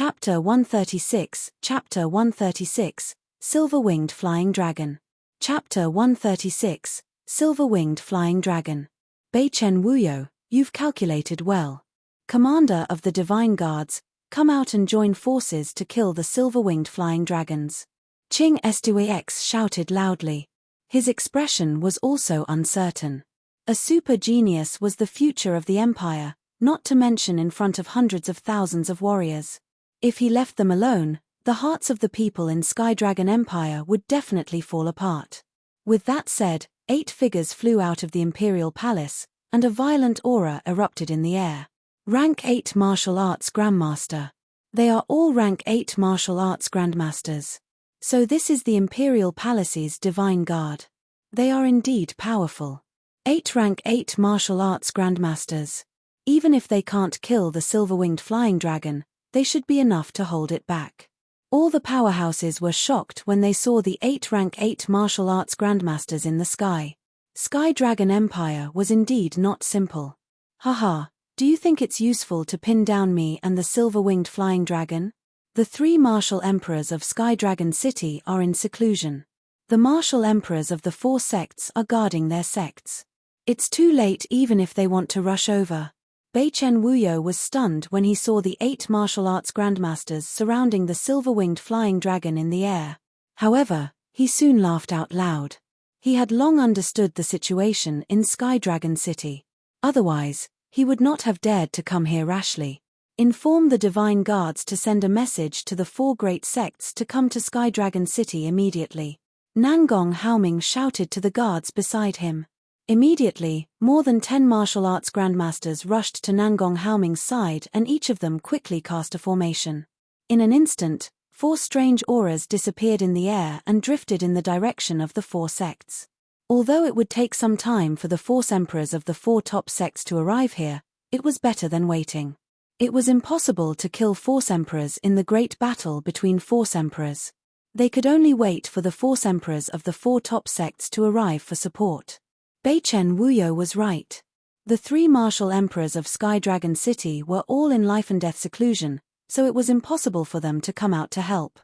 Chapter 136, Chapter 136, Silver-Winged Flying Dragon. Chapter 136, Silver-Winged Flying Dragon. Beichen Wuyo, you've calculated well. Commander of the Divine Guards, come out and join forces to kill the silver-winged flying dragons. Qing Stux shouted loudly. His expression was also uncertain. A super genius was the future of the empire, not to mention in front of hundreds of thousands of warriors. If he left them alone, the hearts of the people in Sky Dragon Empire would definitely fall apart. With that said, 8 figures flew out of the Imperial Palace, and a violent aura erupted in the air. Rank 8 Martial Arts Grandmaster. They are all Rank 8 Martial Arts Grandmasters. So this is the Imperial Palace's Divine Guard. They are indeed powerful. 8 Rank 8 Martial Arts Grandmasters. Even if they can't kill the silver-winged flying dragon, they should be enough to hold it back. All the powerhouses were shocked when they saw the 8 Rank 8 Martial Arts Grandmasters in the sky. Sky Dragon Empire was indeed not simple. Haha, do you think it's useful to pin down me and the silver-winged flying dragon? The 3 martial emperors of Sky Dragon City are in seclusion. The martial emperors of the 4 sects are guarding their sects. It's too late even if they want to rush over. Beichen Wuyo was stunned when he saw the 8 martial arts grandmasters surrounding the silver-winged flying dragon in the air. However, he soon laughed out loud. He had long understood the situation in Sky Dragon City. Otherwise, he would not have dared to come here rashly. Inform the Divine Guards to send a message to the 4 great sects to come to Sky Dragon City immediately. Nangong Haoming shouted to the guards beside him. Immediately, more than 10 martial arts grandmasters rushed to Nangong Haoming's side and each of them quickly cast a formation. In an instant, 4 strange auras disappeared in the air and drifted in the direction of the 4 sects. Although it would take some time for the Force Emperors of the 4 top sects to arrive here, it was better than waiting. It was impossible to kill Force Emperors in the great battle between Force Emperors. They could only wait for the Force Emperors of the 4 top sects to arrive for support. Beichen Wuyo was right. The 3 martial emperors of Sky Dragon City were all in life-and-death seclusion, so it was impossible for them to come out to help.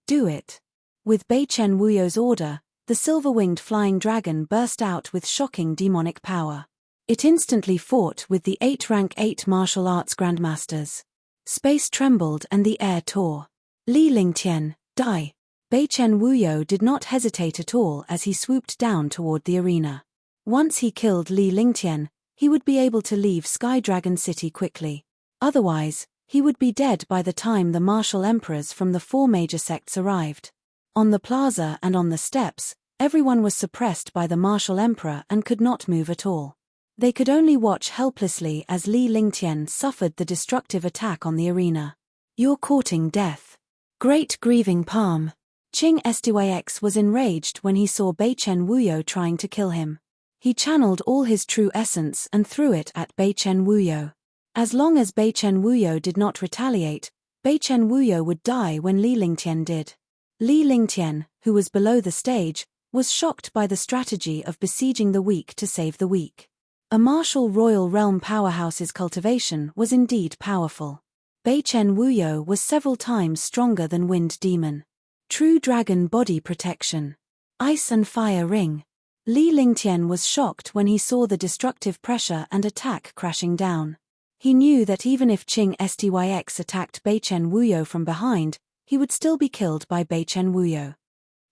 Do it. With Beichen Wuyo's order, the silver-winged flying dragon burst out with shocking demonic power. It instantly fought with the 8 Rank 8 martial arts grandmasters. Space trembled and the air tore. Li Lingtian, die. Beichen Wuyo did not hesitate at all as he swooped down toward the arena. Once he killed Li Lingtian, he would be able to leave Sky Dragon City quickly. Otherwise, he would be dead by the time the martial emperors from the 4 major sects arrived. On the plaza and on the steps, everyone was suppressed by the martial emperor and could not move at all. They could only watch helplessly as Li Lingtian suffered the destructive attack on the arena. You're courting death. Great grieving palm. Qing Stux was enraged when he saw Beichen Wuyo trying to kill him. He channeled all his true essence and threw it at Beichen Wuyo. As long as Beichen Wuyo did not retaliate, Beichen Wuyo would die when Li Lingtian did. Li Lingtian, who was below the stage, was shocked by the strategy of besieging the weak to save the weak. A martial royal realm powerhouse's cultivation was indeed powerful. Beichen Wuyo was several times stronger than Wind Demon. True Dragon Body Protection. Ice and Fire Ring. Li Lingtian was shocked when he saw the destructive pressure and attack crashing down. He knew that even if Qing Stux attacked Beichen Wuyo from behind, he would still be killed by Beichen Wuyo.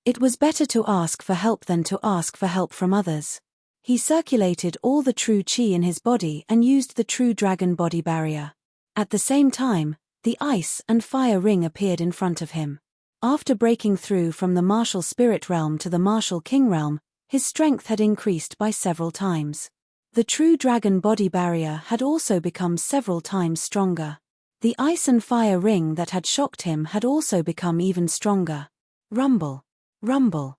It was better to ask for help than to ask for help from others. He circulated all the true qi in his body and used the true dragon body barrier. At the same time, the ice and fire ring appeared in front of him. After breaking through from the martial spirit realm to the martial king realm, his strength had increased by several times. The true dragon body barrier had also become several times stronger. The ice and fire ring that had shocked him had also become even stronger. Rumble. Rumble.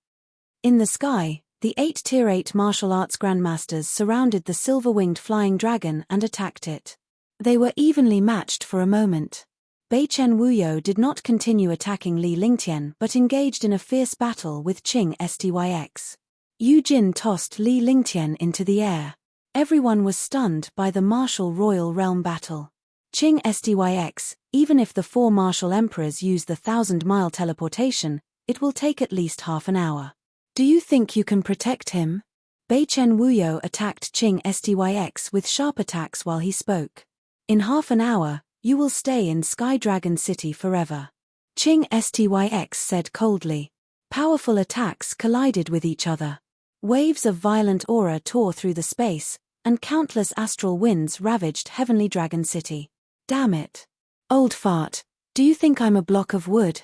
In the sky, the 8 Tier 8 martial arts grandmasters surrounded the silver-winged flying dragon and attacked it. They were evenly matched for a moment. Beichen Wuyo did not continue attacking Li Lingtian but engaged in a fierce battle with Qing Stux. Yu Jin tossed Li Lingtian into the air. Everyone was stunned by the martial royal realm battle. Qing Stux, Even if the 4 martial emperors use the 1,000-mile teleportation, it will take at least half an hour. Do you think you can protect him? Beichen Wuyo attacked Qing Styx with sharp attacks while he spoke. In half an hour, you will stay in Sky Dragon City forever. Qing Styx said coldly. Powerful attacks collided with each other. Waves of violent aura tore through the space, and countless astral winds ravaged Heavenly Dragon City. Damn it. Old fart, do you think I'm a block of wood?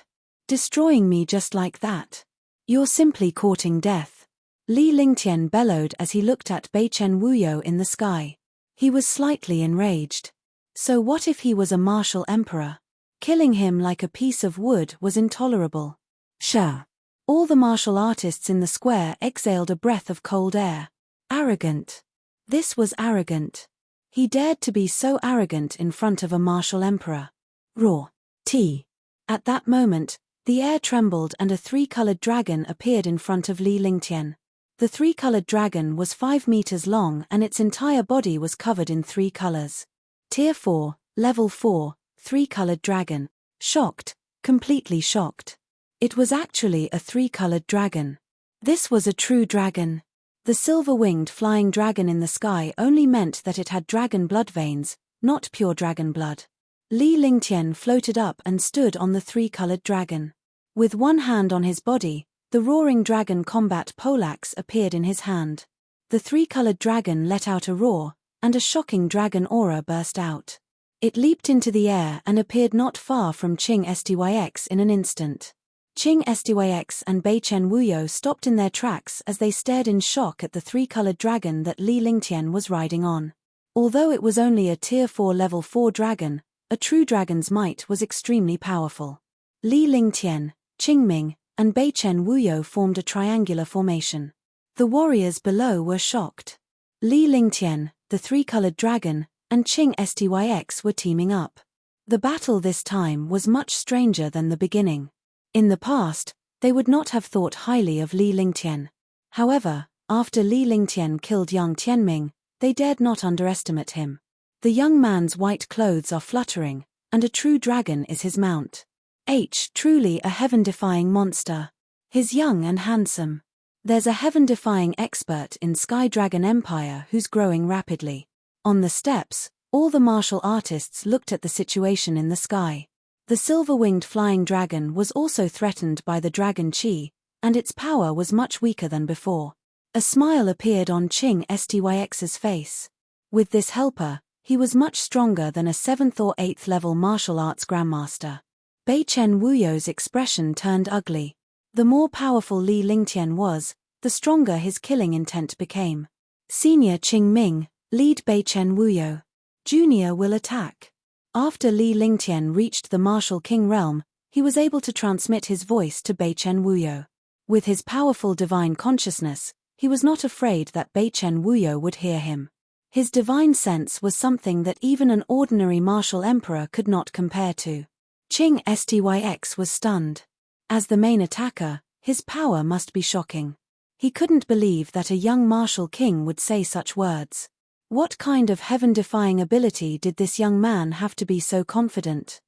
Destroying me just like that? You're simply courting death. Li Lingtian bellowed as he looked at Beichen Wuyo in the sky. He was slightly enraged. So what if he was a martial emperor? Killing him like a piece of wood was intolerable. Sure. All the martial artists in the square exhaled a breath of cold air. Arrogant. This was arrogant. He dared to be so arrogant in front of a martial emperor. Roar. T. At that moment, the air trembled and a 3-colored dragon appeared in front of Li Lingtian. The 3-colored dragon was 5 meters long and its entire body was covered in 3 colors. Tier 4, Level 4, 3-colored dragon. Shocked, completely shocked. It was actually a 3-colored dragon. This was a true dragon. The silver-winged flying dragon in the sky only meant that it had dragon blood veins, not pure dragon blood. Li Lingtian floated up and stood on the 3-colored dragon. With one hand on his body, the roaring dragon combat poleaxe appeared in his hand. The 3-colored dragon let out a roar, and a shocking dragon aura burst out. It leaped into the air and appeared not far from Qing Styx in an instant. Qing Styx and Beichen Wuyo stopped in their tracks as they stared in shock at the 3-colored dragon that Li Lingtian was riding on. Although it was only a Tier 4 Level 4 dragon, a true dragon's might was extremely powerful. Li Lingtian, Qingming, and Beichen Wuyo formed a triangular formation. The warriors below were shocked. Li Lingtian, the 3-colored dragon, and Qing Styx were teaming up. The battle this time was much stranger than the beginning. In the past, they would not have thought highly of Li Lingtian. However, after Li Lingtian killed young Tianming, they dared not underestimate him. The young man's white clothes are fluttering, and a true dragon is his mount. Truly a heaven-defying monster. He's young and handsome. There's a heaven-defying expert in Sky Dragon Empire who's growing rapidly. On the steps, all the martial artists looked at the situation in the sky. The silver-winged flying dragon was also threatened by the dragon Qi, and its power was much weaker than before. A smile appeared on Qing Styx's face. With this helper, he was much stronger than a 7th or 8th level martial arts grandmaster. Beichen Wuyo's expression turned ugly. The more powerful Li Lingtian was, the stronger his killing intent became. Senior Qingming, lead Beichen Wuyo. Junior will attack. After Li Lingtian reached the martial king realm, he was able to transmit his voice to Beichen Wuyo. With his powerful divine consciousness, he was not afraid that Beichen Wuyo would hear him. His divine sense was something that even an ordinary martial emperor could not compare to. Qing Styx was stunned. As the main attacker, his power must be shocking. He couldn't believe that a young martial king would say such words. What kind of heaven-defying ability did this young man have to be so confident?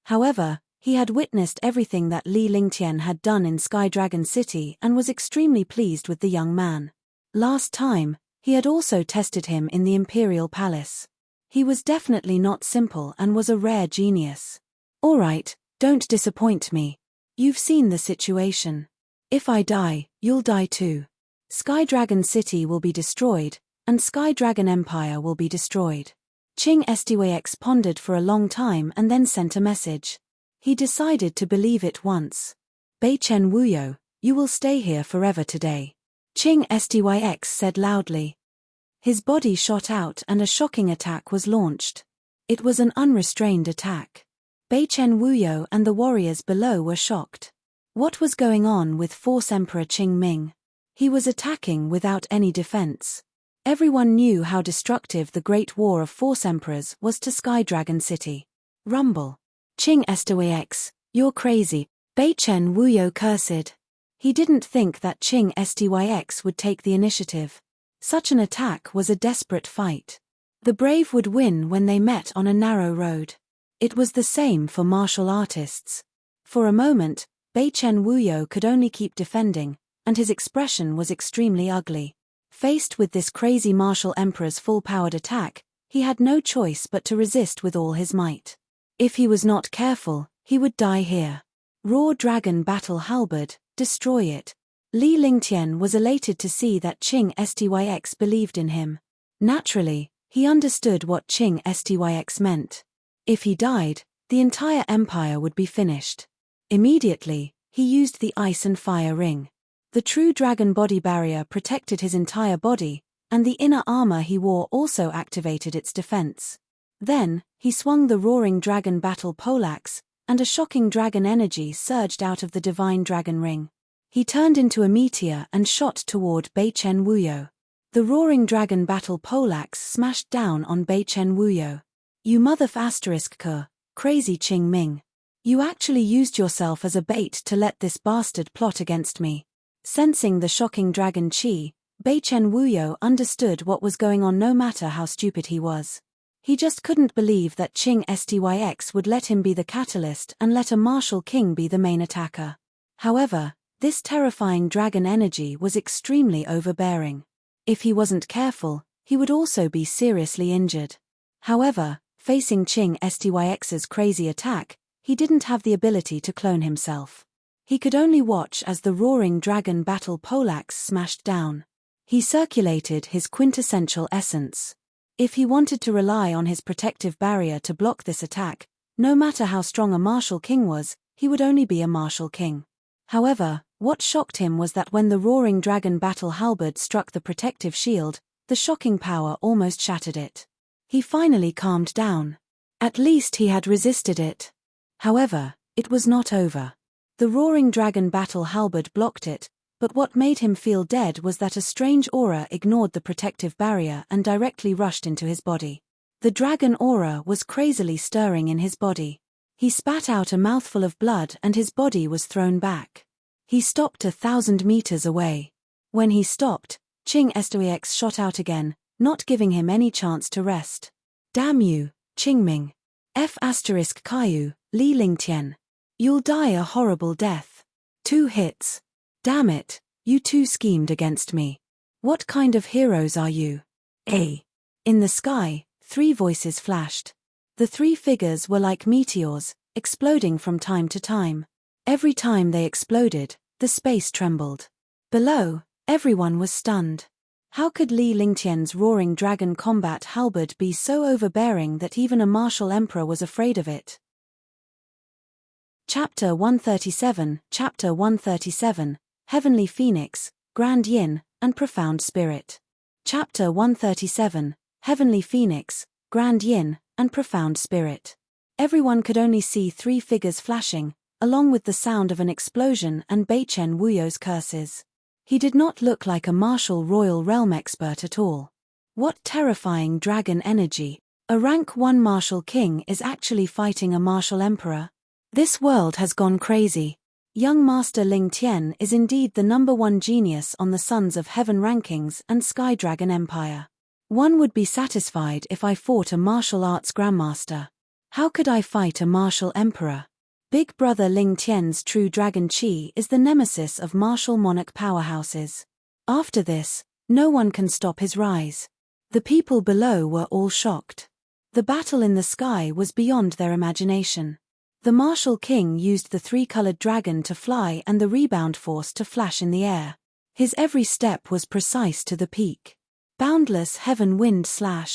However, he had witnessed everything that Li Lingtian had done in Sky Dragon City and was extremely pleased with the young man. Last time, he had also tested him in the Imperial Palace. He was definitely not simple and was a rare genius. All right, don't disappoint me. You've seen the situation. If I die, you'll die too. Sky Dragon City will be destroyed, and Sky Dragon Empire will be destroyed. Qing Styx pondered for a long time and then sent a message. He decided to believe it once. Beichen Wuyo, you will stay here forever today. Qing Styx said loudly. His body shot out and a shocking attack was launched. It was an unrestrained attack. Beichen Wuyo and the warriors below were shocked. What was going on with Force Emperor Qingming? He was attacking without any defense. Everyone knew how destructive the Great War of Force Emperors was to Sky Dragon City. Rumble. Qing Styx, you're crazy. Beichen Wuyo cursed. He didn't think that Qing Styx would take the initiative. Such an attack was a desperate fight. The brave would win when they met on a narrow road. It was the same for martial artists. For a moment, Beichen Wuyo could only keep defending, and his expression was extremely ugly. Faced with this crazy martial emperor's full-powered attack, he had no choice but to resist with all his might. If he was not careful, he would die here. Raw Dragon Battle Halberd, destroy it. Li Lingtian was elated to see that Qing Styx believed in him. Naturally, he understood what Qing Styx meant. If he died, the entire empire would be finished. Immediately, he used the ice and fire ring. The true dragon body barrier protected his entire body, and the inner armor he wore also activated its defense. Then, he swung the roaring dragon battle poleaxe, and a shocking dragon energy surged out of the divine dragon ring. He turned into a meteor and shot toward Beichen Wuyo. The roaring dragon battle poleaxe smashed down on Beichen Wuyo. You mother***, crazy Qing Ming. You actually used yourself as a bait to let this bastard plot against me. Sensing the shocking dragon chi, Beichen Wuyo understood what was going on no matter how stupid he was. He just couldn't believe that Qing Styx would let him be the catalyst and let a martial king be the main attacker. However, this terrifying dragon energy was extremely overbearing. If he wasn't careful, he would also be seriously injured. However, facing Qing Styx's crazy attack, he didn't have the ability to clone himself. He could only watch as the roaring dragon battle poleaxe smashed down. He circulated his quintessential essence. If he wanted to rely on his protective barrier to block this attack, no matter how strong a martial king was, he would only be a martial king. However, what shocked him was that when the roaring dragon battle halberd struck the protective shield, the shocking power almost shattered it. He finally calmed down. At least he had resisted it. However, it was not over. The roaring dragon battle halberd blocked it, but what made him feel dead was that a strange aura ignored the protective barrier and directly rushed into his body. The dragon aura was crazily stirring in his body. He spat out a mouthful of blood and his body was thrown back. He stopped 1,000 meters away. When he stopped, Qing Styx shot out again, not giving him any chance to rest. Damn you, Qingming. F***Caillou, Li Lingtian. You'll die a horrible death. 2 hits. Damn it, you two schemed against me. What kind of heroes are you? A. In the sky, 3 voices flashed. The 3 figures were like meteors, exploding from time to time. Every time they exploded, the space trembled. Below, everyone was stunned. How could Li Lingtian's roaring dragon combat halberd be so overbearing that even a martial emperor was afraid of it? Chapter 137, Chapter 137, Heavenly Phoenix, Grand Yin, and Profound Spirit. Chapter 137, Heavenly Phoenix, Grand Yin, and Profound Spirit. Everyone could only see 3 figures flashing, along with the sound of an explosion and Beichen Wuyo's curses. He did not look like a martial royal realm expert at all. What terrifying dragon energy! A rank 1 martial king is actually fighting a martial emperor. This world has gone crazy. Young Master Ling Tian is indeed the #1 genius on the Sons of Heaven rankings and Sky Dragon Empire. One would be satisfied if I fought a martial arts grandmaster. How could I fight a martial emperor? Big Brother Ling Tian's true dragon chi is the nemesis of martial monarch powerhouses. After this, no one can stop his rise. The people below were all shocked. The battle in the sky was beyond their imagination. The martial king used the 3-colored dragon to fly and the rebound force to flash in the air. His every step was precise to the peak. Boundless heaven wind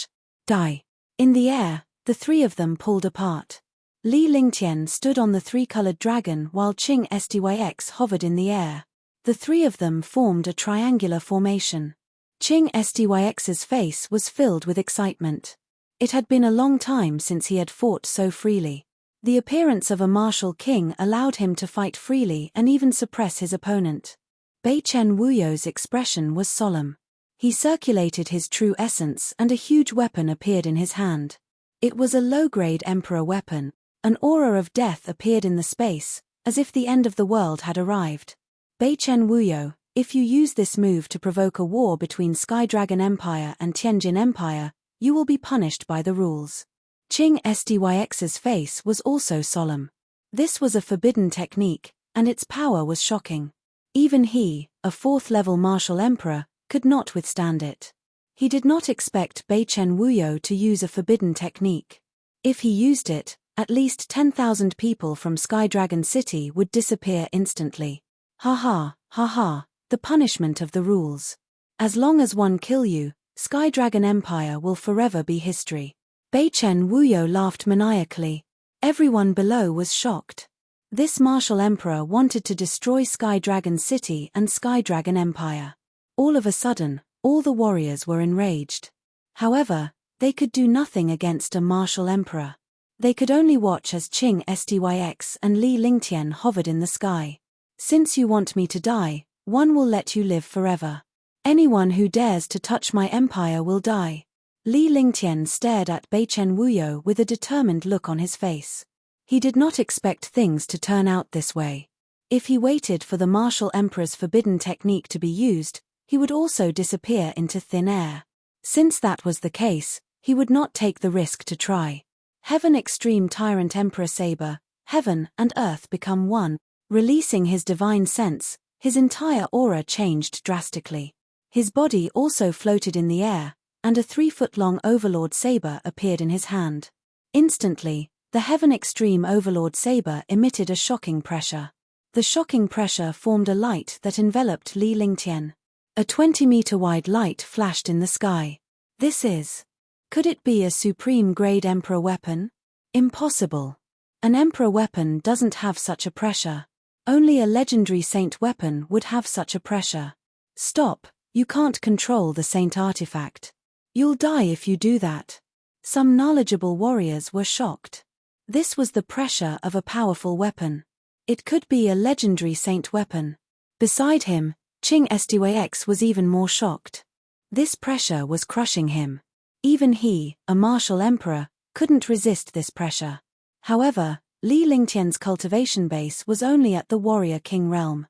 / die. In the air, the 3 of them pulled apart. Li Lingtian stood on the 3-colored dragon while Qing Styx hovered in the air. The 3 of them formed a triangular formation. Qing Styx's face was filled with excitement. It had been a long time since he had fought so freely. The appearance of a martial king allowed him to fight freely and even suppress his opponent. Beichen Wuyo's expression was solemn. He circulated his true essence and a huge weapon appeared in his hand. It was a low-grade emperor weapon. An aura of death appeared in the space, as if the end of the world had arrived. Beichen Wuyo, if you use this move to provoke a war between Sky Dragon Empire and Tianjin Empire, you will be punished by the rules. Qing Sdyx's face was also solemn. This was a forbidden technique, and its power was shocking. Even he, a 4th-level martial emperor, could not withstand it. He did not expect Beichen Wuyo to use a forbidden technique. If he used it, at least 10,000 people from Sky Dragon City would disappear instantly. Ha ha, the punishment of the rules. As long as one kill you, Sky Dragon Empire will forever be history. Beichen Wuyo laughed maniacally. Everyone below was shocked. This martial emperor wanted to destroy Sky Dragon City and Sky Dragon Empire. All of a sudden, all the warriors were enraged. However, they could do nothing against a martial emperor. They could only watch as Qing Sdyx and Li Lingtian hovered in the sky. Since you want me to die, one will let you live forever. Anyone who dares to touch my empire will die. Li Lingtian stared at Beichen Wuyo with a determined look on his face. He did not expect things to turn out this way. If he waited for the martial emperor's forbidden technique to be used, he would also disappear into thin air. Since that was the case, he would not take the risk to try. Heaven Extreme Tyrant Emperor Saber, heaven and earth become one. Releasing his divine sense, his entire aura changed drastically. His body also floated in the air, and a 3-foot-long Overlord Saber appeared in his hand. Instantly, the Heaven Extreme Overlord Saber emitted a shocking pressure. The shocking pressure formed a light that enveloped Li Lingtian. A 20-meter-wide light flashed in the sky. This is... Could it be a supreme-grade Emperor weapon? Impossible. An Emperor weapon doesn't have such a pressure. Only a legendary Saint weapon would have such a pressure. Stop, you can't control the Saint artifact. You'll die if you do that. Some knowledgeable warriors were shocked. This was the pressure of a powerful weapon. It could be a legendary Saint weapon. Beside him, Qing Sdyx was even more shocked. This pressure was crushing him. Even he, a martial emperor, couldn't resist this pressure. However, Li Lingtian's cultivation base was only at the warrior king realm.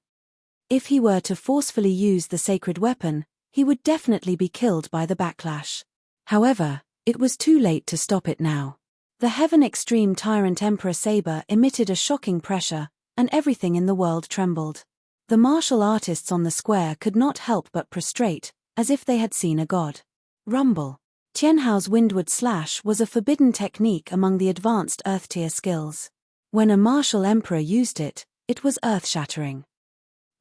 If he were to forcefully use the sacred weapon, he would definitely be killed by the backlash. However, it was too late to stop it now. The Heaven Extreme Tyrant Emperor Saber emitted a shocking pressure, and everything in the world trembled. The martial artists on the square could not help but prostrate, as if they had seen a god. Rumble. Tianhao's Windward Slash was a forbidden technique among the advanced Earth-tier skills. When a martial emperor used it, it was earth-shattering.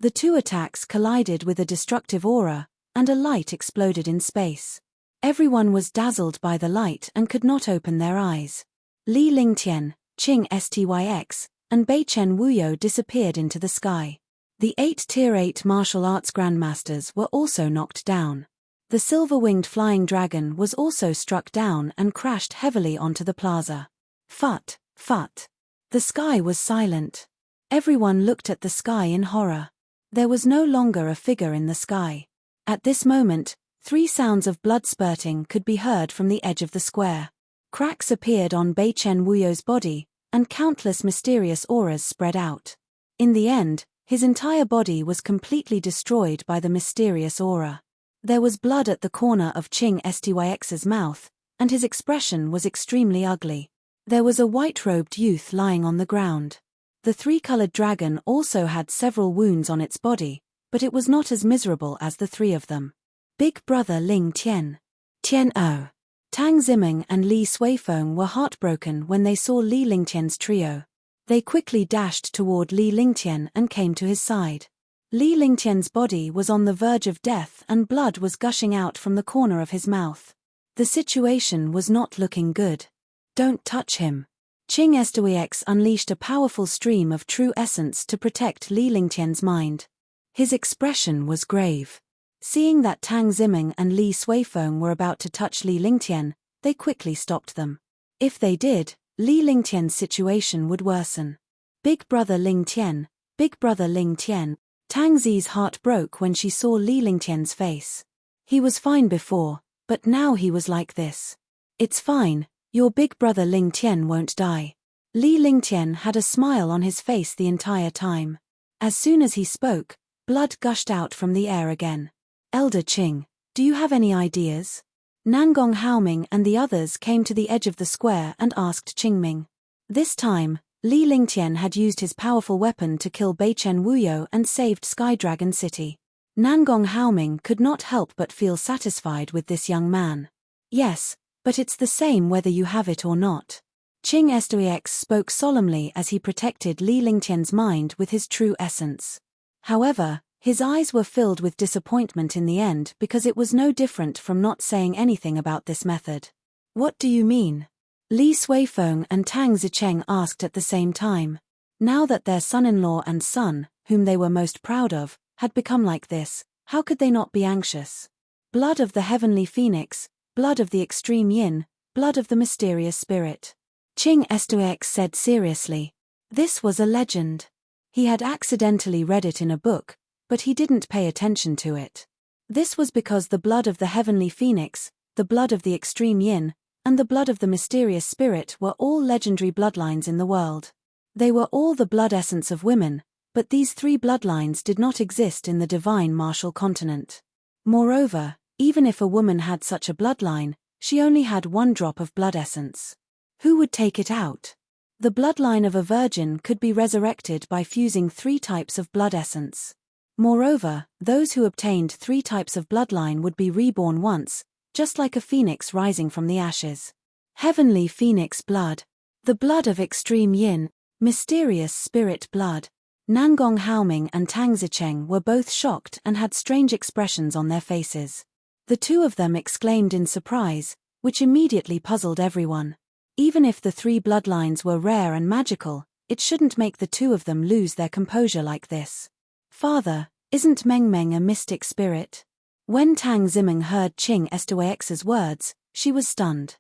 The two attacks collided with a destructive aura, and a light exploded in space. Everyone was dazzled by the light and could not open their eyes. Li Lingtian, Qing Sdyx, and Beichen Wuyo disappeared into the sky. The 8 Tier 8 martial arts grandmasters were also knocked down. The silver-winged flying dragon was also struck down and crashed heavily onto the plaza. Phut, phut. The sky was silent. Everyone looked at the sky in horror. There was no longer a figure in the sky. At this moment, 3 sounds of blood spurting could be heard from the edge of the square. Cracks appeared on Beichen Wuyo's body, and countless mysterious auras spread out. In the end, his entire body was completely destroyed by the mysterious aura. There was blood at the corner of Qing Sdyx's mouth, and his expression was extremely ugly. There was a white-robed youth lying on the ground. The 3-colored dragon also had several wounds on its body, but it was not as miserable as the 3 of them. Big Brother Ling Tian. Tian-O. Tang Ziming and Li Suifeng were heartbroken when they saw Li Lingtian's trio. They quickly dashed toward Li Lingtian and came to his side. Li Lingtian's body was on the verge of death and blood was gushing out from the corner of his mouth. The situation was not looking good. Don't touch him. Qing Sdyx unleashed a powerful stream of true essence to protect Li Lingtian's mind. His expression was grave. Seeing that Tang Ziming and Li Suifeng were about to touch Li Lingtian, they quickly stopped them. If they did, Li Lingtian's situation would worsen. Big Brother Ling Tian, Big Brother Ling Tian. Tang Zi's heart broke when she saw Li Lingtian's face. He was fine before, but now he was like this. It's fine, your big brother Ling Tian won't die. Li Lingtian had a smile on his face the entire time. As soon as he spoke, blood gushed out from the air again. Elder Qing, do you have any ideas? Nangong Haoming and the others came to the edge of the square and asked Qingming. This time, Li Lingtian had used his powerful weapon to kill Beichen Wuyo and saved Sky Dragon City. Nangong Haoming could not help but feel satisfied with this young man. Yes, but it's the same whether you have it or not. Qing Stoix spoke solemnly as he protected Li Lingtian's mind with his true essence. However, his eyes were filled with disappointment in the end because it was no different from not saying anything about this method. What do you mean? Li Suifeng and Tang Zicheng asked at the same time. Now that their son-in-law and son, whom they were most proud of, had become like this, how could they not be anxious? Blood of the heavenly phoenix, blood of the extreme yin, blood of the mysterious spirit. Qing Stoix said seriously. This was a legend. He had accidentally read it in a book, but he didn't pay attention to it. This was because the blood of the heavenly phoenix, the blood of the extreme yin, and the blood of the mysterious spirit were all legendary bloodlines in the world. They were all the blood essence of women, but these three bloodlines did not exist in the divine martial continent. Moreover, even if a woman had such a bloodline, she only had one drop of blood essence. Who would take it out? The bloodline of a virgin could be resurrected by fusing 3 types of blood essence. Moreover, those who obtained 3 types of bloodline would be reborn once, just like a phoenix rising from the ashes. Heavenly phoenix blood. The blood of extreme yin, mysterious spirit blood. Nangong Haoming and Tang Zicheng were both shocked and had strange expressions on their faces. The two of them exclaimed in surprise, which immediately puzzled everyone. Even if the 3 bloodlines were rare and magical, it shouldn't make the two of them lose their composure like this. Father, isn't Meng Meng a mystic spirit? When Tang Zimeng heard Qing Stoix's words, she was stunned.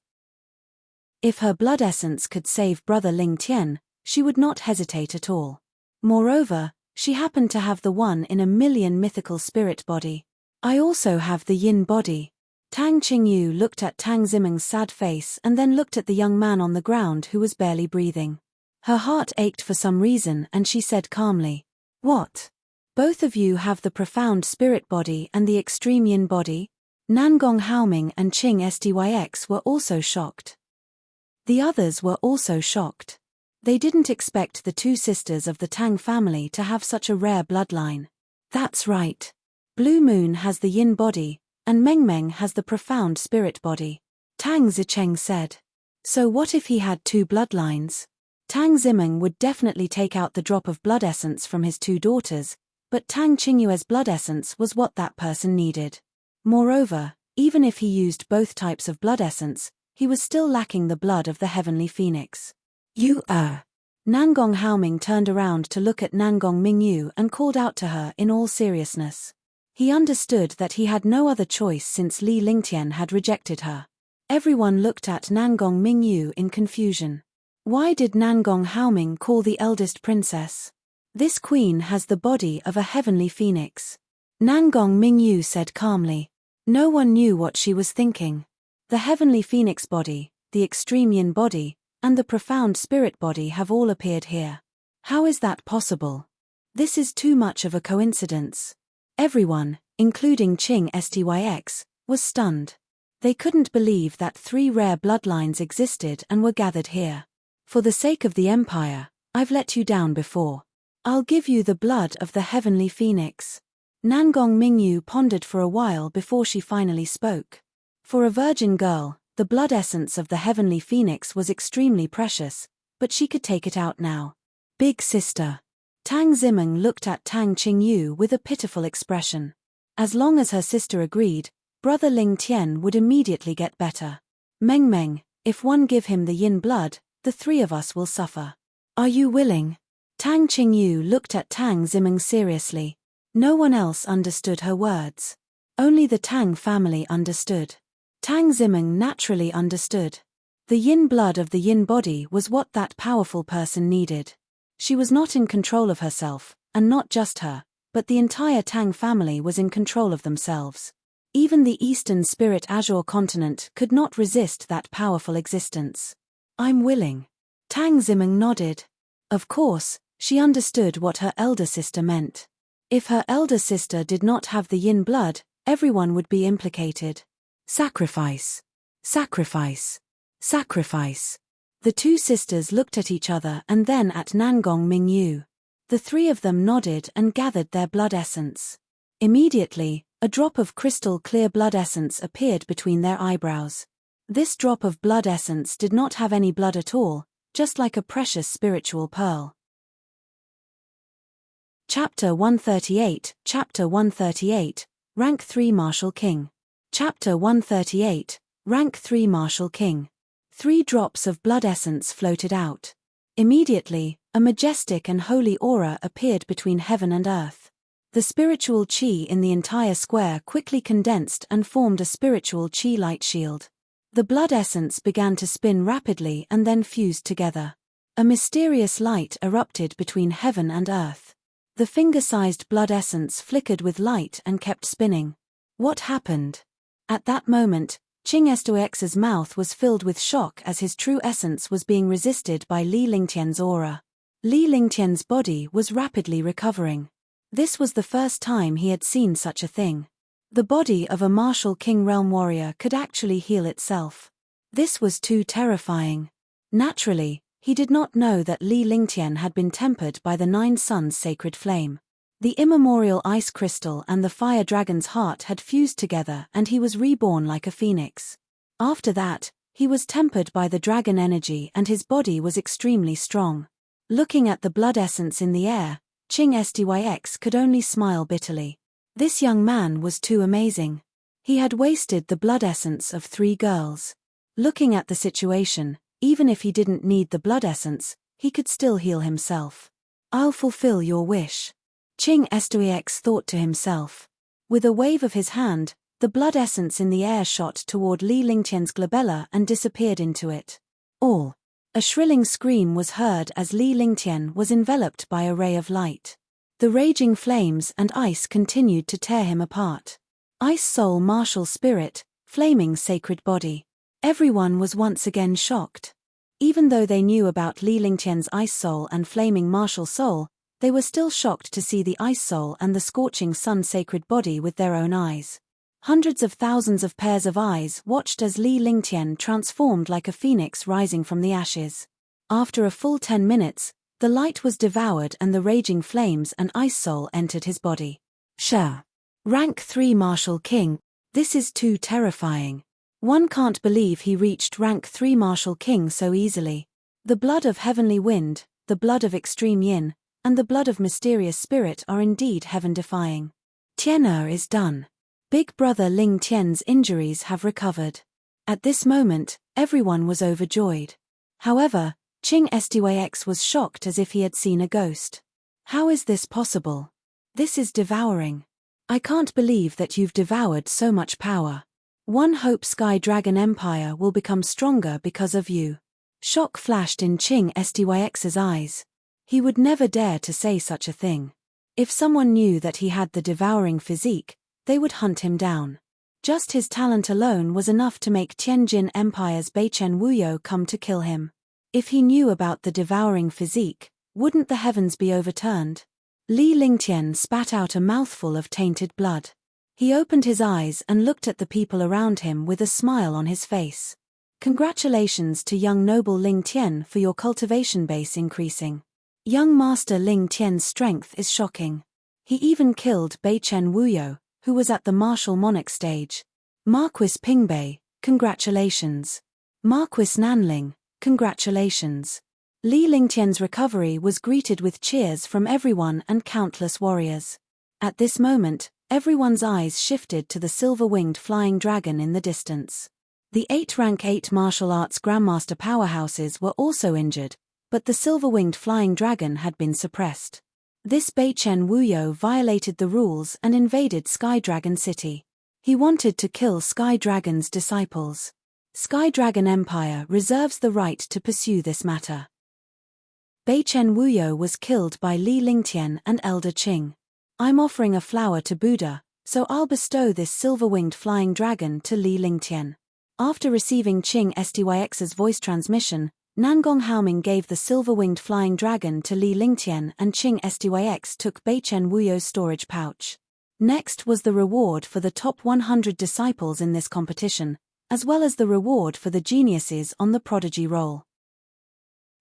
If her blood essence could save brother Ling Tian, she would not hesitate at all. Moreover, she happened to have the 1 in a million mythical spirit body. I also have the yin body. Tang Qingyu looked at Tang Zimeng's sad face and then looked at the young man on the ground who was barely breathing. Her heart ached for some reason and she said calmly, "What? Both of you have the profound spirit body and the extreme yin body?" Nangong Haoming and Qing Stoix were also shocked. The others were also shocked. They didn't expect the 2 sisters of the Tang family to have such a rare bloodline. That's right. Blue Moon has the yin body, and Meng Meng has the profound spirit body. Tang Zicheng said. So what if he had 2 bloodlines? Tang Zimeng would definitely take out the drop of blood essence from his 2 daughters, but Tang Qingyue's blood essence was what that person needed. Moreover, even if he used both types of blood essence, he was still lacking the blood of the heavenly phoenix. You Nangong Haoming turned around to look at Nangong Mingyu and called out to her in all seriousness. He understood that he had no other choice since Li Lingtian had rejected her. Everyone looked at Nangong Mingyu in confusion. Why did Nangong Haoming call the eldest princess? This queen has the body of a heavenly phoenix. Nangong Mingyu said calmly. No one knew what she was thinking. The heavenly phoenix body, the extreme yin body, and the profound spirit body have all appeared here. How is that possible? This is too much of a coincidence. Everyone, including Qing Stoix, was stunned. They couldn't believe that 3 rare bloodlines existed and were gathered here. For the sake of the empire, I've let you down before. I'll give you the blood of the heavenly phoenix. Nangong Mingyu pondered for a while before she finally spoke. For a virgin girl, the blood essence of the heavenly phoenix was extremely precious, but she could take it out now. Big sister. Tang Zimeng looked at Tang Qingyu with a pitiful expression. As long as her sister agreed, brother Ling Tian would immediately get better. Meng Meng, if one give him the yin blood, the 3 of us will suffer. Are you willing? Tang Qingyu looked at Tang Zimeng seriously. No one else understood her words. Only the Tang family understood. Tang Zimeng naturally understood. The yin blood of the yin body was what that powerful person needed. She was not in control of herself, and not just her, but the entire Tang family was in control of themselves. Even the Eastern Spirit Azure continent could not resist that powerful existence. I'm willing. Tang Zimeng nodded. Of course, she understood what her elder sister meant. If her elder sister did not have the yin blood, everyone would be implicated. Sacrifice. Sacrifice. Sacrifice. The two sisters looked at each other and then at Nangong Mingyu. The three of them nodded and gathered their blood essence. Immediately, a drop of crystal clear blood essence appeared between their eyebrows. This drop of blood essence did not have any blood at all, just like a precious spiritual pearl. Chapter 138, Chapter 138, Rank 3 Martial King. Chapter 138, Rank 3 Martial King. 3 drops of blood essence floated out. Immediately, a majestic and holy aura appeared between heaven and earth. The spiritual chi in the entire square quickly condensed and formed a spiritual chi light shield. The blood essence began to spin rapidly and then fused together. A mysterious light erupted between heaven and earth. The finger-sized blood essence flickered with light and kept spinning. What happened? At that moment, Qing Estoix's mouth was filled with shock as his true essence was being resisted by Li Lingtian's aura. Li Lingtian's body was rapidly recovering. This was the first time he had seen such a thing. The body of a martial king realm warrior could actually heal itself. This was too terrifying. Naturally, he did not know that Li Lingtian had been tempered by the 9 suns' sacred flame. The immemorial ice crystal and the fire dragon's heart had fused together and he was reborn like a phoenix. After that, he was tempered by the dragon energy and his body was extremely strong. Looking at the blood essence in the air, Qing Styx could only smile bitterly. This young man was too amazing. He had wasted the blood essence of 3 girls. Looking at the situation, even if he didn't need the blood essence, he could still heal himself. I'll fulfill your wish. Qing Styx thought to himself. With a wave of his hand, the blood essence in the air shot toward Li Lingtian's glabella and disappeared into it. All. A shrilling scream was heard as Li Lingtian was enveloped by a ray of light. The raging flames and ice continued to tear him apart. Ice soul martial spirit, flaming sacred body. Everyone was once again shocked. Even though they knew about Li Lingtian's ice soul and flaming martial soul, they were still shocked to see the ice soul and the scorching sun sacred body with their own eyes. Hundreds of thousands of pairs of eyes watched as Li Lingtian transformed like a phoenix rising from the ashes. After a full 10 minutes, the light was devoured and the raging flames and ice soul entered his body. Sha. Rank 3 Martial King, this is too terrifying. One can't believe he reached rank 3 Martial King so easily. The blood of heavenly wind, the blood of extreme yin, and the blood of mysterious spirit are indeed heaven-defying. Tian'er is done. Big brother Ling Tian's injuries have recovered. At this moment, everyone was overjoyed. However, Qing Styx was shocked as if he had seen a ghost. How is this possible? This is devouring. I can't believe that you've devoured so much power. One hopes Sky Dragon Empire will become stronger because of you. Shock flashed in Qing Styx's eyes. He would never dare to say such a thing. If someone knew that he had the devouring physique, they would hunt him down. Just his talent alone was enough to make Tianjin Empire's Beichen Wuyo come to kill him. If he knew about the devouring physique, wouldn't the heavens be overturned? Li Lingtian spat out a mouthful of tainted blood. He opened his eyes and looked at the people around him with a smile on his face. Congratulations to young noble Ling Tian for your cultivation base increasing. Young Master Ling Tian's strength is shocking. He even killed Beichen Wuyo, who was at the martial monarch stage. Marquis Pingbei, congratulations. Marquis Nanling, congratulations. Li Lingtian's recovery was greeted with cheers from everyone and countless warriors. At this moment, everyone's eyes shifted to the silver-winged flying dragon in the distance. The 8 rank 8 martial arts grandmaster powerhouses were also injured, but the silver-winged flying dragon had been suppressed. This Beichen Wuyo violated the rules and invaded Sky Dragon City. He wanted to kill Sky Dragon's disciples. Sky Dragon Empire reserves the right to pursue this matter. Beichen Wuyo was killed by Li Lingtian and Elder Qing. I'm offering a flower to Buddha, so I'll bestow this silver-winged flying dragon to Li Lingtian. After receiving Qing Styx's voice transmission, Nangong Haoming gave the silver-winged flying dragon to Li Lingtian and Qing Styx took Beichen Wuyo's storage pouch. Next was the reward for the top 100 disciples in this competition, as well as the reward for the geniuses on the prodigy roll.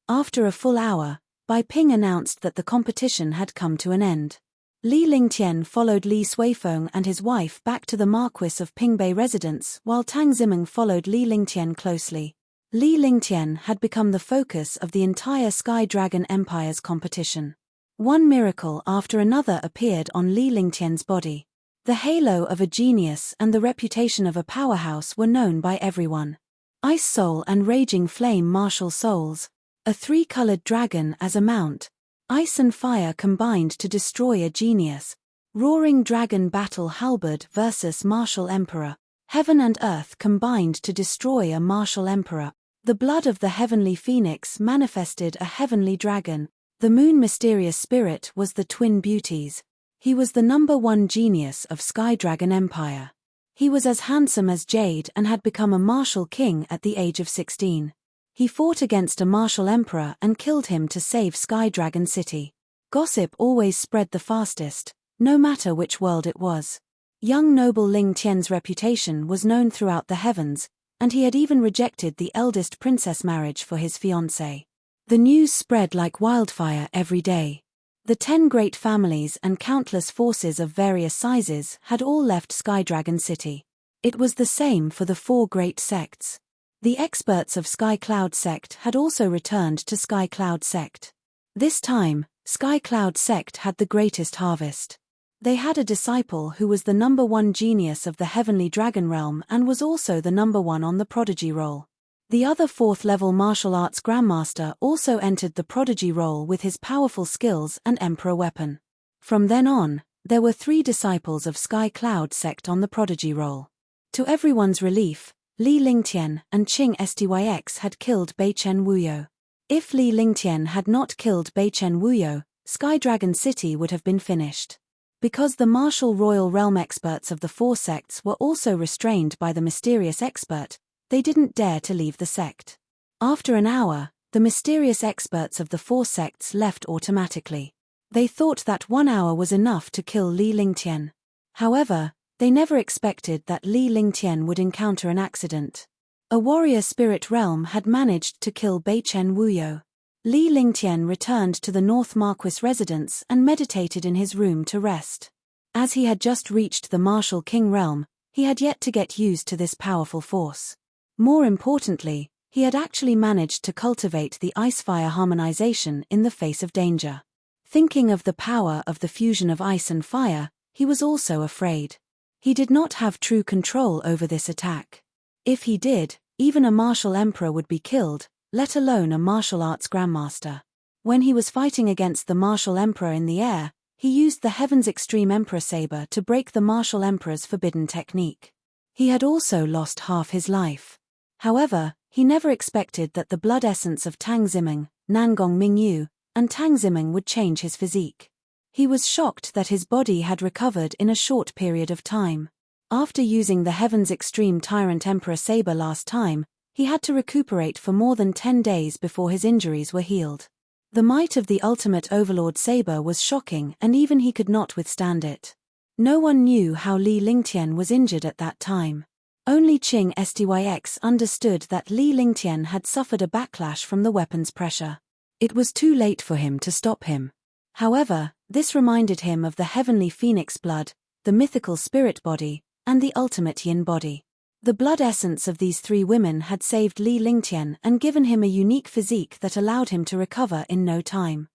After a full hour, Bai Ping announced that the competition had come to an end. Li Lingtian followed Li Suifeng and his wife back to the Marquis of Pingbei residence, while Tang Zimeng followed Li Lingtian closely. Li Lingtian had become the focus of the entire Sky Dragon Empire's competition. One miracle after another appeared on Li Lingtian's body. The halo of a genius and the reputation of a powerhouse were known by everyone. Ice Soul and Raging Flame martial souls. A three-colored dragon as a mount. Ice and fire combined to destroy a genius. Roaring dragon battle halberd versus martial emperor. Heaven and earth combined to destroy a martial emperor. The blood of the heavenly phoenix manifested a heavenly dragon. The moon mysterious spirit was the twin beauties. He was the number one genius of Sky Dragon Empire. He was as handsome as Jade and had become a martial king at the age of 16. He fought against a martial emperor and killed him to save Sky Dragon City. Gossip always spread the fastest, no matter which world it was. Young noble Ling Tian's reputation was known throughout the heavens, and he had even rejected the eldest princess marriage for his fiancée. The news spread like wildfire every day. The 10 great families and countless forces of various sizes had all left Sky Dragon City. It was the same for the 4 great sects. The experts of Sky Cloud Sect had also returned to Sky Cloud Sect. This time, Sky Cloud Sect had the greatest harvest. They had a disciple who was the number one genius of the Heavenly Dragon Realm and was also the number one on the Prodigy roll. The other 4th-level martial arts Grandmaster also entered the Prodigy roll with his powerful skills and Emperor weapon. From then on, there were 3 disciples of Sky Cloud Sect on the Prodigy roll. To everyone's relief, Li Lingtian and Qing Styx had killed Beichen Wuyo. If Li Lingtian had not killed Beichen Wuyo, Sky Dragon City would have been finished. Because the martial royal realm experts of the 4 sects were also restrained by the mysterious expert, they didn't dare to leave the sect. After an hour, the mysterious experts of the 4 sects left automatically. They thought that 1 hour was enough to kill Li Lingtian. However, they never expected that Li Lingtian would encounter an accident. A warrior spirit realm had managed to kill Beichen Wuyo. Li Lingtian returned to the North Marquis residence and meditated in his room to rest. As he had just reached the martial king realm, he had yet to get used to this powerful force. More importantly, he had actually managed to cultivate the ice-fire harmonization in the face of danger. Thinking of the power of the fusion of ice and fire, he was also afraid. He did not have true control over this attack. If he did, even a martial emperor would be killed, let alone a martial arts grandmaster. When he was fighting against the martial emperor in the air, he used the Heaven's Extreme Emperor Saber to break the martial emperor's forbidden technique. He had also lost half his life. However, he never expected that the blood essence of Tang Zimeng, Nangong Mingyu, and Tang Zimeng would change his physique. He was shocked that his body had recovered in a short period of time. After using the Heaven's Extreme Tyrant Emperor Saber last time, he had to recuperate for more than 10 days before his injuries were healed. The might of the ultimate Overlord Saber was shocking and even he could not withstand it. No one knew how Li Lingtian was injured at that time. Only Qing Styx understood that Li Lingtian had suffered a backlash from the weapon's pressure. It was too late for him to stop him. However, this reminded him of the heavenly phoenix blood, the mythical spirit body, and the ultimate yin body. The blood essence of these 3 women had saved Li Lingtian and given him a unique physique that allowed him to recover in no time.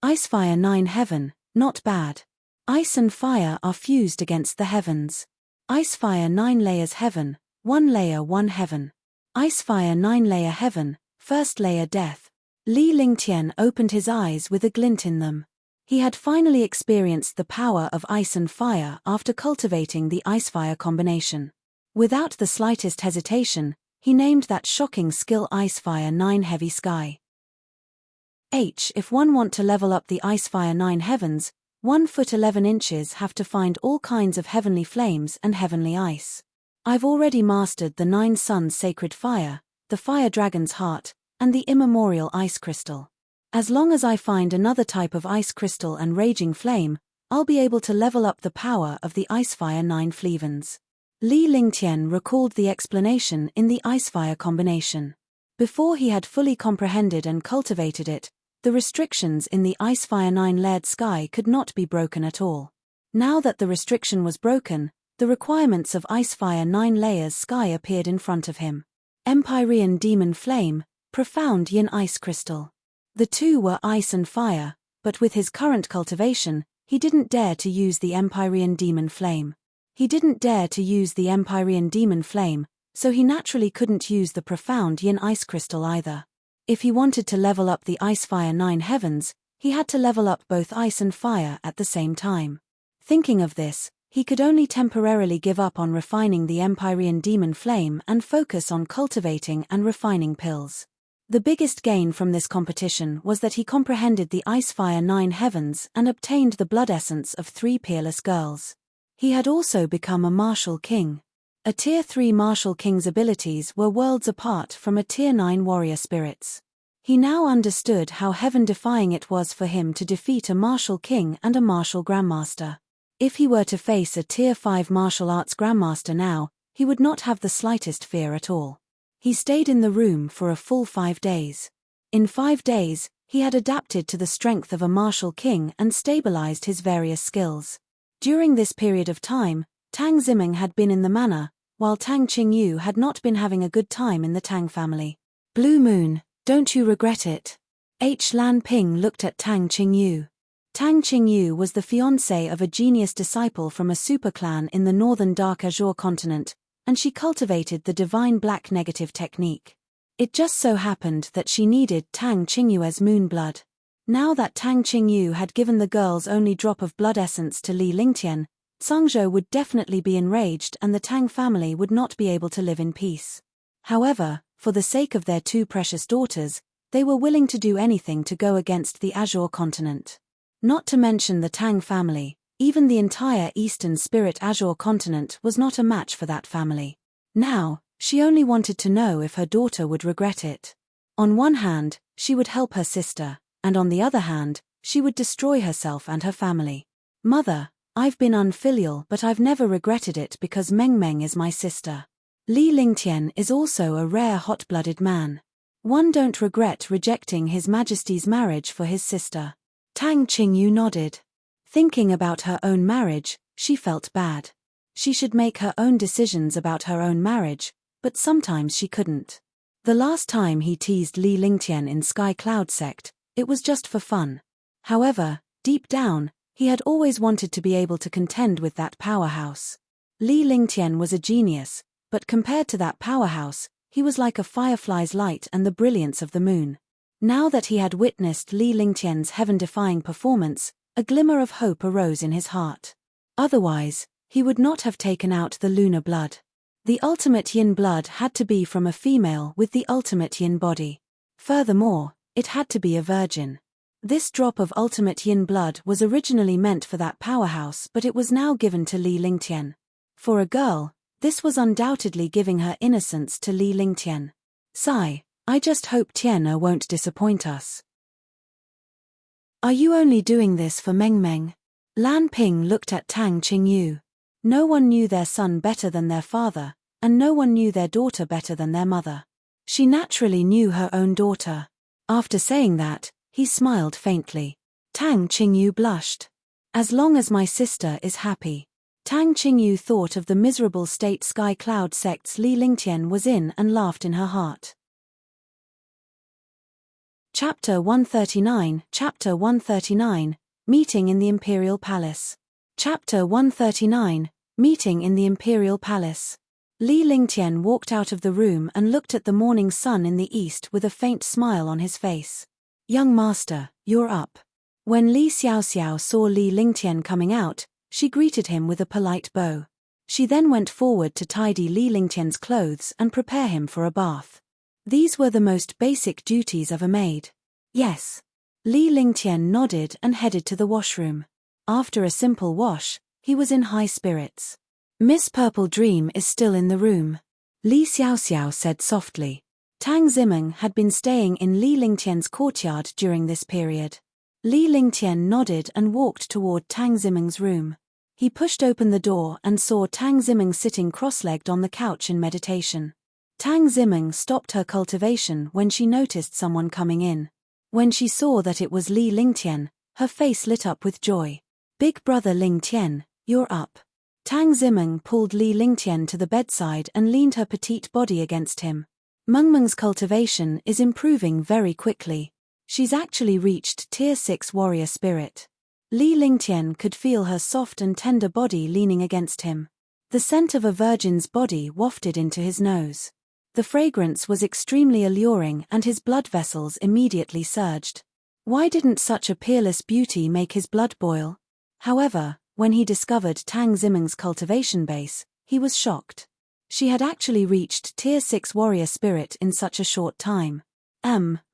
Icefire 9 Heaven, not bad. Ice and fire are fused against the heavens. Icefire 9 layers Heaven, 1 layer 1 Heaven. Icefire 9 layer Heaven, 1st layer Death. Li Lingtian opened his eyes with a glint in them. He had finally experienced the power of ice and fire after cultivating the Icefire combination. Without the slightest hesitation, he named that shocking skill Icefire 9 Heavy Sky. If one want to level up the Icefire 9 Heavens, 1 foot 11 inches have to find all kinds of heavenly flames and heavenly ice. I've already mastered the 9 Suns Sacred Fire, the Fire Dragon's Heart, and the Immemorial Ice Crystal. As long as I find another type of ice crystal and raging flame, I'll be able to level up the power of the Icefire 9 Flevens. Li Lingtian recalled the explanation in the Icefire combination. Before he had fully comprehended and cultivated it, the restrictions in the Icefire 9 layered sky could not be broken at all. Now that the restriction was broken, the requirements of Icefire 9 layers sky appeared in front of him. Empyrean Demon Flame, Profound Yin Ice Crystal. The two were ice and fire, but with his current cultivation, he didn't dare to use the Empyrean Demon Flame. So he naturally couldn't use the Profound Yin Ice Crystal either. If he wanted to level up the Icefire 9 heavens, he had to level up both ice and fire at the same time. Thinking of this, he could only temporarily give up on refining the Empyrean Demon Flame and focus on cultivating and refining pills. The biggest gain from this competition was that he comprehended the Icefire 9 heavens and obtained the blood essence of 3 peerless girls. He had also become a martial king. A Tier 3 martial king's abilities were worlds apart from a Tier 9 warrior spirit's. He now understood how heaven-defying it was for him to defeat a martial king and a martial grandmaster. If he were to face a Tier 5 martial arts grandmaster now, he would not have the slightest fear at all. He stayed in the room for a full 5 days. In 5 days, he had adapted to the strength of a martial king and stabilized his various skills. During this period of time, Tang Zimeng had been in the manor, while Tang Qingyu had not been having a good time in the Tang family. Blue Moon, don't you regret it? Lan Ping looked at Tang Qingyu. Tang Qingyu was the fiancé of a genius disciple from a super clan in the northern Dark Azure continent, and she cultivated the divine black negative technique. It just so happened that she needed Tang Qingyu's moon blood. Now that Tang Qingyu had given the girl's only drop of blood essence to Li Lingtian, Zhangzhou would definitely be enraged and the Tang family would not be able to live in peace. However, for the sake of their 2 precious daughters, they were willing to do anything to go against the Azure continent. Not to mention the Tang family, even the entire Eastern Spirit Azure continent was not a match for that family. Now, she only wanted to know if her daughter would regret it. On one hand, she would help her sister, and on the other hand, she would destroy herself and her family. Mother, I've been unfilial but I've never regretted it because Meng Meng is my sister. Li Lingtian is also a rare hot-blooded man. One don't regret rejecting His Majesty's marriage for his sister. Tang Qingyu nodded. Thinking about her own marriage, she felt bad. She should make her own decisions about her own marriage, but sometimes she couldn't. The last time he teased Li Lingtian in Sky Cloud Sect, it was just for fun. However, deep down, he had always wanted to be able to contend with that powerhouse. Li Lingtian was a genius, but compared to that powerhouse, he was like a firefly's light and the brilliance of the moon. Now that he had witnessed Li Lingtian's heaven-defying performance, a glimmer of hope arose in his heart. Otherwise, he would not have taken out the lunar blood. The ultimate yin blood had to be from a female with the ultimate yin body. Furthermore, it had to be a virgin. This drop of ultimate yin blood was originally meant for that powerhouse, but it was now given to Li Lingtian. For a girl, this was undoubtedly giving her innocence to Li Lingtian. Sigh, I just hope Tian'er won't disappoint us. Are you only doing this for Meng Meng? Lan Ping looked at Tang Qingyu. No one knew their son better than their father, and no one knew their daughter better than their mother. She naturally knew her own daughter. After saying that, he smiled faintly. Tang Qingyu blushed. As long as my sister is happy. Tang Qingyu thought of the miserable state Sky Cloud Sect's Li Lingtian was in and laughed in her heart. Chapter 139, Meeting in the Imperial Palace. Chapter 139, Meeting in the Imperial Palace. Li Lingtian walked out of the room and looked at the morning sun in the east with a faint smile on his face. Young master, you're up. When Li Xiaoxiao saw Li Lingtian coming out, she greeted him with a polite bow. She then went forward to tidy Li Lingtian's clothes and prepare him for a bath. These were the most basic duties of a maid. Yes. Li Lingtian nodded and headed to the washroom. After a simple wash, he was in high spirits. Miss Purple Dream is still in the room. Li Xiaoxiao said softly. Tang Zimeng had been staying in Li Lingtian's courtyard during this period. Li Lingtian nodded and walked toward Tang Ziming's room. He pushed open the door and saw Tang Ziming sitting cross-legged on the couch in meditation. Tang Ziming stopped her cultivation when she noticed someone coming in. When she saw that it was Li Lingtian, her face lit up with joy. "Big brother Lingtian, you're up." Tang Ziming pulled Li Lingtian to the bedside and leaned her petite body against him. Mengmeng's cultivation is improving very quickly. She's actually reached Tier 6 warrior spirit. Li Lingtian could feel her soft and tender body leaning against him. The scent of a virgin's body wafted into his nose. The fragrance was extremely alluring and his blood vessels immediately surged. Why didn't such a peerless beauty make his blood boil? However, when he discovered Tang Ziming's cultivation base, he was shocked. She had actually reached Tier 6 warrior spirit in such a short time.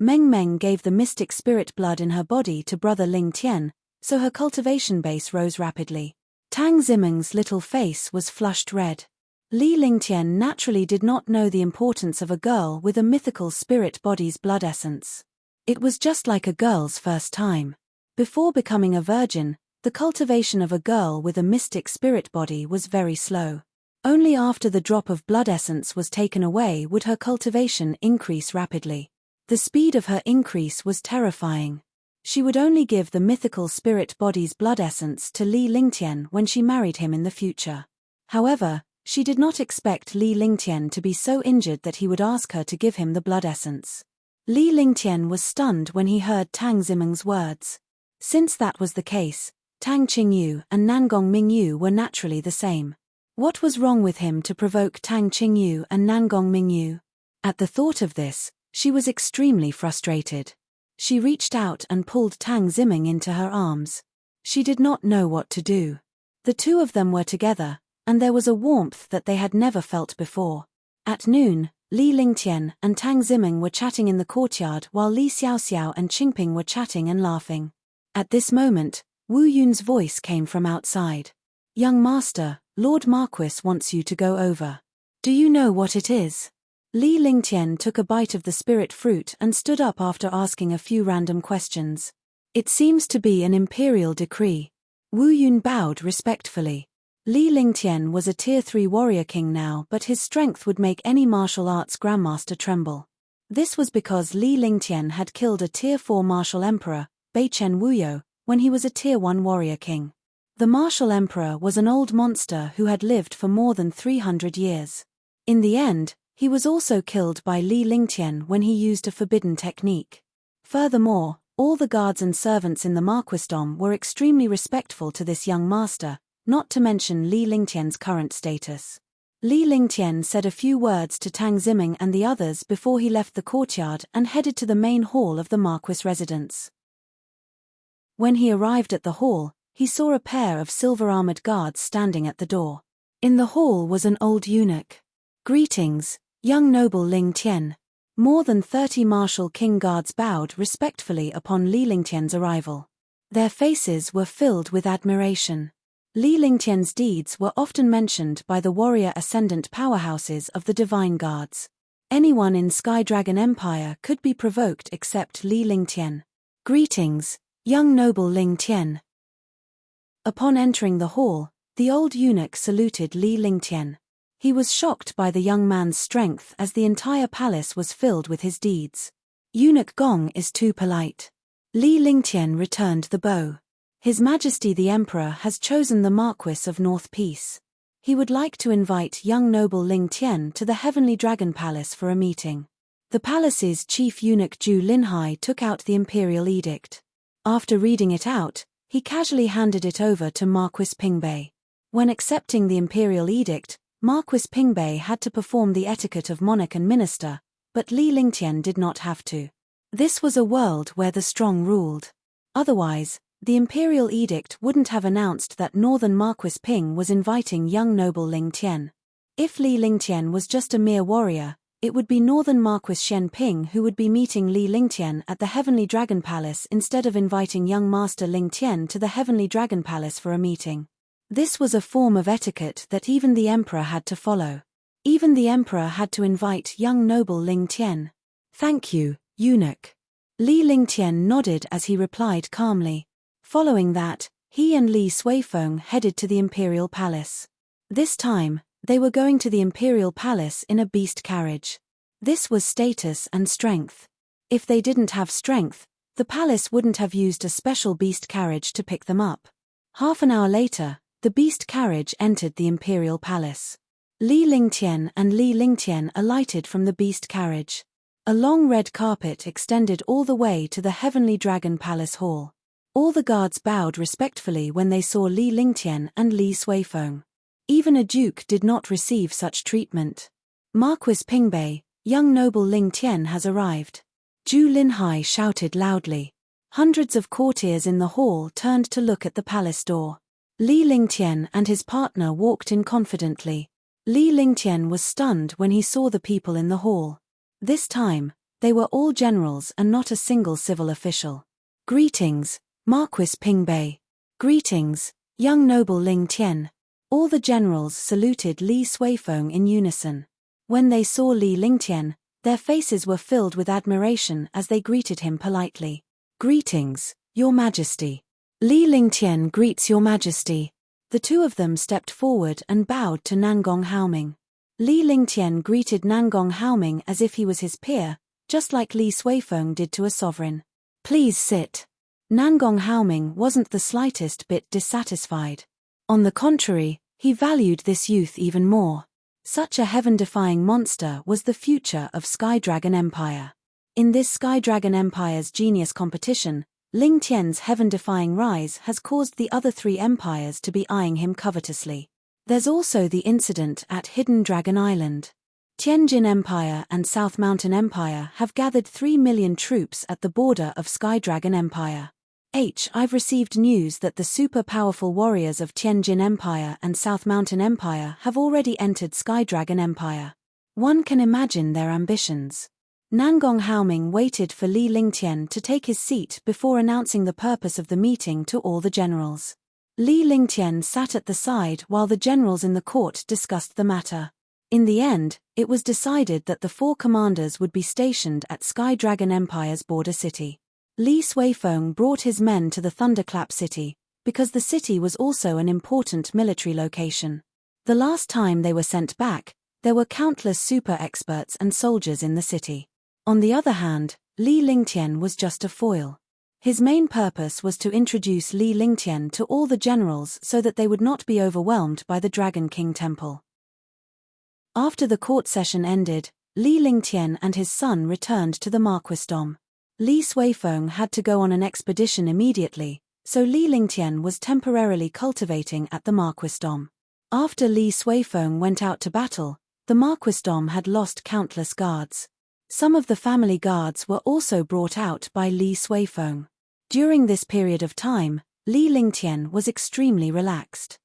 Meng gave the mystic spirit blood in her body to brother Lingtian, so her cultivation base rose rapidly. Tang Ziming's little face was flushed red. Li Lingtian naturally did not know the importance of a girl with a mythical spirit body's blood essence. It was just like a girl's first time. Before becoming a virgin, the cultivation of a girl with a mystic spirit body was very slow. Only after the drop of blood essence was taken away would her cultivation increase rapidly. The speed of her increase was terrifying. She would only give the mythical spirit body's blood essence to Li Lingtian when she married him in the future. However, she did not expect Li Lingtian to be so injured that he would ask her to give him the blood essence. Li Lingtian was stunned when he heard Tang Ziming's words. Since that was the case, Tang Qingyu and Nangong Mingyu were naturally the same. What was wrong with him to provoke Tang Qingyu and Nangong Mingyu? At the thought of this, she was extremely frustrated. She reached out and pulled Tang Ziming into her arms. She did not know what to do. The two of them were together, and there was a warmth that they had never felt before. At noon, Li Lingtian and Tang Ziming were chatting in the courtyard while Li Xiaoxiao and Qingping were chatting and laughing. At this moment, Wu Yun's voice came from outside. "Young master, Lord Marquis wants you to go over. Do you know what it is?" Li Lingtian took a bite of the spirit fruit and stood up after asking a few random questions. "It seems to be an imperial decree." Wu Yun bowed respectfully. Li Lingtian was a Tier 3 warrior king now, but his strength would make any martial arts grandmaster tremble. This was because Li Lingtian had killed a Tier 4 martial emperor, Beichen Wuyo, when he was a Tier 1 warrior king. The martial emperor was an old monster who had lived for more than 300 years. In the end, he was also killed by Li Lingtian when he used a forbidden technique. Furthermore, all the guards and servants in the marquisdom were extremely respectful to this young master, not to mention Li Lingtian's current status. Li Lingtian said a few words to Tang Ziming and the others before he left the courtyard and headed to the main hall of the marquis residence. When he arrived at the hall, he saw a pair of silver-armored guards standing at the door. In the hall was an old eunuch. "Greetings, young noble Lingtian." More than 30 martial king guards bowed respectfully upon Li Lingtian's arrival. Their faces were filled with admiration. Li Lingtian's deeds were often mentioned by the warrior ascendant powerhouses of the divine guards. Anyone in Sky Dragon Empire could be provoked except Li Lingtian. "Greetings, young noble Lingtian." Upon entering the hall, the old eunuch saluted Li Lingtian. He was shocked by the young man's strength as the entire palace was filled with his deeds. "Eunuch Gong is too polite." Li Lingtian returned the bow. "His Majesty the Emperor has chosen the Marquis of North Peace. He would like to invite young noble Lingtian to the Heavenly Dragon Palace for a meeting." The palace's chief eunuch Zhu Linhai took out the imperial edict. After reading it out, he casually handed it over to Marquis Pingbei. When accepting the imperial edict, Marquis Pingbei had to perform the etiquette of monarch and minister, but Li Lingtian did not have to. This was a world where the strong ruled. Otherwise, the imperial edict wouldn't have announced that Northern Marquis Ping was inviting young noble Lingtian. If Li Lingtian was just a mere warrior, it would be Northern Marquis Shen Ping who would be meeting Li Lingtian at the Heavenly Dragon Palace instead of inviting young master Lingtian to the Heavenly Dragon Palace for a meeting. This was a form of etiquette that even the emperor had to follow. Even the emperor had to invite young noble Lingtian. "Thank you, eunuch." Li Lingtian nodded as he replied calmly. Following that, he and Li Suifeng headed to the imperial palace. This time, they were going to the imperial palace in a beast carriage. This was status and strength. If they didn't have strength, the palace wouldn't have used a special beast carriage to pick them up. Half an hour later, the beast carriage entered the imperial palace. Li Lingtian and Li Lingtian alighted from the beast carriage. A long red carpet extended all the way to the Heavenly Dragon Palace Hall. All the guards bowed respectfully when they saw Li Lingtian and Li Suifeng. Even a duke did not receive such treatment. Marquis Pingbei, young noble Lingtian has arrived. Zhu Linhai shouted loudly. Hundreds of courtiers in the hall turned to look at the palace door. Li Lingtian and his partner walked in confidently. Li Lingtian was stunned when he saw the people in the hall. This time, they were all generals and not a single civil official. Greetings, Marquis Pingbei. Greetings, young noble Lingtian. All the generals saluted Li Suifeng in unison. When they saw Li Lingtian, their faces were filled with admiration as they greeted him politely. Greetings, Your Majesty. Li Lingtian greets Your Majesty. The two of them stepped forward and bowed to Nangong Haoming. Li Lingtian greeted Nangong Haoming as if he was his peer, just like Li Suifeng did to a sovereign. Please sit. Nangong Haoming wasn't the slightest bit dissatisfied. On the contrary, he valued this youth even more. Such a heaven-defying monster was the future of Sky Dragon Empire. In this Sky Dragon Empire's genius competition, Lingtian's heaven-defying rise has caused the other three empires to be eyeing him covetously. There's also the incident at Hidden Dragon Island. Tianjin Empire and South Mountain Empire have gathered 3 million troops at the border of Sky Dragon Empire. I've received news that the super-powerful warriors of Tianjin Empire and South Mountain Empire have already entered Sky Dragon Empire. One can imagine their ambitions. Nangong Haoming waited for Li Lingtian to take his seat before announcing the purpose of the meeting to all the generals. Li Lingtian sat at the side while the generals in the court discussed the matter. In the end, it was decided that the 4 commanders would be stationed at Sky Dragon Empire's border city. Li Suifeng brought his men to the Thunderclap City, because the city was also an important military location. The last time they were sent back, there were countless super experts and soldiers in the city. On the other hand, Li Lingtian was just a foil. His main purpose was to introduce Li Lingtian to all the generals so that they would not be overwhelmed by the Dragon King Temple. After the court session ended, Li Lingtian and his son returned to the marquisdom. Li Suifeng had to go on an expedition immediately, so Li Lingtian was temporarily cultivating at the marquisdom. After Li Suifeng went out to battle, the marquisdom had lost countless guards. Some of the family guards were also brought out by Li Suifeng. During this period of time, Li Lingtian was extremely relaxed.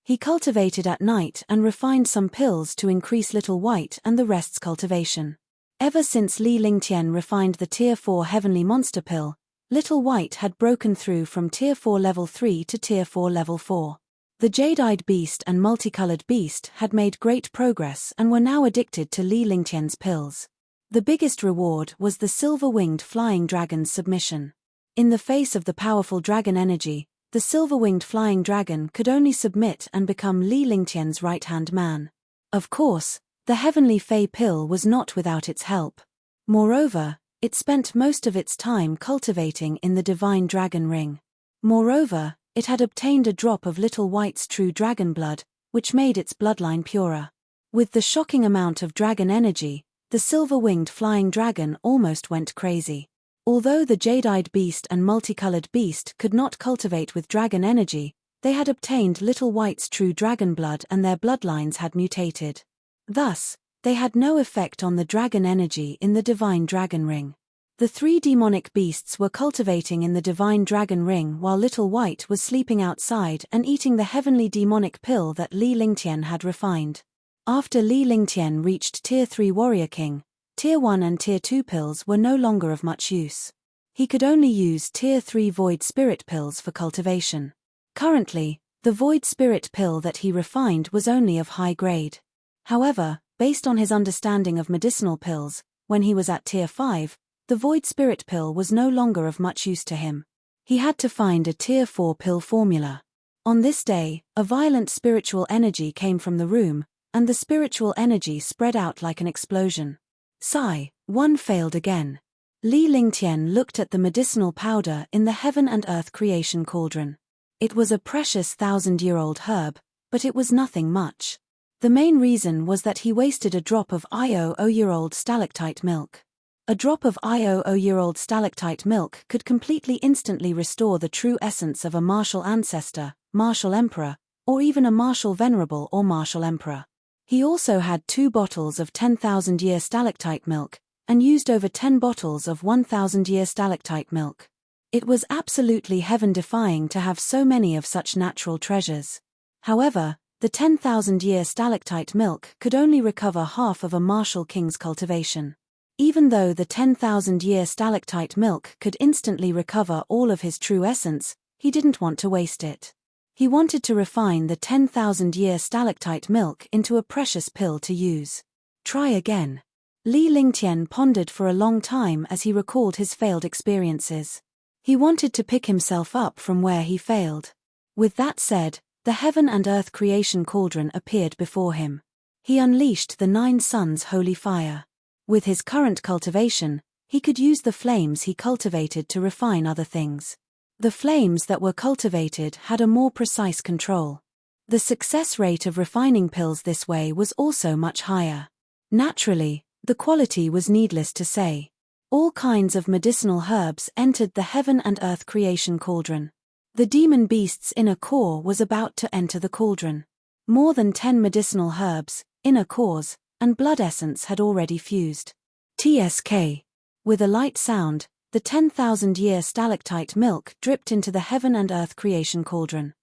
He cultivated at night and refined some pills to increase Little White and the rest's cultivation. Ever since Li Lingtian refined the Tier 4 Heavenly Monster Pill, Little White had broken through from Tier 4 Level 3 to Tier 4 Level 4. The Jade-Eyed Beast and Multicolored Beast had made great progress and were now addicted to Li Lingtian's pills. The biggest reward was the silver-winged flying dragon's submission. In the face of the powerful dragon energy, the silver-winged flying dragon could only submit and become Li Lingtian's right-hand man. Of course, the Heavenly Fey Pill was not without its help. Moreover, it spent most of its time cultivating in the Divine Dragon Ring. Moreover, it had obtained a drop of Little White's true dragon blood, which made its bloodline purer. With the shocking amount of dragon energy, the silver-winged flying dragon almost went crazy. Although the Jade-Eyed Beast and Multicolored Beast could not cultivate with dragon energy, they had obtained Little White's true dragon blood and their bloodlines had mutated. Thus, they had no effect on the dragon energy in the Divine Dragon Ring. The 3 demonic beasts were cultivating in the Divine Dragon Ring while Little White was sleeping outside and eating the heavenly demonic pill that Li Lingtian had refined. After Li Lingtian reached Tier 3 Warrior King, Tier 1 and Tier 2 pills were no longer of much use. He could only use Tier 3 Void Spirit pills for cultivation. Currently, the Void Spirit pill that he refined was only of high grade. However, based on his understanding of medicinal pills, when he was at Tier 5, the The Void Spirit Pill was no longer of much use to him. He had to find a Tier 4 pill formula. On this day, a violent spiritual energy came from the room, and the spiritual energy spread out like an explosion. Sigh, one failed again. Li Lingtian looked at the medicinal powder in the heaven and earth creation cauldron. It was a precious 1,000-year-old herb, but it was nothing much. The main reason was that he wasted a drop of IOO-year-old stalactite milk. A drop of IOO-year-old stalactite milk could completely instantly restore the true essence of a martial ancestor, martial emperor, or even a martial venerable or martial emperor. He also had 2 bottles of 10,000-year stalactite milk, and used over 10 bottles of 1,000-year stalactite milk. It was absolutely heaven-defying to have so many of such natural treasures. However, the 10,000-year stalactite milk could only recover half of a martial king's cultivation. Even though the 10,000-year stalactite milk could instantly recover all of his true essence, he didn't want to waste it. He wanted to refine the 10,000-year stalactite milk into a precious pill to use. Try again. Li Lingtian pondered for a long time as he recalled his failed experiences. He wanted to pick himself up from where he failed. With that said, the heaven and earth creation cauldron appeared before him. He unleashed the 9 suns' holy fire. With his current cultivation, he could use the flames he cultivated to refine other things. The flames that were cultivated had a more precise control. The success rate of refining pills this way was also much higher. Naturally, the quality was needless to say. All kinds of medicinal herbs entered the heaven and earth creation cauldron. The demon beast's inner core was about to enter the cauldron. More than 10 medicinal herbs, inner cores, and blood essence had already fused. TSK. With a light sound, the 10,000-year stalactite milk dripped into the heaven and earth creation cauldron.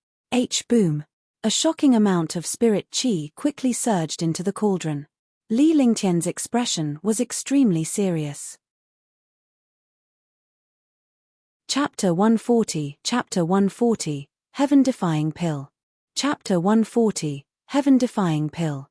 Boom. A shocking amount of spirit chi quickly surged into the cauldron. Li Lingtian's expression was extremely serious. Chapter 140, Heaven-Defying Pill. Chapter 140, Heaven-Defying Pill.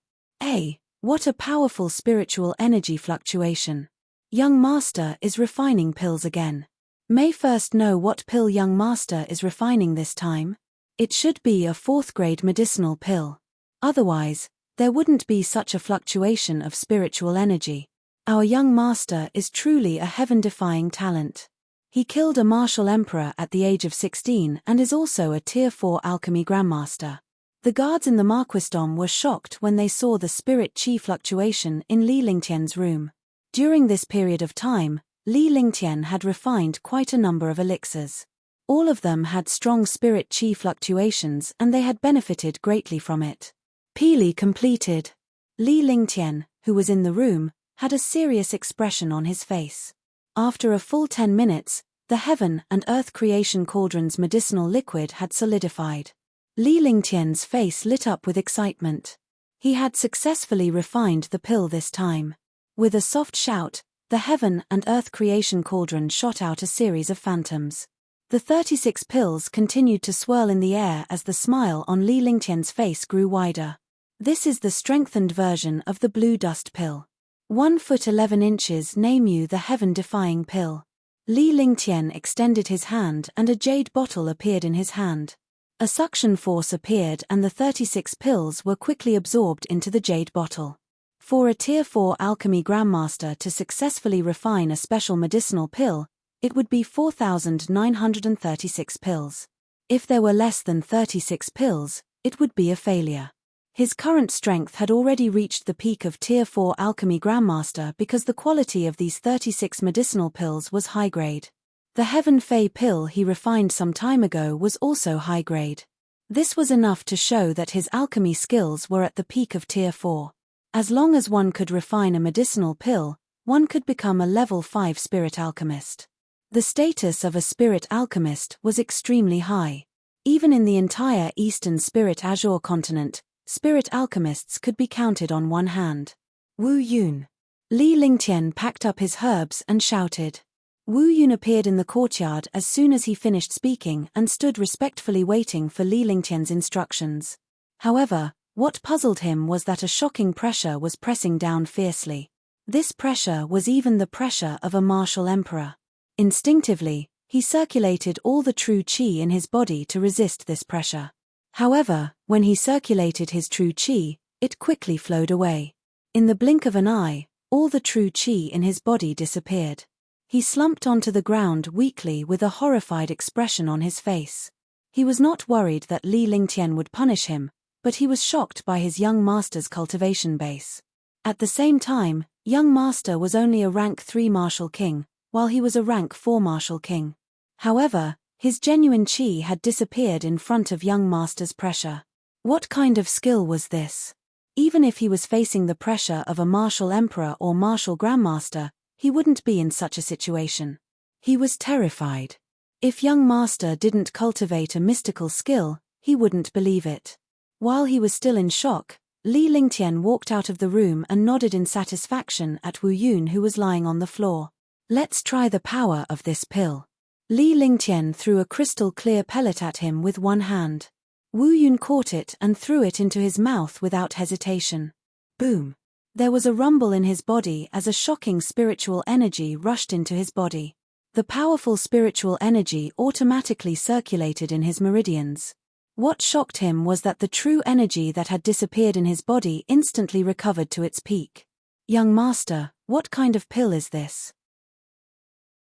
What a powerful spiritual energy fluctuation. Young Master is refining pills again. May first know what pill Young Master is refining this time. It should be a 4th-grade medicinal pill. Otherwise, there wouldn't be such a fluctuation of spiritual energy. Our Young Master is truly a heaven-defying talent. He killed a martial emperor at the age of 16 and is also a Tier 4 alchemy grandmaster. The guards in the Marquisdom were shocked when they saw the spirit chi fluctuation in Li Lingtian's room. During this period of time, Li Lingtian had refined quite a number of elixirs. All of them had strong spirit chi fluctuations and they had benefited greatly from it. Peely completed. Li Lingtian, who was in the room, had a serious expression on his face. After a full 10 minutes, the heaven and earth creation cauldron's medicinal liquid had solidified. Li Lingtian's face lit up with excitement. He had successfully refined the pill this time. With a soft shout, the heaven and earth creation cauldron shot out a series of phantoms. The 36 pills continued to swirl in the air as the smile on Li Lingtian's face grew wider. This is the strengthened version of the blue dust pill. 1 foot 11 inches name you the heaven-defying pill. Li Lingtian extended his hand and a jade bottle appeared in his hand. A suction force appeared and the 36 pills were quickly absorbed into the jade bottle. For a Tier 4 alchemy grandmaster to successfully refine a special medicinal pill, it would be 4,936 pills. If there were less than 36 pills, it would be a failure. His current strength had already reached the peak of Tier 4 alchemy grandmaster because the quality of these 36 medicinal pills was high grade. The Heaven Fey pill he refined some time ago was also high grade. This was enough to show that his alchemy skills were at the peak of Tier 4. As long as one could refine a medicinal pill, one could become a level 5 spirit alchemist. The status of a spirit alchemist was extremely high. Even in the entire Eastern Spirit Azure continent, spirit alchemists could be counted on one hand. Wu Yun. Li Lingtian packed up his herbs and shouted. Wu Yun appeared in the courtyard as soon as he finished speaking and stood respectfully waiting for Li Lingtian's instructions. However, what puzzled him was that a shocking pressure was pressing down fiercely. This pressure was even the pressure of a martial emperor. Instinctively, he circulated all the true qi in his body to resist this pressure. However, when he circulated his true qi, it quickly flowed away. In the blink of an eye, all the true qi in his body disappeared. He slumped onto the ground weakly with a horrified expression on his face. He was not worried that Li Lingtian would punish him, but he was shocked by his young master's cultivation base. At the same time, young master was only a rank 3 martial king, while he was a rank 4 martial king. However, his genuine qi had disappeared in front of young master's pressure. What kind of skill was this? Even if he was facing the pressure of a martial emperor or martial grandmaster, he wouldn't be in such a situation. He was terrified. If young master didn't cultivate a mystical skill, he wouldn't believe it. While he was still in shock, Li Lingtian walked out of the room and nodded in satisfaction at Wu Yun, who was lying on the floor. Let's try the power of this pill. Li Lingtian threw a crystal-clear pellet at him with one hand. Wu Yun caught it and threw it into his mouth without hesitation. Boom! There was a rumble in his body as a shocking spiritual energy rushed into his body. The powerful spiritual energy automatically circulated in his meridians. What shocked him was that the true energy that had disappeared in his body instantly recovered to its peak. Young master, what kind of pill is this?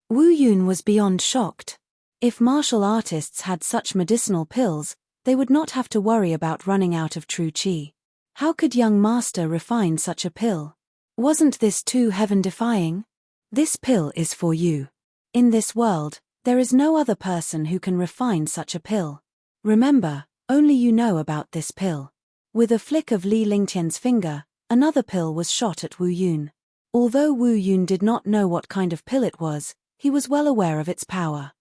Wu Yun was beyond shocked. If martial artists had such medicinal pills, they would not have to worry about running out of true qi. How could young master refine such a pill? Wasn't this too heaven-defying? This pill is for you. In this world, there is no other person who can refine such a pill. Remember, only you know about this pill. With a flick of Li Lingtian's finger, another pill was shot at Wu Yun. Although Wu Yun did not know what kind of pill it was, he was well aware of its power.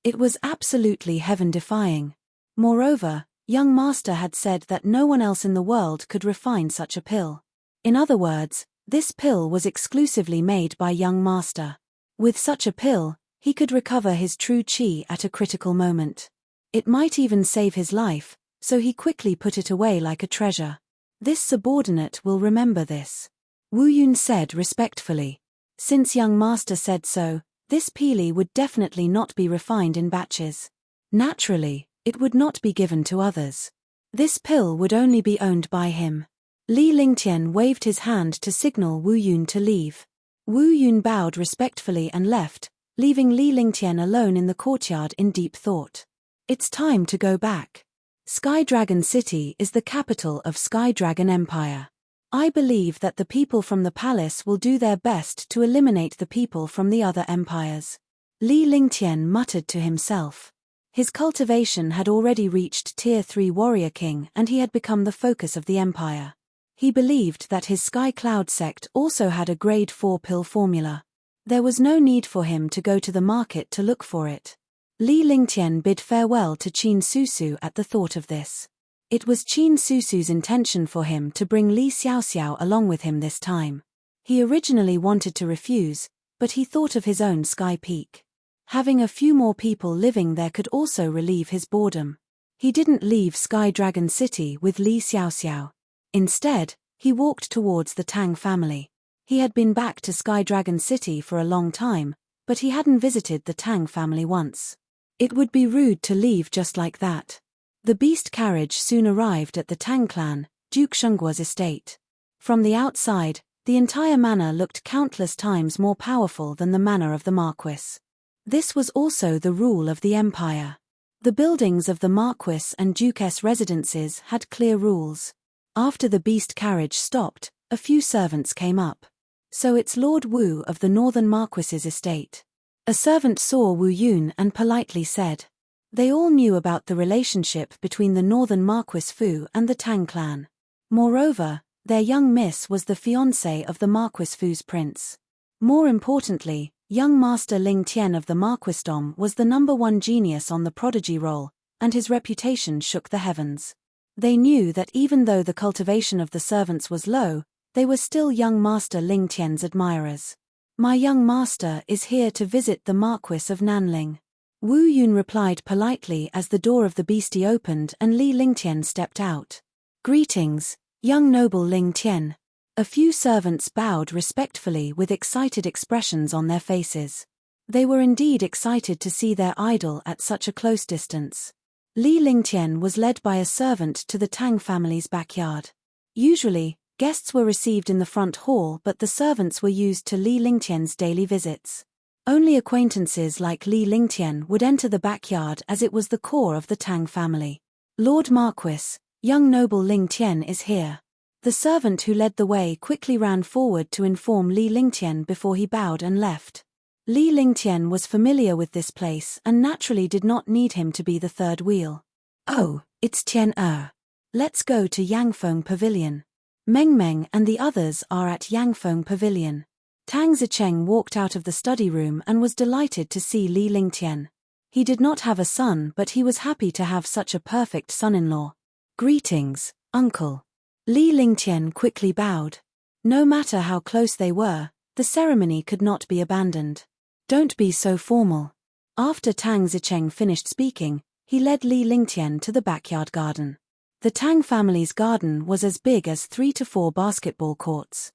It was absolutely heaven-defying. Moreover, young master had said that no one else in the world could refine such a pill. In other words, this pill was exclusively made by young master. With such a pill, he could recover his true qi at a critical moment. It might even save his life, so he quickly put it away like a treasure. This subordinate will remember this. Wu Yun said respectfully. Since young master said so, this pili would definitely not be refined in batches. Naturally, it would not be given to others. This pill would only be owned by him. Li Lingtian waved his hand to signal Wu Yun to leave. Wu Yun bowed respectfully and left, leaving Li Lingtian alone in the courtyard in deep thought. It's time to go back. Sky Dragon City is the capital of Sky Dragon Empire. I believe that the people from the palace will do their best to eliminate the people from the other empires. Li Lingtian muttered to himself. His cultivation had already reached Tier 3 Warrior King and he had become the focus of the empire. He believed that his Sky Cloud sect also had a grade 4 pill formula. There was no need for him to go to the market to look for it. Li Lingtian bid farewell to Qin Susu at the thought of this. It was Qin Susu's intention for him to bring Li Xiaoxiao along with him this time. He originally wanted to refuse, but he thought of his own Sky Peak. Having a few more people living there could also relieve his boredom. He didn't leave Sky Dragon City with Li Xiaoxiao. Instead, he walked towards the Tang family. He had been back to Sky Dragon City for a long time, but he hadn't visited the Tang family once. It would be rude to leave just like that. The beast carriage soon arrived at the Tang clan, Duke Shengguo's estate. From the outside, the entire manor looked countless times more powerful than the manor of the Marquis. This was also the rule of the empire. The buildings of the Marquis and Duchess residences had clear rules. After the beast carriage stopped, a few servants came up. So it's Lord Wu of the Northern Marquis's estate. A servant saw Wu Yun and politely said. They all knew about the relationship between the Northern Marquis Fu and the Tang clan. Moreover, their young miss was the fiancée of the Marquis Fu's prince. More importantly, young Master Ling Tian of the Marquisdom was the #1 genius on the prodigy roll, and his reputation shook the heavens. They knew that even though the cultivation of the servants was low, they were still young Master Ling Tian's admirers. My young master is here to visit the Marquis of Nanling. Wu Yun replied politely as the door of the beastie opened and Li Lingtian stepped out. Greetings, young noble Ling Tian. A few servants bowed respectfully with excited expressions on their faces. They were indeed excited to see their idol at such a close distance. Li Lingtian was led by a servant to the Tang family's backyard. Usually, guests were received in the front hall, but the servants were used to Li Lingtian's daily visits. Only acquaintances like Li Lingtian would enter the backyard, as it was the core of the Tang family. Lord Marquis, young noble Lingtian is here. The servant who led the way quickly ran forward to inform Li Lingtian before he bowed and left. Li Lingtian was familiar with this place and naturally did not need him to be the third wheel. Oh, it's Tian Er. Let's go to Yangfeng Pavilion. Meng Meng and the others are at Yangfeng Pavilion. Tang Zicheng walked out of the study room and was delighted to see Li Lingtian. He did not have a son, but he was happy to have such a perfect son-in-law. Greetings, uncle. Li Lingtian quickly bowed. No matter how close they were, the ceremony could not be abandoned. Don't be so formal. After Tang Zicheng finished speaking, he led Li Lingtian to the backyard garden. The Tang family's garden was as big as 3 to 4 basketball courts.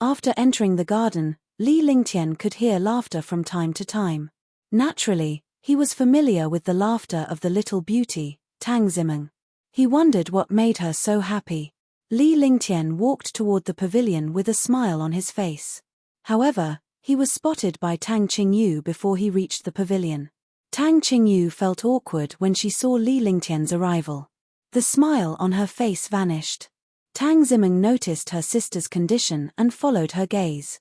After entering the garden, Li Lingtian could hear laughter from time to time. Naturally, he was familiar with the laughter of the little beauty, Tang Zimeng. He wondered what made her so happy. Li Lingtian walked toward the pavilion with a smile on his face. However, he was spotted by Tang Qingyu before he reached the pavilion. Tang Qingyu felt awkward when she saw Li Lingtian's arrival. The smile on her face vanished. Tang Zimeng noticed her sister's condition and followed her gaze.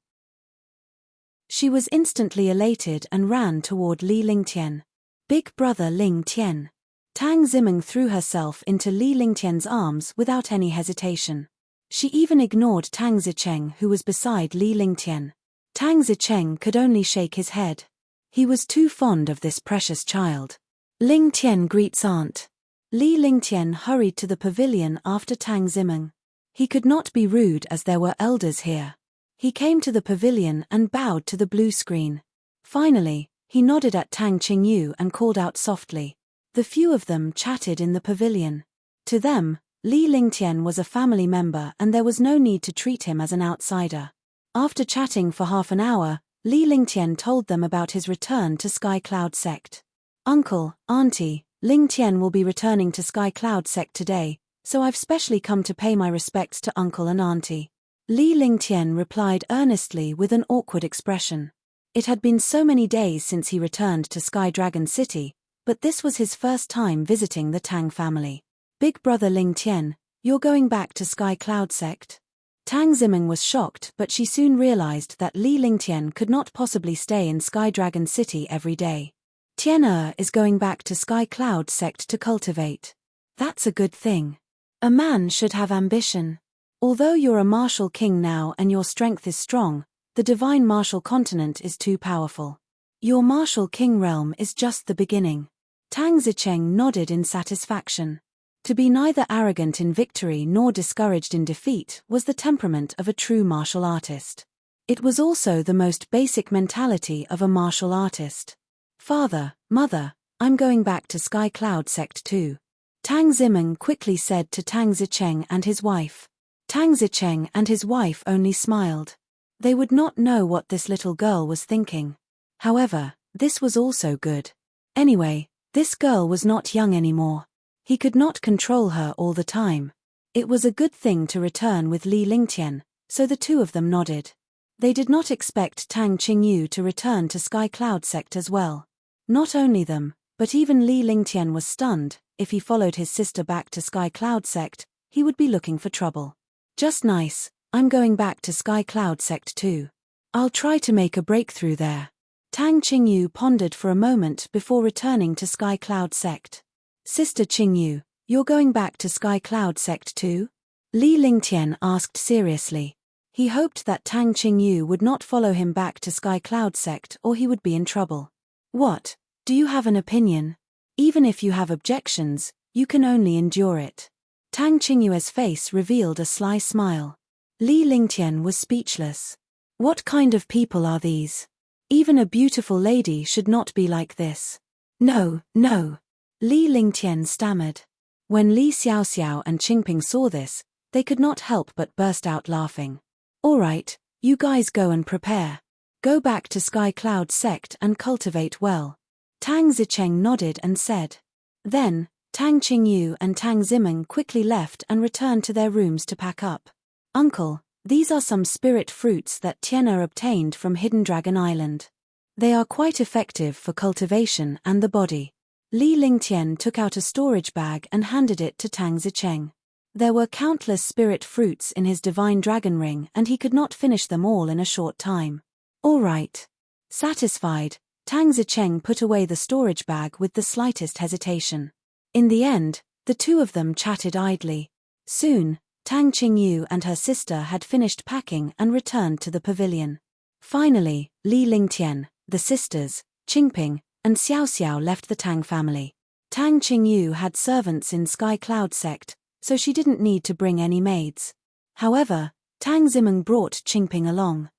She was instantly elated and ran toward Li Lingtian. Big brother Lingtian. Tang Zimeng threw herself into Li Lingtian's arms without any hesitation. She even ignored Tang Zicheng, who was beside Li Lingtian. Tang Zicheng could only shake his head. He was too fond of this precious child. Lingtian greets aunt. Li Lingtian hurried to the pavilion after Tang Zimeng. He could not be rude as there were elders here. He came to the pavilion and bowed to the blue screen. Finally, he nodded at Tang Qingyu and called out softly. The few of them chatted in the pavilion. To them, Li Lingtian was a family member and there was no need to treat him as an outsider. After chatting for half an hour, Li Lingtian told them about his return to Sky Cloud Sect. Uncle, Auntie, Lingtian will be returning to Sky Cloud Sect today, so I've specially come to pay my respects to Uncle and Auntie. Li Lingtian replied earnestly with an awkward expression. It had been so many days since he returned to Sky Dragon City, but this was his first time visiting the Tang family. Big brother Lingtian, you're going back to Sky Cloud Sect? Tang Zimeng was shocked, but she soon realized that Li Lingtian could not possibly stay in Sky Dragon City every day. Tian Er is going back to Sky Cloud Sect to cultivate. That's a good thing. A man should have ambition. Although you're a martial king now and your strength is strong, the divine martial continent is too powerful. Your martial king realm is just the beginning. Tang Zicheng nodded in satisfaction. To be neither arrogant in victory nor discouraged in defeat was the temperament of a true martial artist. It was also the most basic mentality of a martial artist. Father, mother, I'm going back to Sky Cloud Sect too. Tang Zimeng quickly said to Tang Zicheng and his wife. Tang Zicheng and his wife only smiled. They would not know what this little girl was thinking. However, this was also good. Anyway, this girl was not young anymore. He could not control her all the time. It was a good thing to return with Li Lingtian, so the two of them nodded. They did not expect Tang Qingyu to return to Sky Cloud Sect as well. Not only them, but even Li Lingtian was stunned. If he followed his sister back to Sky Cloud Sect, he would be looking for trouble. Just nice, I'm going back to Sky Cloud Sect too. I'll try to make a breakthrough there. Tang Qingyu pondered for a moment before returning to Sky Cloud Sect. Sister Qingyu, you're going back to Sky Cloud Sect too? Li Lingtian asked seriously. He hoped that Tang Qingyu would not follow him back to Sky Cloud Sect or he would be in trouble. What? Do you have an opinion? Even if you have objections, you can only endure it. Tang Qingyu's face revealed a sly smile. Li Lingtian was speechless. What kind of people are these? Even a beautiful lady should not be like this. No, no. Li Lingtian stammered. When Li Xiaoxiao and Qingping saw this, they could not help but burst out laughing. "All right, you guys go and prepare. Go back to Sky Cloud sect and cultivate well." Tang Zicheng nodded and said. Then, Tang Qingyu and Tang Zimeng quickly left and returned to their rooms to pack up. "Uncle, these are some spirit fruits that Tian'er obtained from Hidden Dragon Island. They are quite effective for cultivation and the body." Li Lingtian took out a storage bag and handed it to Tang Zicheng. There were countless spirit fruits in his divine dragon ring and he could not finish them all in a short time. "All right." Satisfied, Tang Zicheng put away the storage bag with the slightest hesitation. In the end, the two of them chatted idly. Soon, Tang Qingyu and her sister had finished packing and returned to the pavilion. Finally, Li Lingtian, the sisters, Qingping, and Xiao Xiao left the Tang family. Tang Qingyu had servants in Sky Cloud sect, so she didn't need to bring any maids. However, Tang Zimeng brought Qingping along.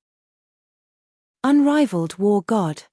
Unrivaled War God.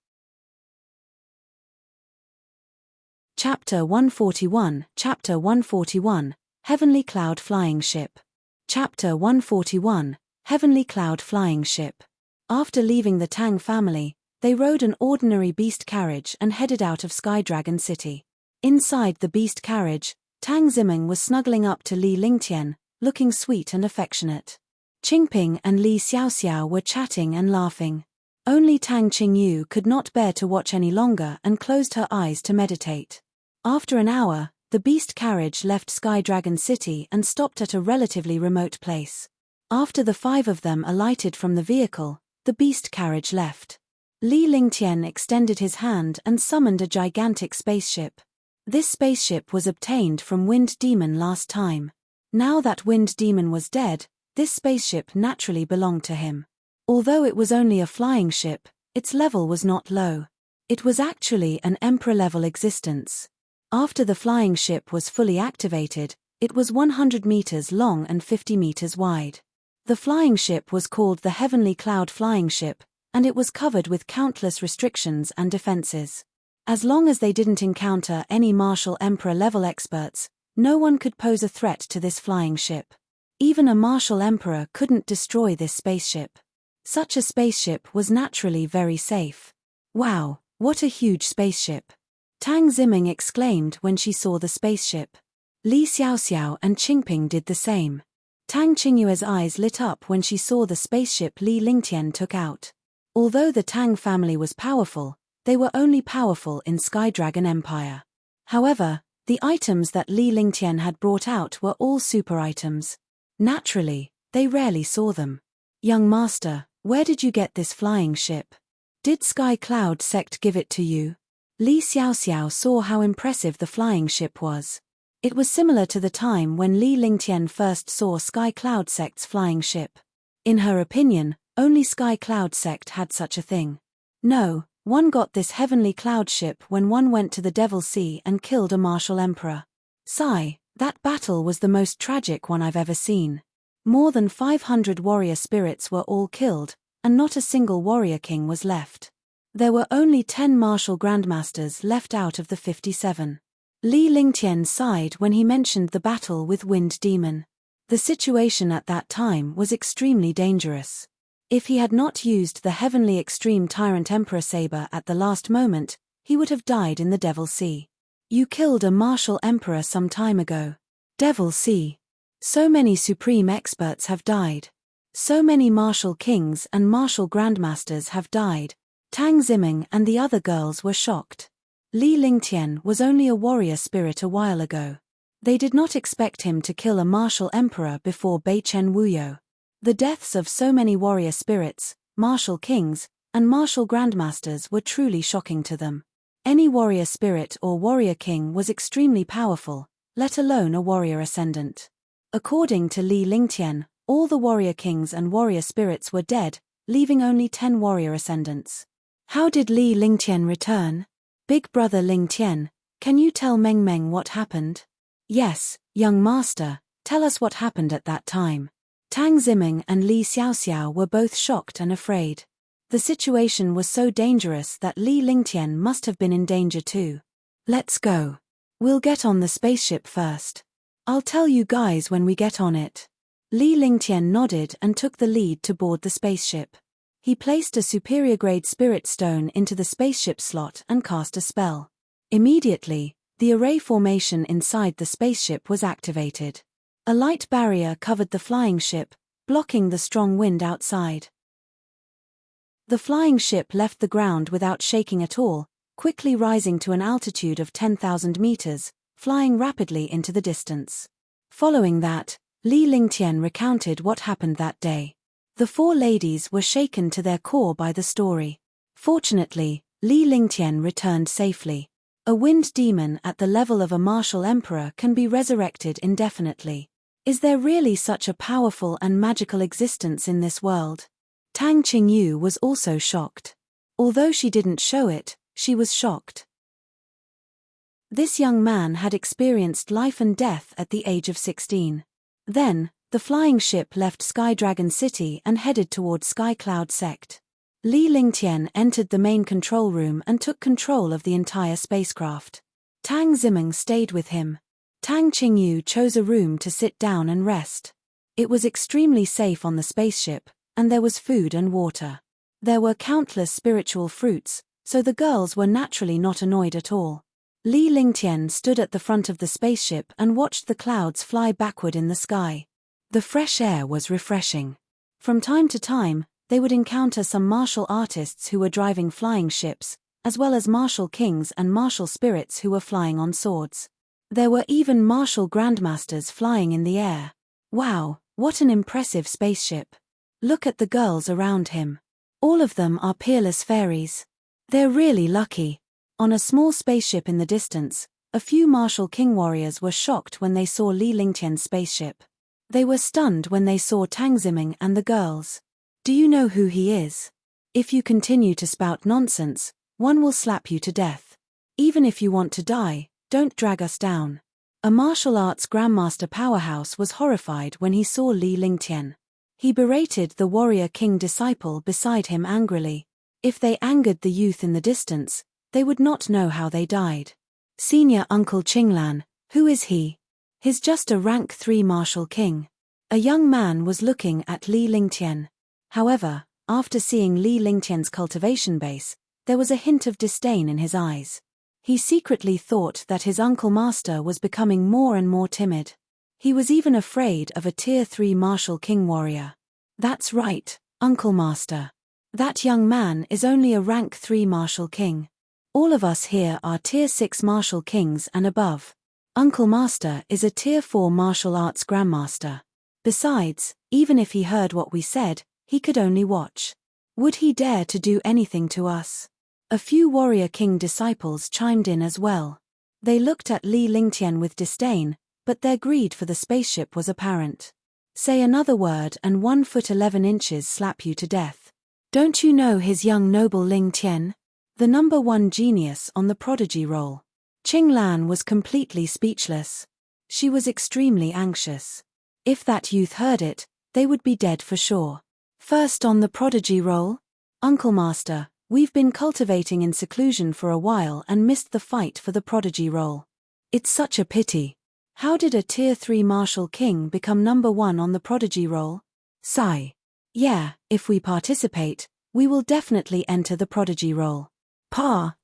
Chapter 141, Chapter 141, Heavenly Cloud Flying Ship. Chapter 141, Heavenly Cloud Flying Ship. After leaving the Tang family, they rode an ordinary beast carriage and headed out of Sky Dragon City. Inside the beast carriage, Tang Zimeng was snuggling up to Li Lingtian, looking sweet and affectionate. Qingping and Li Xiaoxiao were chatting and laughing. Only Tang Qingyu could not bear to watch any longer and closed her eyes to meditate. After an hour, the beast carriage left Sky Dragon City and stopped at a relatively remote place. After the five of them alighted from the vehicle, the beast carriage left. Li Lingtian extended his hand and summoned a gigantic spaceship. This spaceship was obtained from Wind Demon last time. Now that Wind Demon was dead, this spaceship naturally belonged to him. Although it was only a flying ship, its level was not low. It was actually an Emperor-level existence. After the flying ship was fully activated, it was 100 meters long and 50 meters wide. The flying ship was called the Heavenly Cloud Flying Ship, and it was covered with countless restrictions and defenses. As long as they didn't encounter any martial Emperor-level experts, no one could pose a threat to this flying ship. Even a martial Emperor couldn't destroy this spaceship. Such a spaceship was naturally very safe. "Wow, what a huge spaceship!" Tang Zimeng exclaimed when she saw the spaceship. Li Xiaoxiao and Qingping did the same. Tang Qingyue's eyes lit up when she saw the spaceship Li Lingtian took out. Although the Tang family was powerful, they were only powerful in Sky Dragon Empire. However, the items that Li Lingtian had brought out were all super items. Naturally, they rarely saw them. "Young master, where did you get this flying ship? Did Sky Cloud sect give it to you?" Li Xiaoxiao saw how impressive the flying ship was. It was similar to the time when Li Lingtian first saw Sky Cloud sect's flying ship. In her opinion, only Sky Cloud sect had such a thing. "No, one got this Heavenly Cloud ship when one went to the Devil Sea and killed a martial emperor. Sigh, that battle was the most tragic one I've ever seen. More than 500 warrior spirits were all killed, and not a single warrior king was left. There were only 10 martial grandmasters left out of the 57. Li Lingtian sighed when he mentioned the battle with Wind Demon. The situation at that time was extremely dangerous. If he had not used the Heavenly Extreme Tyrant Emperor Saber at the last moment, he would have died in the Devil Sea. "You killed a martial emperor some time ago." Devil Sea. So many supreme experts have died. So many martial kings and martial grandmasters have died. Tang Zimeng and the other girls were shocked. Li Lingtian was only a warrior spirit a while ago. They did not expect him to kill a martial emperor before Beichen Wuyo. The deaths of so many warrior spirits, martial kings, and martial grandmasters were truly shocking to them. Any warrior spirit or warrior king was extremely powerful, let alone a warrior ascendant. According to Li Lingtian, all the warrior kings and warrior spirits were dead, leaving only 10 warrior ascendants. How did Li Lingtian return? "Big brother Lingtian, can you tell Meng Meng what happened?" "Yes, young master, tell us what happened at that time." Tang Zimeng and Li Xiaoxiao were both shocked and afraid. The situation was so dangerous that Li Lingtian must have been in danger too. "Let's go. We'll get on the spaceship first. I'll tell you guys when we get on it." Li Lingtian nodded and took the lead to board the spaceship. He placed a superior-grade spirit stone into the spaceship slot and cast a spell. Immediately, the array formation inside the spaceship was activated. A light barrier covered the flying ship, blocking the strong wind outside. The flying ship left the ground without shaking at all, quickly rising to an altitude of 10,000 meters, flying rapidly into the distance. Following that, Li Lingtian recounted what happened that day. The four ladies were shaken to their core by the story. Fortunately, Li Lingtian returned safely. A wind demon at the level of a martial emperor can be resurrected indefinitely. Is there really such a powerful and magical existence in this world? Tang Qingyu was also shocked. Although she didn't show it, she was shocked. This young man had experienced life and death at the age of 16. Then, the flying ship left Sky Dragon City and headed toward Sky Cloud Sect. Li Lingtian entered the main control room and took control of the entire spacecraft. Tang Zimeng stayed with him. Tang Qingyu chose a room to sit down and rest. It was extremely safe on the spaceship, and there was food and water. There were countless spiritual fruits, so the girls were naturally not annoyed at all. Li Lingtian stood at the front of the spaceship and watched the clouds fly backward in the sky. The fresh air was refreshing. From time to time, they would encounter some martial artists who were driving flying ships, as well as martial kings and martial spirits who were flying on swords. There were even martial grandmasters flying in the air. Wow, what an impressive spaceship. Look at the girls around him. All of them are peerless fairies. They're really lucky. On a small spaceship in the distance, a few martial king warriors were shocked when they saw Li Lingtian's spaceship. They were stunned when they saw Tang Zimeng and the girls. Do you know who he is? If you continue to spout nonsense, one will slap you to death. Even if you want to die, don't drag us down. A martial arts grandmaster powerhouse was horrified when he saw Li Lingtian. He berated the warrior king disciple beside him angrily. If they angered the youth in the distance, they would not know how they died. Senior Uncle Qinglan, who is he? He's just a rank 3 martial king. A young man was looking at Li Lingtian. However, after seeing Li Lingtian's cultivation base, there was a hint of disdain in his eyes. He secretly thought that his uncle master was becoming more and more timid. He was even afraid of a tier 3 martial king warrior. That's right, Uncle Master. That young man is only a rank 3 martial king. All of us here are tier 6 martial kings and above. Uncle Master is a tier 4 martial arts grandmaster. Besides, even if he heard what we said, he could only watch. Would he dare to do anything to us? A few warrior king disciples chimed in as well. They looked at Li Lingtian with disdain, but their greed for the spaceship was apparent. Say another word and 1 foot 11 inches slap you to death. Don't you know his young noble Lingtian? The number 1 genius on the prodigy roll. Qinglan was completely speechless. She was extremely anxious. If that youth heard it, they would be dead for sure. First on the prodigy roll? Uncle Master, we've been cultivating in seclusion for a while and missed the fight for the prodigy roll. It's such a pity. How did a tier 3 martial king become number 1 on the prodigy roll? Sigh. Yeah, if we participate, we will definitely enter the prodigy roll. Pa.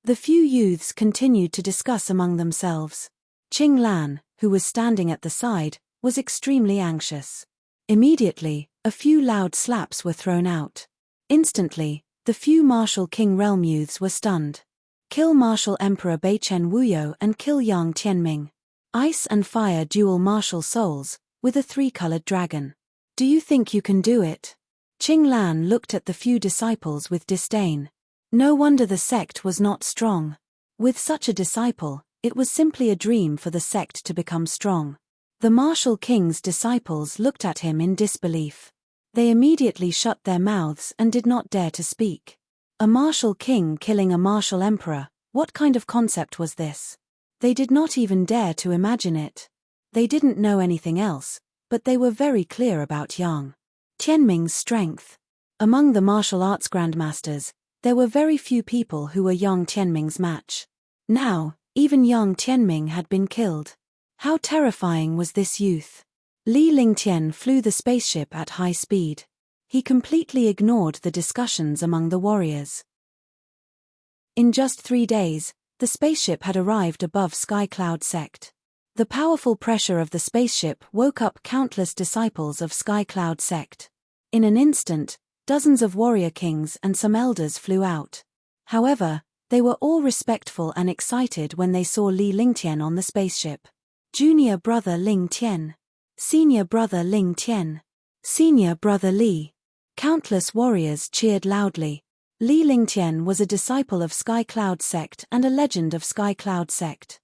The few youths continued to discuss among themselves. Qinglan, who was standing at the side, was extremely anxious. Immediately, a few loud slaps were thrown out. Instantly, the few martial king realm youths were stunned. Kill martial emperor Beichen Wuyo and kill young Tianming. Ice and fire dual martial souls, with a 3-colored dragon. Do you think you can do it? Qinglan looked at the few disciples with disdain. No wonder the sect was not strong. With such a disciple, it was simply a dream for the sect to become strong. The martial king's disciples looked at him in disbelief. They immediately shut their mouths and did not dare to speak. A martial king killing a martial emperor, what kind of concept was this? They did not even dare to imagine it. They didn't know anything else, but they were very clear about Yang Tianming's strength. Among the martial arts grandmasters, there were very few people who were Yang Tianming's match. Now, even Yang Tianming had been killed. How terrifying was this youth? Li Lingtian flew the spaceship at high speed. He completely ignored the discussions among the warriors. In just 3 days, the spaceship had arrived above Sky Cloud Sect. The powerful pressure of the spaceship woke up countless disciples of Sky Cloud Sect. In an instant, dozens of warrior kings and some elders flew out. However, they were all respectful and excited when they saw Li Lingtian on the spaceship. Junior brother Ling Tian. Senior brother Ling Tian. Senior brother Li. Countless warriors cheered loudly. Li Lingtian was a disciple of Sky Cloud Sect and a legend of Sky Cloud Sect.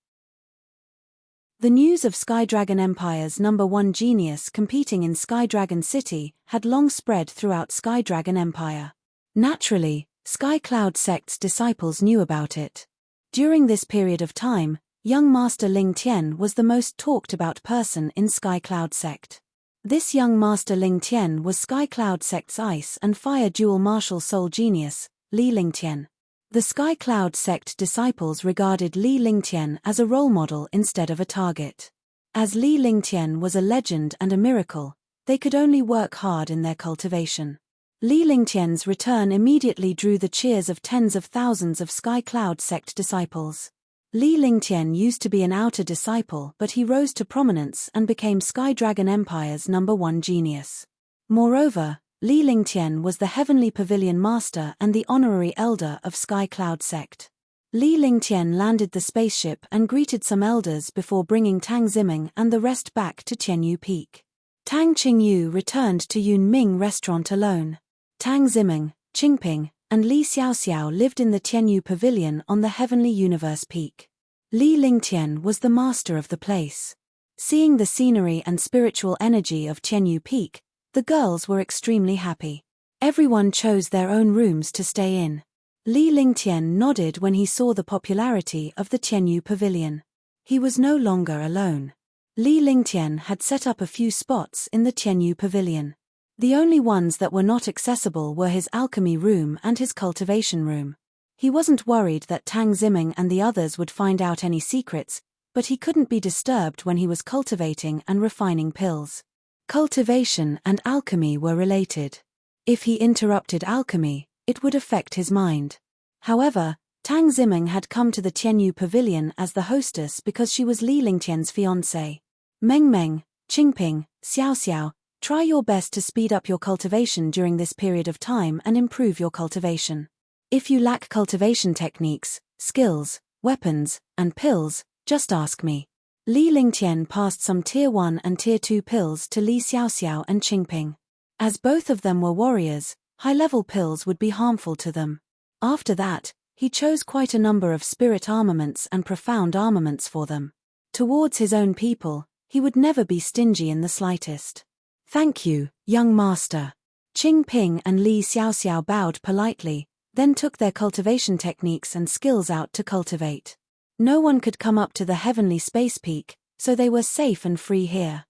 The news of Sky Dragon Empire's #1 genius competing in Sky Dragon City had long spread throughout Sky Dragon Empire. Naturally, Sky Cloud Sect's disciples knew about it. During this period of time, young Master Ling Tian was the most talked about person in Sky Cloud Sect. This young Master Ling Tian was Sky Cloud Sect's Ice and Fire dual martial soul genius, Li Lingtian. The Sky Cloud Sect disciples regarded Li Lingtian as a role model instead of a target. As Li Lingtian was a legend and a miracle, they could only work hard in their cultivation. Li Lingtian's return immediately drew the cheers of tens of thousands of Sky Cloud Sect disciples. Li Lingtian used to be an outer disciple, but he rose to prominence and became Sky Dragon Empire's #1 genius. Moreover, Li Lingtian was the Heavenly Pavilion Master and the honorary elder of Sky Cloud Sect. Li Lingtian landed the spaceship and greeted some elders before bringing Tang Ziming and the rest back to Tianyu Peak. Tang Qingyu returned to Yun Ming restaurant alone. Tang Ziming, Qingping, and Li Xiaoxiao lived in the Tianyu Pavilion on the Heavenly Universe Peak. Li Lingtian was the master of the place. Seeing the scenery and spiritual energy of Tianyu Peak, the girls were extremely happy. Everyone chose their own rooms to stay in. Li Lingtian nodded when he saw the popularity of the Tianyu Pavilion. He was no longer alone. Li Lingtian had set up a few spots in the Tianyu Pavilion. The only ones that were not accessible were his alchemy room and his cultivation room. He wasn't worried that Tang Ziming and the others would find out any secrets, but he couldn't be disturbed when he was cultivating and refining pills. Cultivation and alchemy were related. If he interrupted alchemy, it would affect his mind. However, Tang Ziming had come to the Tianyu Pavilion as the hostess because she was Li Lingtian's fiancée. Meng Meng, Qingping, Xiaoxiao, try your best to speed up your cultivation during this period of time and improve your cultivation. If you lack cultivation techniques, skills, weapons, and pills, just ask me. Li Lingtian passed some Tier 1 and Tier 2 pills to Li Xiaoxiao and Qingping. As both of them were warriors, high-level pills would be harmful to them. After that, he chose quite a number of spirit armaments and profound armaments for them. Towards his own people, he would never be stingy in the slightest. Thank you, young master. Qingping and Li Xiaoxiao bowed politely, then took their cultivation techniques and skills out to cultivate. No one could come up to the heavenly space peak, so they were safe and free here.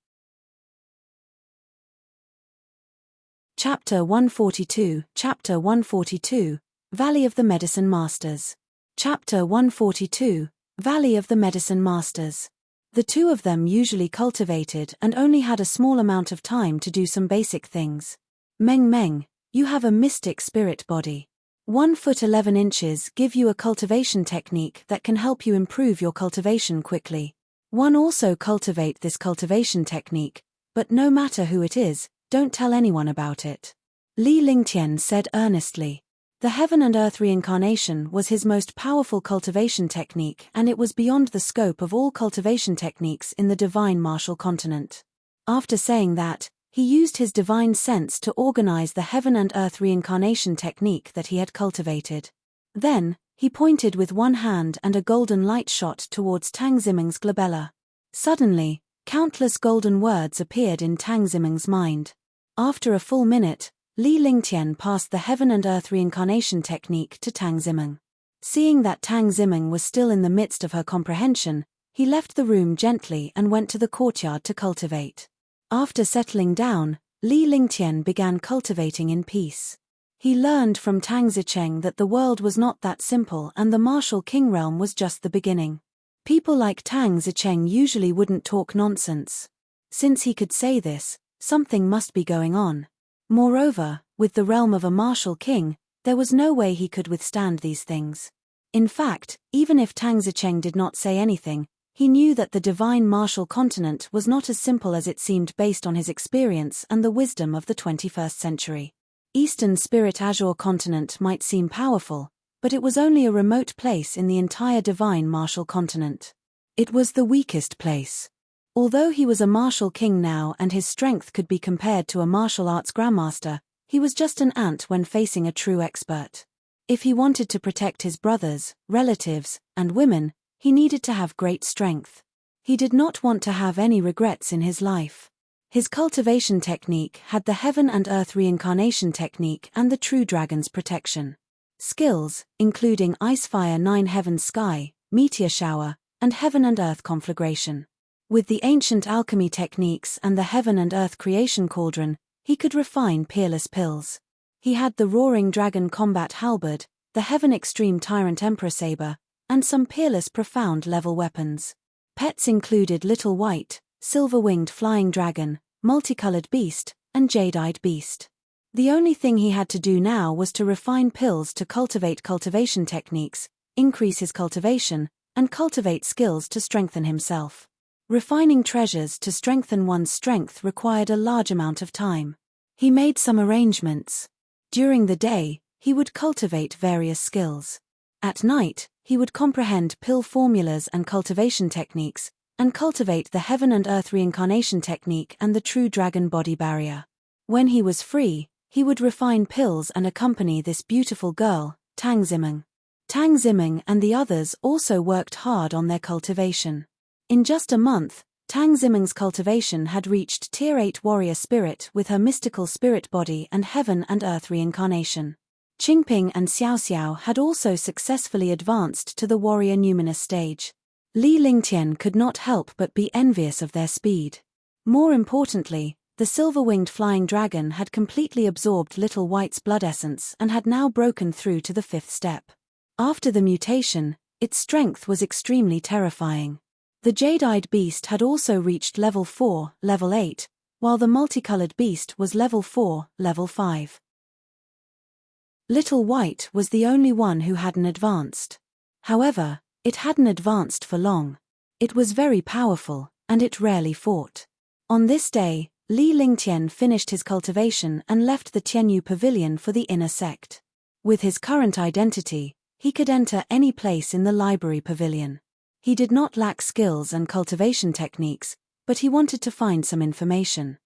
Chapter 142, Chapter 142, Valley of the Medicine Masters. Chapter 142, Valley of the Medicine Masters. The two of them usually cultivated and only had a small amount of time to do some basic things. Meng Meng, you have a mystic spirit body. 1 foot 11 inches give you a cultivation technique that can help you improve your cultivation quickly. One also cultivate this cultivation technique, but no matter who it is, don't tell anyone about it. Li Lingtian said earnestly. The Heaven and Earth reincarnation was his most powerful cultivation technique, and it was beyond the scope of all cultivation techniques in the divine martial continent. After saying that, he used his divine sense to organize the Heaven and Earth reincarnation technique that he had cultivated. Then, he pointed with one hand and a golden light shot towards Tang Ziming's glabella. Suddenly, countless golden words appeared in Tang Ziming's mind. After a full minute, Li Lingtian passed the Heaven and Earth reincarnation technique to Tang Ziming. Seeing that Tang Ziming was still in the midst of her comprehension, he left the room gently and went to the courtyard to cultivate. After settling down, Li Lingtian began cultivating in peace. He learned from Tang Zicheng that the world was not that simple and the martial king realm was just the beginning. People like Tang Zicheng usually wouldn't talk nonsense. Since he could say this, something must be going on. Moreover, with the realm of a martial king, there was no way he could withstand these things. In fact, even if Tang Zicheng did not say anything, he knew that the divine martial continent was not as simple as it seemed based on his experience and the wisdom of the 21st century. Eastern Spirit Azure continent might seem powerful, but it was only a remote place in the entire divine martial continent. It was the weakest place. Although he was a martial king now and his strength could be compared to a martial arts grandmaster, he was just an ant when facing a true expert. If he wanted to protect his brothers, relatives, and women, he needed to have great strength. He did not want to have any regrets in his life. His cultivation technique had the heaven and earth reincarnation technique and the true dragon's protection. Skills, including ice fire 9 heaven sky, meteor shower, and heaven and earth conflagration. With the ancient alchemy techniques and the heaven and earth creation cauldron, he could refine peerless pills. He had the roaring dragon combat halberd, the heaven extreme tyrant emperor saber, and some peerless profound level weapons. Pets included little white, silver-winged flying dragon, multicolored beast, and jade-eyed beast. The only thing he had to do now was to refine pills to cultivate cultivation techniques, increase his cultivation, and cultivate skills to strengthen himself. Refining treasures to strengthen one's strength required a large amount of time. He made some arrangements. During the day, he would cultivate various skills. At night, he would comprehend pill formulas and cultivation techniques, and cultivate the heaven and earth reincarnation technique and the true dragon body barrier. When he was free, he would refine pills and accompany this beautiful girl, Tang Zimeng. Tang Zimeng and the others also worked hard on their cultivation. In just a month, Tang Zimeng's cultivation had reached Tier 8 warrior spirit with her mystical spirit body and heaven and earth reincarnation. Qingping and Xiao Xiao had also successfully advanced to the warrior numinous stage. Li Lingtian could not help but be envious of their speed. More importantly, the silver-winged flying dragon had completely absorbed Little White's blood essence and had now broken through to the 5th step. After the mutation, its strength was extremely terrifying. The jade-eyed beast had also reached level 4, level 8, while the multicolored beast was level 4, level 5. Little White was the only one who hadn't advanced. However, it hadn't advanced for long. It was very powerful, and it rarely fought. On this day, Li Lingtian finished his cultivation and left the Tianyu Pavilion for the inner sect. With his current identity, he could enter any place in the library pavilion. He did not lack skills and cultivation techniques, but he wanted to find some information.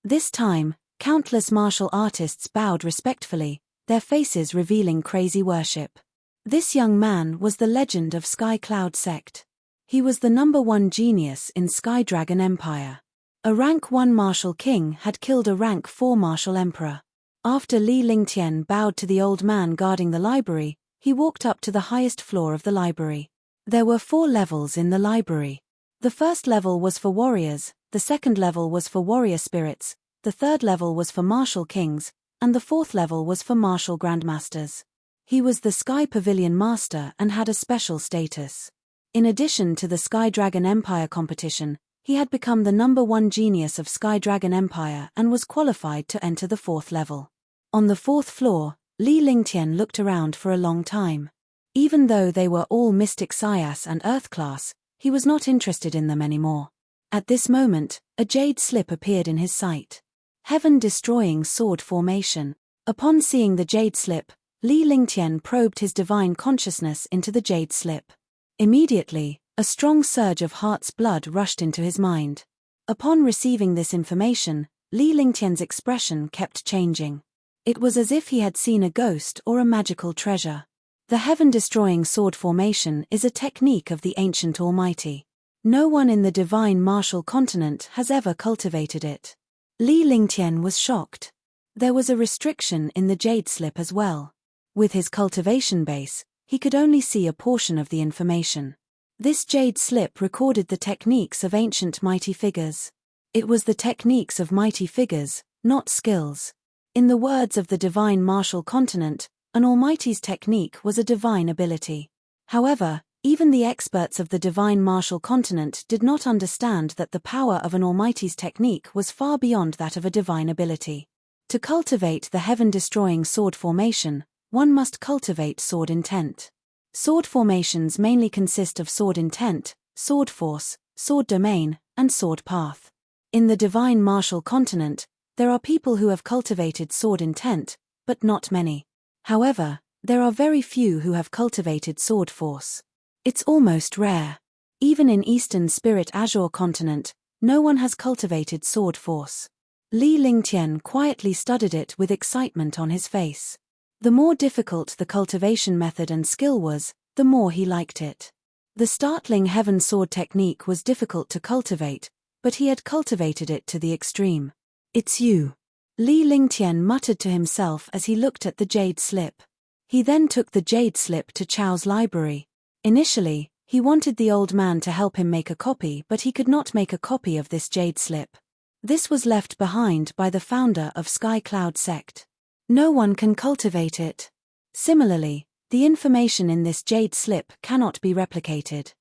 This time, countless martial artists bowed respectfully, their faces revealing crazy worship. This young man was the legend of Sky Cloud Sect. He was the #1 genius in Sky Dragon Empire. A rank 1 martial king had killed a rank 4 martial emperor. After Li Lingtian bowed to the old man guarding the library, he walked up to the highest floor of the library. There were 4 levels in the library. The first level was for warriors, the second level was for warrior spirits, the third level was for martial kings, and the fourth level was for martial grandmasters. He was the Sky Pavilion Master and had a special status. In addition to the Sky Dragon Empire competition, he had become the #1 genius of Sky Dragon Empire and was qualified to enter the 4th level. On the 4th floor, Li Lingtian looked around for a long time. Even though they were all Mystic Sias and Earth class, he was not interested in them anymore. At this moment, a jade slip appeared in his sight. Heaven-destroying sword formation. Upon seeing the jade slip, Li Lingtian probed his divine consciousness into the jade slip. Immediately, a strong surge of heart's blood rushed into his mind. Upon receiving this information, Li Lingtian's expression kept changing. It was as if he had seen a ghost or a magical treasure. The heaven-destroying sword formation is a technique of the ancient Almighty. No one in the divine martial continent has ever cultivated it. Li Lingtian was shocked. There was a restriction in the jade slip as well. With his cultivation base, he could only see a portion of the information. This jade slip recorded the techniques of ancient mighty figures. It was the techniques of mighty figures, not skills. In the words of the divine martial continent, an almighty's technique was a divine ability. However, Even the experts of the divine martial continent did not understand that the power of an almighty's technique was far beyond that of a divine ability. To cultivate the heaven-destroying sword formation, one must cultivate sword intent. Sword formations mainly consist of sword intent, sword force, sword domain, and sword path. In the divine martial continent, there are people who have cultivated sword intent, but not many. However, there are very few who have cultivated sword force. It's almost rare. Even in Eastern Spirit Azure continent, no one has cultivated sword force. Li Lingtian quietly studied it with excitement on his face. The more difficult the cultivation method and skill was, the more he liked it. The startling heaven sword technique was difficult to cultivate, but he had cultivated it to the extreme. It's you. Li Lingtian muttered to himself as he looked at the jade slip. He then took the jade slip to Chao's library. Initially, he wanted the old man to help him make a copy, but he could not make a copy of this jade slip. This was left behind by the founder of Sky Cloud sect. No one can cultivate it. Similarly, the information in this jade slip cannot be replicated.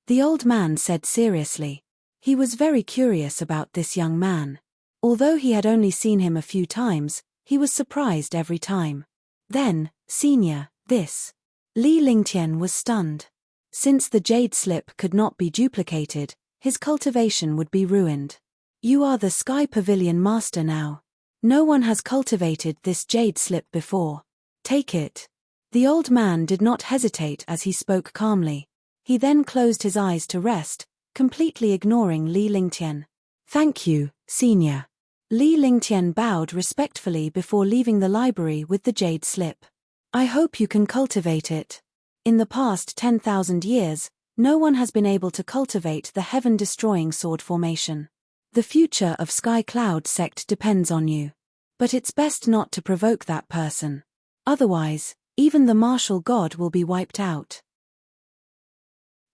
The old man said seriously. He was very curious about this young man. Although he had only seen him a few times, he was surprised every time. Then, senior, this. Li Lingtian was stunned. Since the jade slip could not be duplicated, his cultivation would be ruined. You are the Sky Pavilion master now. No one has cultivated this jade slip before. Take it. The old man did not hesitate as he spoke calmly. He then closed his eyes to rest, completely ignoring Li Lingtian. Thank you, senior. Li Lingtian bowed respectfully before leaving the library with the jade slip. I hope you can cultivate it. In the past 10,000 years, no one has been able to cultivate the heaven-destroying sword formation. The future of Sky Cloud sect depends on you. But it's best not to provoke that person. Otherwise, even the martial god will be wiped out.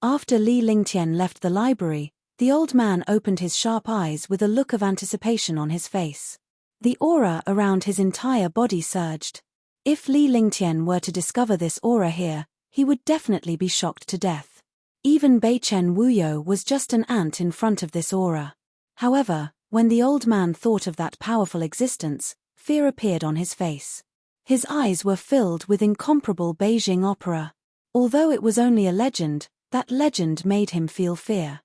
After Li Lingtian left the library, the old man opened his sharp eyes with a look of anticipation on his face. The aura around his entire body surged. If Li Lingtian were to discover this aura here, he would definitely be shocked to death. Even Beichen Wuyo was just an ant in front of this aura. However, when the old man thought of that powerful existence, fear appeared on his face. His eyes were filled with incomparable Beijing opera. Although it was only a legend, that legend made him feel fear.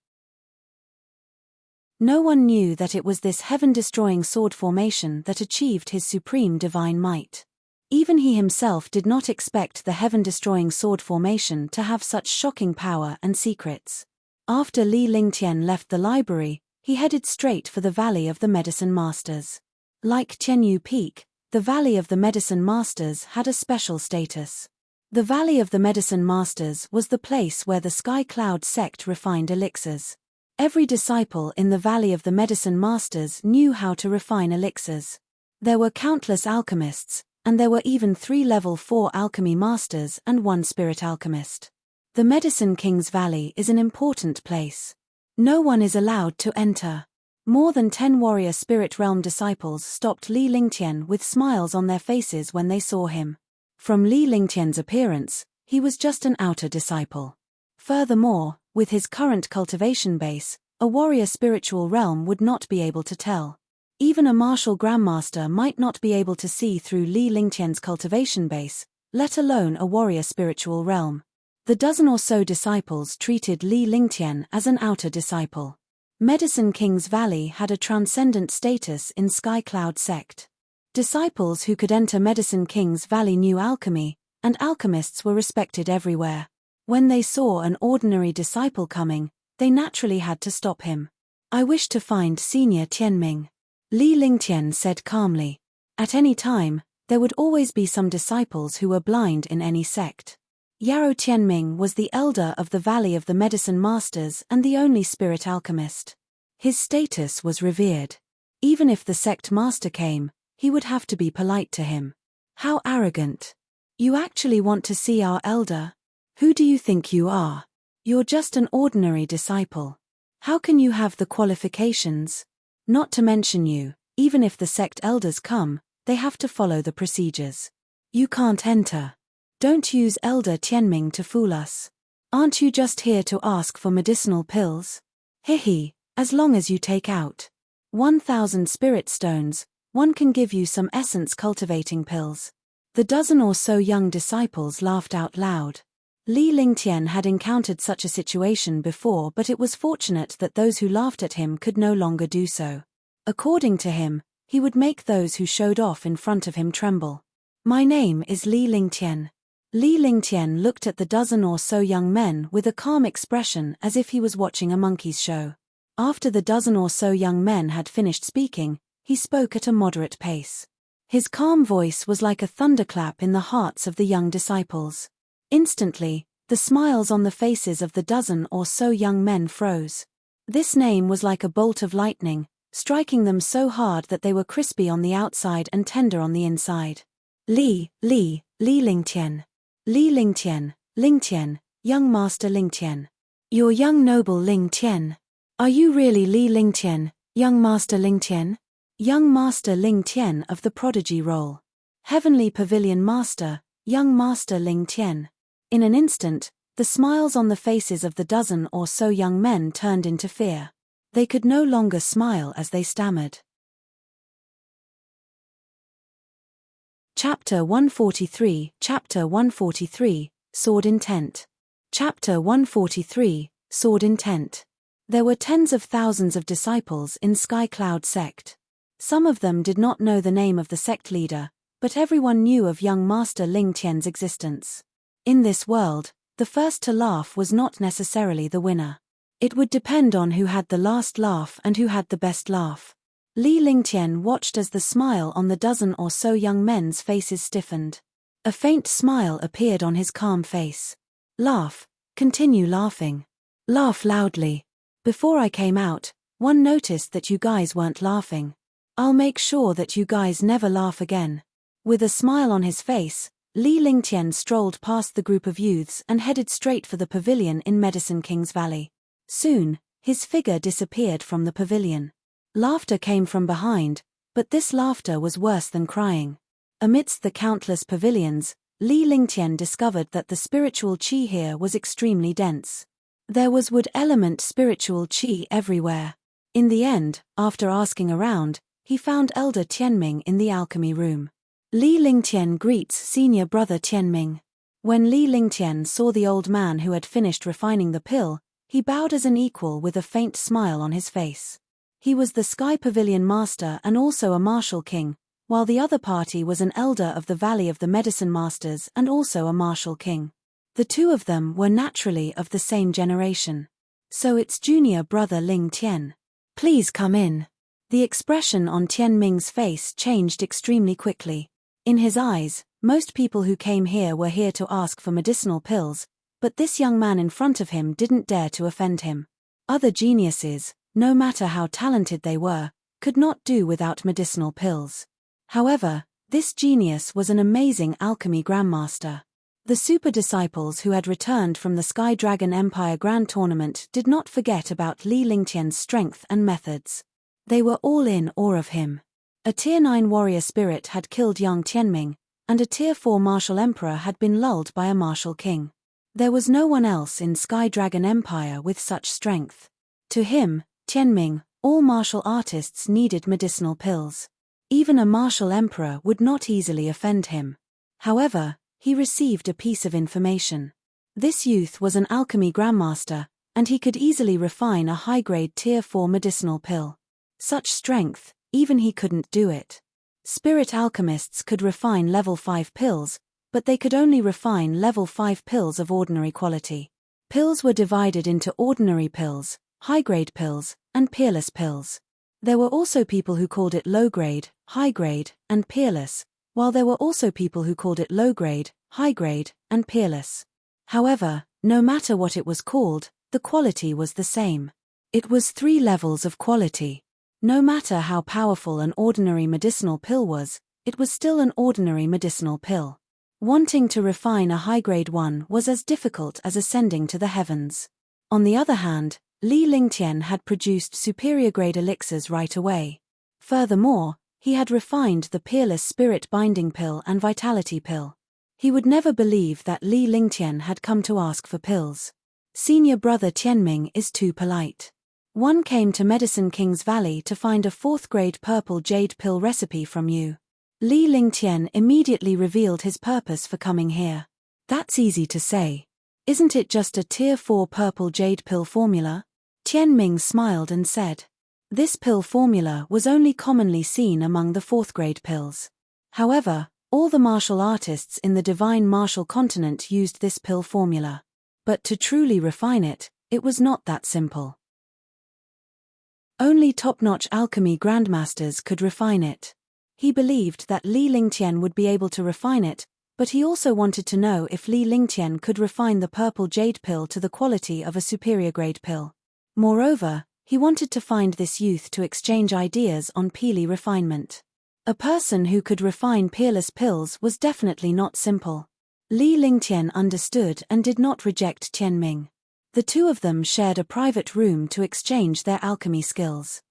No one knew that it was this heaven-destroying sword formation that achieved his supreme divine might. Even he himself did not expect the heaven-destroying sword formation to have such shocking power and secrets. After Li Lingtian left the library, he headed straight for the Valley of the Medicine Masters. Like Tianyu Peak, the Valley of the Medicine Masters had a special status. The Valley of the Medicine Masters was the place where the Sky Cloud sect refined elixirs. Every disciple in the Valley of the Medicine Masters knew how to refine elixirs. There were countless alchemists, and there were even 3 level 4 alchemy masters and 1 spirit alchemist. The Medicine King's Valley is an important place. No one is allowed to enter. More than 10 warrior spirit realm disciples stopped Li Lingtian with smiles on their faces when they saw him. From Li Lingtian's appearance, he was just an outer disciple. Furthermore, with his current cultivation base, a warrior spiritual realm would not be able to tell. Even a martial grandmaster might not be able to see through Li Lingtian's cultivation base, let alone a warrior spiritual realm. The dozen or so disciples treated Li Lingtian as an outer disciple. Medicine King's Valley had a transcendent status in Sky Cloud sect. Disciples who could enter Medicine King's Valley knew alchemy, and alchemists were respected everywhere. When they saw an ordinary disciple coming, they naturally had to stop him. I wish to find Senior Tianming. Li Lingtian said calmly. At any time, there would always be some disciples who were blind in any sect. Yarrow Tianming was the elder of the Valley of the Medicine Masters and the only spirit alchemist. His status was revered. Even if the sect master came, he would have to be polite to him. How arrogant. You actually want to see our elder? Who do you think you are? You're just an ordinary disciple. How can you have the qualifications? Not to mention you, even if the sect elders come, they have to follow the procedures. You can't enter. Don't use Elder Tianming to fool us. Aren't you just here to ask for medicinal pills? Hihi, as long as you take out 1,000 spirit stones, one can give you some essence cultivating pills. The dozen or so young disciples laughed out loud. Li Lingtian had encountered such a situation before, but it was fortunate that those who laughed at him could no longer do so. According to him, he would make those who showed off in front of him tremble. My name is Li Lingtian. Li Lingtian looked at the dozen or so young men with a calm expression as if he was watching a monkey's show. After the dozen or so young men had finished speaking, he spoke at a moderate pace. His calm voice was like a thunderclap in the hearts of the young disciples. Instantly, the smiles on the faces of the dozen or so young men froze. This name was like a bolt of lightning, striking them so hard that they were crispy on the outside and tender on the inside. Li Lingtian. Li Lingtian, Lingtian, young master Lingtian. Your young noble Lingtian. Are you really Li Lingtian, young master Lingtian? Young master Lingtian of the prodigy role. Heavenly Pavilion Master, young master Lingtian. In an instant, the smiles on the faces of the dozen or so young men turned into fear. They could no longer smile as they stammered. Chapter 143, Sword Intent. Chapter 143, Sword Intent. There were tens of thousands of disciples in Sky Cloud sect. Some of them did not know the name of the sect leader, but everyone knew of young master Ling Tian's existence. In this world, the first to laugh was not necessarily the winner. It would depend on who had the last laugh and who had the best laugh. Li Lingtian watched as the smile on the dozen or so young men's faces stiffened. A faint smile appeared on his calm face. Laugh, continue laughing. Laugh loudly. Before I came out, one noticed that you guys weren't laughing. I'll make sure that you guys never laugh again. With a smile on his face, Li Lingtian strolled past the group of youths and headed straight for the pavilion in Medicine King's Valley. Soon, his figure disappeared from the pavilion. Laughter came from behind, but this laughter was worse than crying. Amidst the countless pavilions, Li Lingtian discovered that the spiritual qi here was extremely dense. There was wood element spiritual qi everywhere. In the end, after asking around, he found Elder Tianming in the alchemy room. Li Lingtian greets senior brother Tianming. When Li Lingtian saw the old man who had finished refining the pill, he bowed as an equal with a faint smile on his face. He was the Sky Pavilion Master and also a Martial King, while the other party was an elder of the Valley of the Medicine Masters and also a Martial King. The two of them were naturally of the same generation. So it's junior brother Ling Tian. Please come in. The expression on Tianming's face changed extremely quickly. In his eyes, most people who came here were here to ask for medicinal pills, but this young man in front of him didn't dare to offend him. Other geniuses, no matter how talented they were, could not do without medicinal pills. However, this genius was an amazing alchemy grandmaster. The super disciples who had returned from the Sky Dragon Empire Grand Tournament did not forget about Li Lingtian's strength and methods. They were all in awe of him. A Tier 9 warrior spirit had killed young Tianming, and a Tier 4 martial emperor had been lulled by a martial king. There was no one else in Sky Dragon Empire with such strength. To him, Tianming, all martial artists needed medicinal pills. Even a martial emperor would not easily offend him. However, he received a piece of information. This youth was an alchemy grandmaster, and he could easily refine a high-grade Tier 4 medicinal pill. Such strength, even he couldn't do it. Spirit alchemists could refine level 5 pills, but they could only refine level 5 pills of ordinary quality. Pills were divided into ordinary pills, high-grade pills, and peerless pills. There were also people who called it low-grade, high-grade, and peerless, while there were also people who called it low-grade, high-grade, and peerless. However, no matter what it was called, the quality was the same. It was 3 levels of quality. No matter how powerful an ordinary medicinal pill was, it was still an ordinary medicinal pill. Wanting to refine a high-grade one was as difficult as ascending to the heavens. On the other hand, Li Lingtian had produced superior-grade elixirs right away. Furthermore, he had refined the peerless spirit binding pill and vitality pill. He would never believe that Li Lingtian had come to ask for pills. Senior brother Tianming is too polite. One came to Medicine King's Valley to find a 4th grade purple jade pill recipe from you. Li Lingtian immediately revealed his purpose for coming here. That's easy to say. Isn't it just a tier 4 purple jade pill formula? Tianming smiled and said. This pill formula was only commonly seen among the 4th grade pills. However, all the martial artists in the divine martial continent used this pill formula. But to truly refine it, it was not that simple. Only top-notch alchemy grandmasters could refine it. He believed that Li Lingtian would be able to refine it, but he also wanted to know if Li Lingtian could refine the purple jade pill to the quality of a superior grade pill. Moreover, he wanted to find this youth to exchange ideas on peely refinement. A person who could refine peerless pills was definitely not simple. Li Lingtian understood and did not reject Tianming. The two of them shared a private room to exchange their alchemy skills.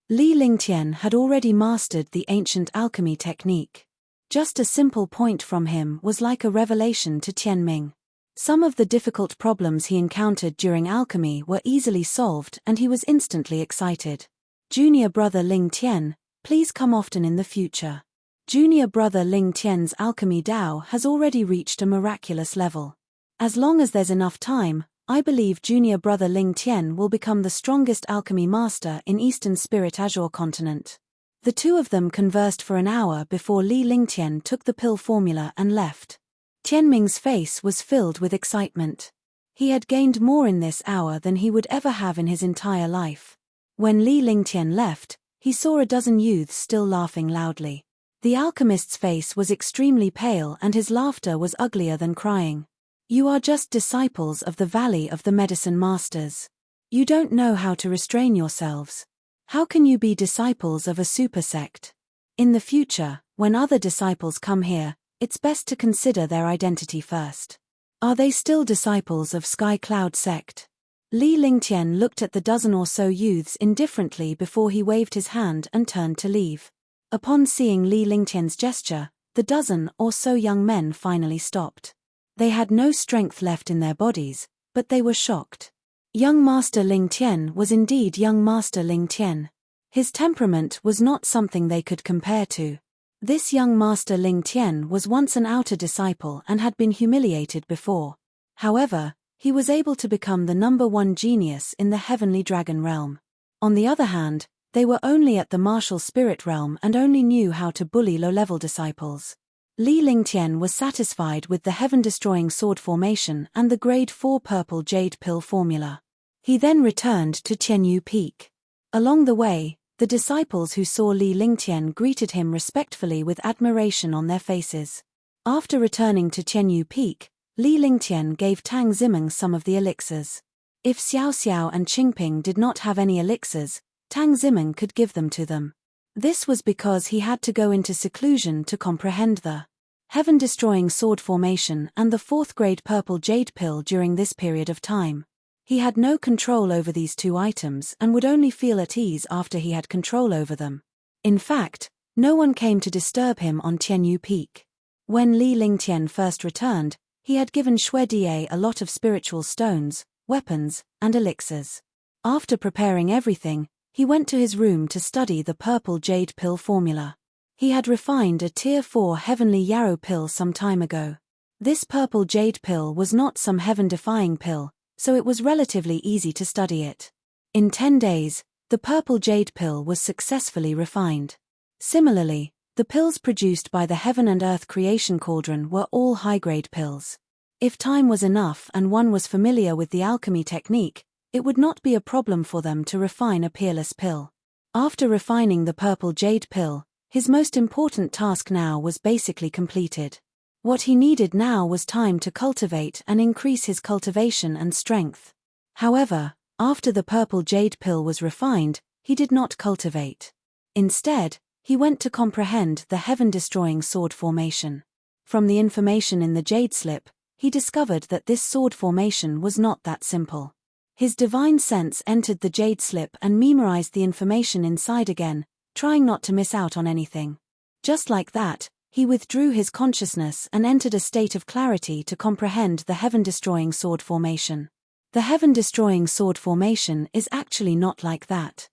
Li Lingtian had already mastered the ancient alchemy technique. Just a simple point from him was like a revelation to Tianming. Some of the difficult problems he encountered during alchemy were easily solved and he was instantly excited. Junior brother Ling Tian, please come often in the future. Junior brother Ling Tian's alchemy Dao has already reached a miraculous level. As long as there's enough time, I believe junior brother Ling Tian will become the strongest alchemy master in Eastern Spirit Azure continent. The two of them conversed for an hour before Li Lingtian took the pill formula and left. Tianming's face was filled with excitement. He had gained more in this hour than he would ever have in his entire life. When Li Lingtian left, he saw a dozen youths still laughing loudly. The alchemist's face was extremely pale and his laughter was uglier than crying. You are just disciples of the Valley of the Medicine Masters. You don't know how to restrain yourselves. How can you be disciples of a super sect? In the future, when other disciples come here, it's best to consider their identity first. Are they still disciples of Sky Cloud sect? Li Lingtian looked at the dozen or so youths indifferently before he waved his hand and turned to leave. Upon seeing Li Lingtian's gesture, the dozen or so young men finally stopped. They had no strength left in their bodies, but they were shocked. Young Master Ling Tian was indeed young Master Ling Tian. His temperament was not something they could compare to. This young Master Ling Tian was once an outer disciple and had been humiliated before. However, he was able to become the #1 genius in the Heavenly Dragon realm. On the other hand, they were only at the martial spirit realm and only knew how to bully low-level disciples. Li Lingtian was satisfied with the heaven-destroying sword formation and the grade 4 purple jade pill formula. He then returned to Tianyu Peak. Along the way, the disciples who saw Li Lingtian greeted him respectfully with admiration on their faces. After returning to Tianyu Peak, Li Lingtian gave Tang Zimeng some of the elixirs. If Xiao Xiao and Qingping did not have any elixirs, Tang Zimeng could give them to them. This was because he had to go into seclusion to comprehend the heaven-destroying sword formation and the 4th grade purple jade pill during this period of time. He had no control over these two items and would only feel at ease after he had control over them. In fact, no one came to disturb him on Tianyu Peak. When Li Lingtian first returned, he had given Xue Die a lot of spiritual stones, weapons, and elixirs. After preparing everything, he went to his room to study the purple jade pill formula. He had refined a tier 4 heavenly yarrow pill some time ago. This purple jade pill was not some heaven-defying pill, so it was relatively easy to study it. In 10 days, the purple jade pill was successfully refined. Similarly, the pills produced by the Heaven and Earth Creation Cauldron were all high-grade pills. If time was enough and one was familiar with the alchemy technique, it would not be a problem for them to refine a peerless pill. After refining the purple jade pill, his most important task now was basically completed. What he needed now was time to cultivate and increase his cultivation and strength. However, after the purple jade pill was refined, he did not cultivate. Instead, he went to comprehend the heaven-destroying sword formation. From the information in the jade slip, he discovered that this sword formation was not that simple. His divine sense entered the jade slip and memorized the information inside again, trying not to miss out on anything. Just like that, He withdrew his consciousness and entered a state of clarity to comprehend the heaven-destroying sword formation. The heaven-destroying sword formation is actually not like that.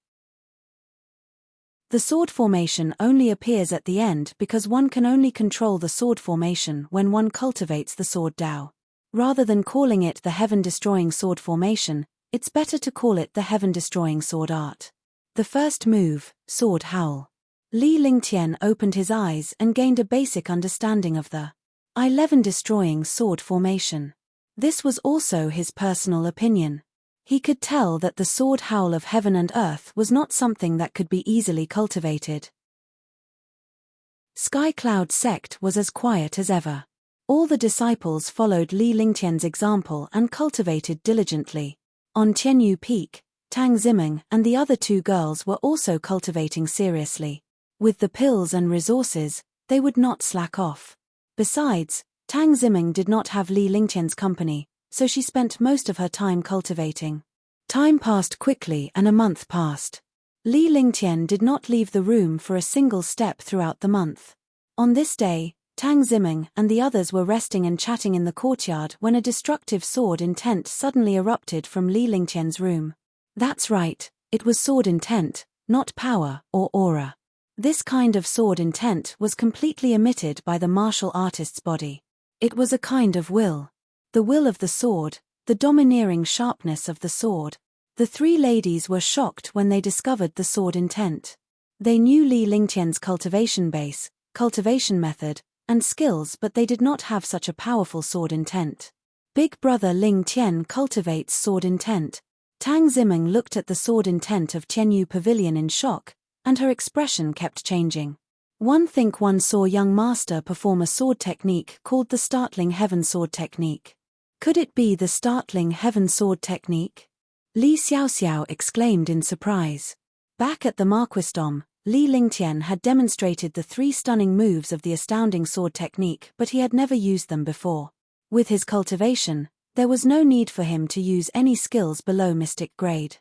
The sword formation only appears at the end because one can only control the sword formation when one cultivates the sword Tao. Rather than calling it the heaven-destroying sword formation, it's better to call it the heaven-destroying sword art. The first move, sword howl. Li Lingtian opened his eyes and gained a basic understanding of the heaven-destroying sword formation. This was also his personal opinion. He could tell that the sword howl of heaven and earth was not something that could be easily cultivated. Sky Cloud sect was as quiet as ever. All the disciples followed Li Lingtian's example and cultivated diligently. On Tianyu Peak, Tang Ziming and the other two girls were also cultivating seriously. With the pills and resources, they would not slack off. Besides, Tang Ziming did not have Li Lingtian's company, so she spent most of her time cultivating. Time passed quickly and a month passed. Li Lingtian did not leave the room for a single step throughout the month. On this day, Tang Ziming and the others were resting and chatting in the courtyard when a destructive sword intent suddenly erupted from Li Lingtian's room. That's right, it was sword intent, not power or aura. This kind of sword intent was completely emitted by the martial artist's body. It was a kind of will. The will of the sword, the domineering sharpness of the sword. The three ladies were shocked when they discovered the sword intent. They knew Li Lingtian's cultivation base, cultivation method, and skills, but they did not have such a powerful sword intent. Big brother Ling Tian cultivates sword intent. Tang Ziming looked at the sword intent of Tianyu Pavilion in shock, and her expression kept changing. One saw young master perform a sword technique called the startling heaven sword technique. Could it be the startling heaven sword technique? Li Xiaoxiao exclaimed in surprise. Back at the Marquisdom, Li Lingtian had demonstrated the 3 stunning moves of the astounding sword technique, but he had never used them before. With his cultivation, there was no need for him to use any skills below mystic grade.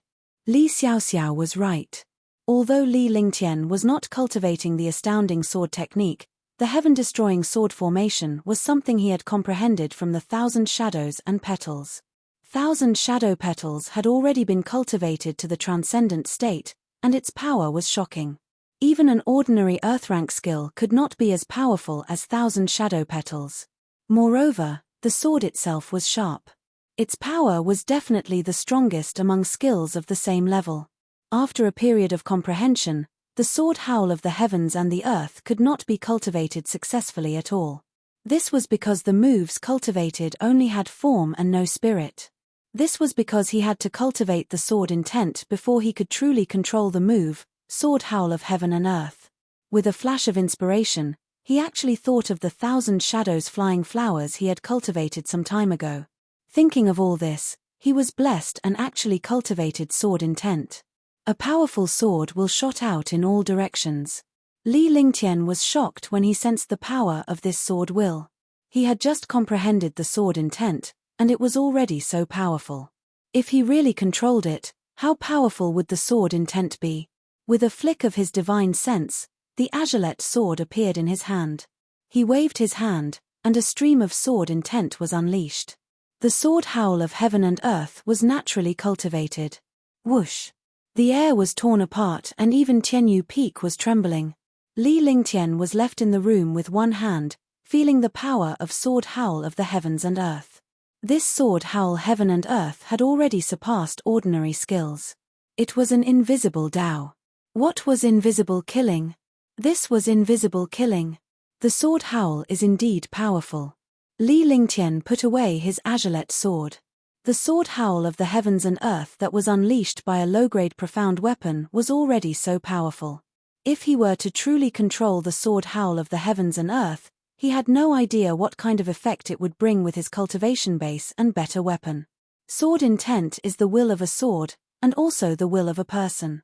Li Xiaoxiao was right. Although Li Lingtian was not cultivating the astounding sword technique, the heaven-destroying sword formation was something he had comprehended from the 1,000 shadows and petals. 1,000 shadow petals had already been cultivated to the transcendent state, and its power was shocking. Even an ordinary earth-rank skill could not be as powerful as 1,000 shadow petals. Moreover, the sword itself was sharp. Its power was definitely the strongest among skills of the same level. After a period of comprehension, the sword howl of the heavens and the earth could not be cultivated successfully at all. This was because the moves cultivated only had form and no spirit. This was because he had to cultivate the sword intent before he could truly control the move, sword howl of heaven and earth. With a flash of inspiration, he actually thought of the 1,000 shadows flying flowers he had cultivated some time ago. Thinking of all this, he was blessed and actually cultivated sword intent. A powerful sword will shot out in all directions. Li Lingtian was shocked when he sensed the power of this sword will. He had just comprehended the sword intent, and it was already so powerful. If he really controlled it, how powerful would the sword intent be? With a flick of his divine sense, the azulette sword appeared in his hand. He waved his hand, and a stream of sword intent was unleashed. The sword howl of heaven and earth was naturally cultivated. Whoosh! The air was torn apart and even Tianyu Peak was trembling. Li Lingtian was left in the room with one hand, feeling the power of sword howl of the heavens and earth. This sword howl heaven and earth had already surpassed ordinary skills. It was an invisible Tao. What was invisible killing? This was invisible killing. The sword howl is indeed powerful. Li Lingtian put away his azulette sword. The sword howl of the heavens and earth that was unleashed by a low-grade profound weapon was already so powerful. If he were to truly control the sword howl of the heavens and earth, he had no idea what kind of effect it would bring with his cultivation base and better weapon. Sword intent is the will of a sword, and also the will of a person.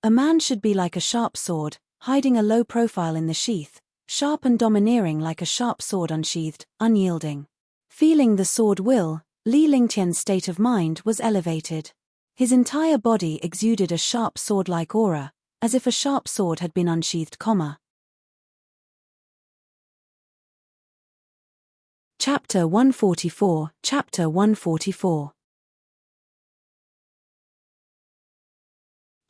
A man should be like a sharp sword, hiding a low profile in the sheath, sharp and domineering like a sharp sword unsheathed, unyielding. Feeling the sword will, Li Lingtian's state of mind was elevated. His entire body exuded a sharp sword-like aura, as if a sharp sword had been unsheathed. Chapter 144, Chapter 144.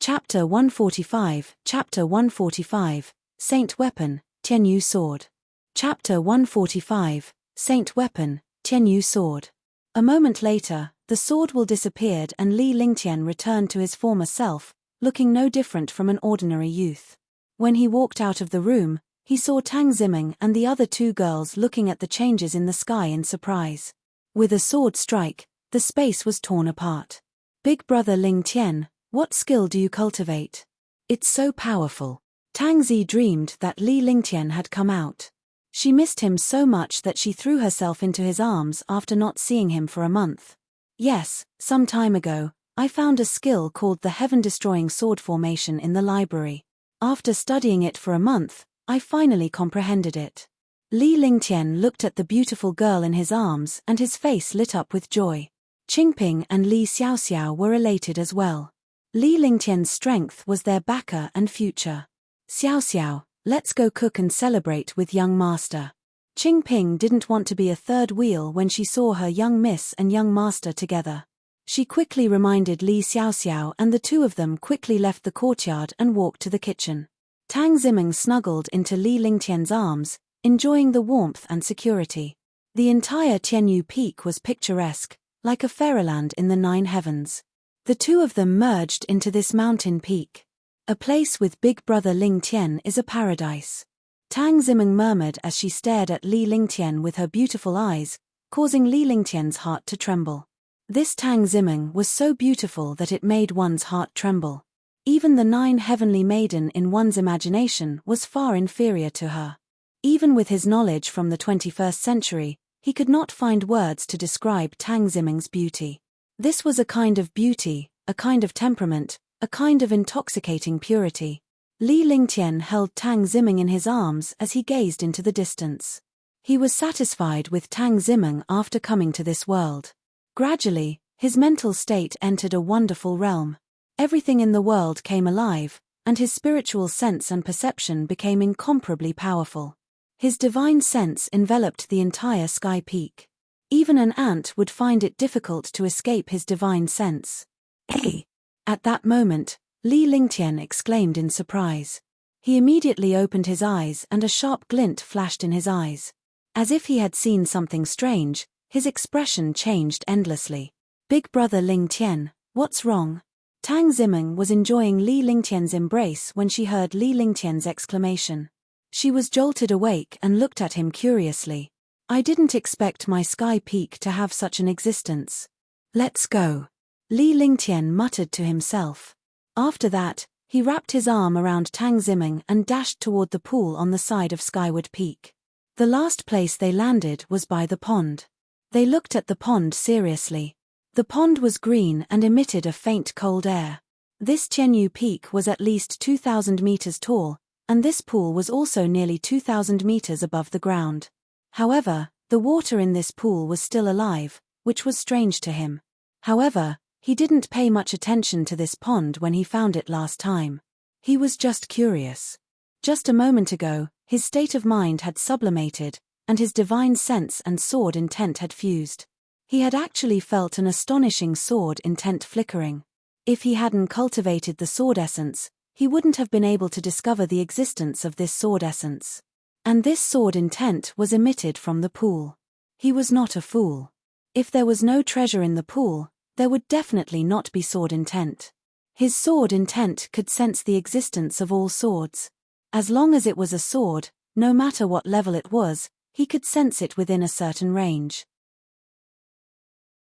Chapter 145, Chapter 145, Saint Weapon, Tianyu Sword. Chapter 145, Saint Weapon, Tianyu Sword. A moment later, the sword will disappeared and Li Lingtian returned to his former self, looking no different from an ordinary youth. When he walked out of the room, he saw Tang Ziming and the other two girls looking at the changes in the sky in surprise. With a sword strike, the space was torn apart. Big brother Ling Tian, what skill do you cultivate? It's so powerful. Tang Zi dreamed that Li Lingtian had come out. She missed him so much that she threw herself into his arms after not seeing him for a month. Yes, some time ago, I found a skill called the heaven-destroying sword formation in the library. After studying it for a month, I finally comprehended it. Li Lingtian looked at the beautiful girl in his arms and his face lit up with joy. Qingping and Li Xiaoxiao were elated as well. Li Lingtian's strength was their backer and future. Xiaoxiao, let's go cook and celebrate with young master. Qingping didn't want to be a third wheel when she saw her young miss and young master together. She quickly reminded Li Xiaoxiao and the two of them quickly left the courtyard and walked to the kitchen. Tang Ziming snuggled into Li Lingtian's arms, enjoying the warmth and security. The entire Tianyu Peak was picturesque, like a fairyland in the 9 heavens. The two of them merged into this mountain peak. A place with big brother Ling Tian is a paradise. Tang Ziming murmured as she stared at Li Lingtian with her beautiful eyes, causing Li Lingtian's heart to tremble. This Tang Ziming was so beautiful that it made one's heart tremble. Even the 9 heavenly maiden in one's imagination was far inferior to her. Even with his knowledge from the 21st century, he could not find words to describe Tang Ziming's beauty. This was a kind of beauty, a kind of temperament, a kind of intoxicating purity. Li Lingtian held Tang Ziming in his arms as he gazed into the distance. He was satisfied with Tang Ziming after coming to this world. Gradually, his mental state entered a wonderful realm. Everything in the world came alive, and his spiritual sense and perception became incomparably powerful. His divine sense enveloped the entire sky peak. Even an ant would find it difficult to escape his divine sense. Hey! At that moment, Li Lingtian exclaimed in surprise. He immediately opened his eyes and a sharp glint flashed in his eyes. As if he had seen something strange, his expression changed endlessly. Big brother Ling Tian, what's wrong? Tang Ziming was enjoying Li Lingtian's embrace when she heard Li Lingtian's exclamation. She was jolted awake and looked at him curiously. I didn't expect my sky peak to have such an existence. Let's go. Li Lingtian muttered to himself. After that, he wrapped his arm around Tang Ziming and dashed toward the pool on the side of Skyward Peak. The last place they landed was by the pond. They looked at the pond seriously. The pond was green and emitted a faint cold air. This Tianyu Peak was at least 2,000 meters tall, and this pool was also nearly 2,000 meters above the ground. However, the water in this pool was still alive, which was strange to him. However, he didn't pay much attention to this pond when he found it last time. He was just curious. Just a moment ago, his state of mind had sublimated, and his divine sense and sword intent had fused. He had actually felt an astonishing sword intent flickering. If he hadn't cultivated the sword essence, he wouldn't have been able to discover the existence of this sword essence. And this sword intent was emitted from the pool. He was not a fool. If there was no treasure in the pool, there would definitely not be sword intent. His sword intent could sense the existence of all swords. As long as it was a sword, no matter what level it was, he could sense it within a certain range.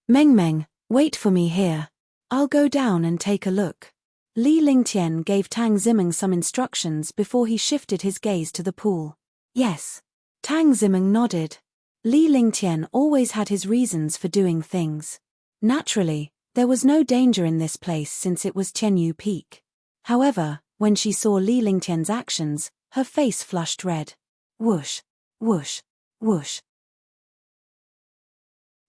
Meng Meng, wait for me here. I'll go down and take a look. Li Lingtian gave Tang Ziming some instructions before he shifted his gaze to the pool. Yes. Tang Ziming nodded. Li Lingtian always had his reasons for doing things. Naturally, there was no danger in this place since it was Tianyu Peak. However, when she saw Li Lingtian's actions, her face flushed red. Whoosh, whoosh, whoosh.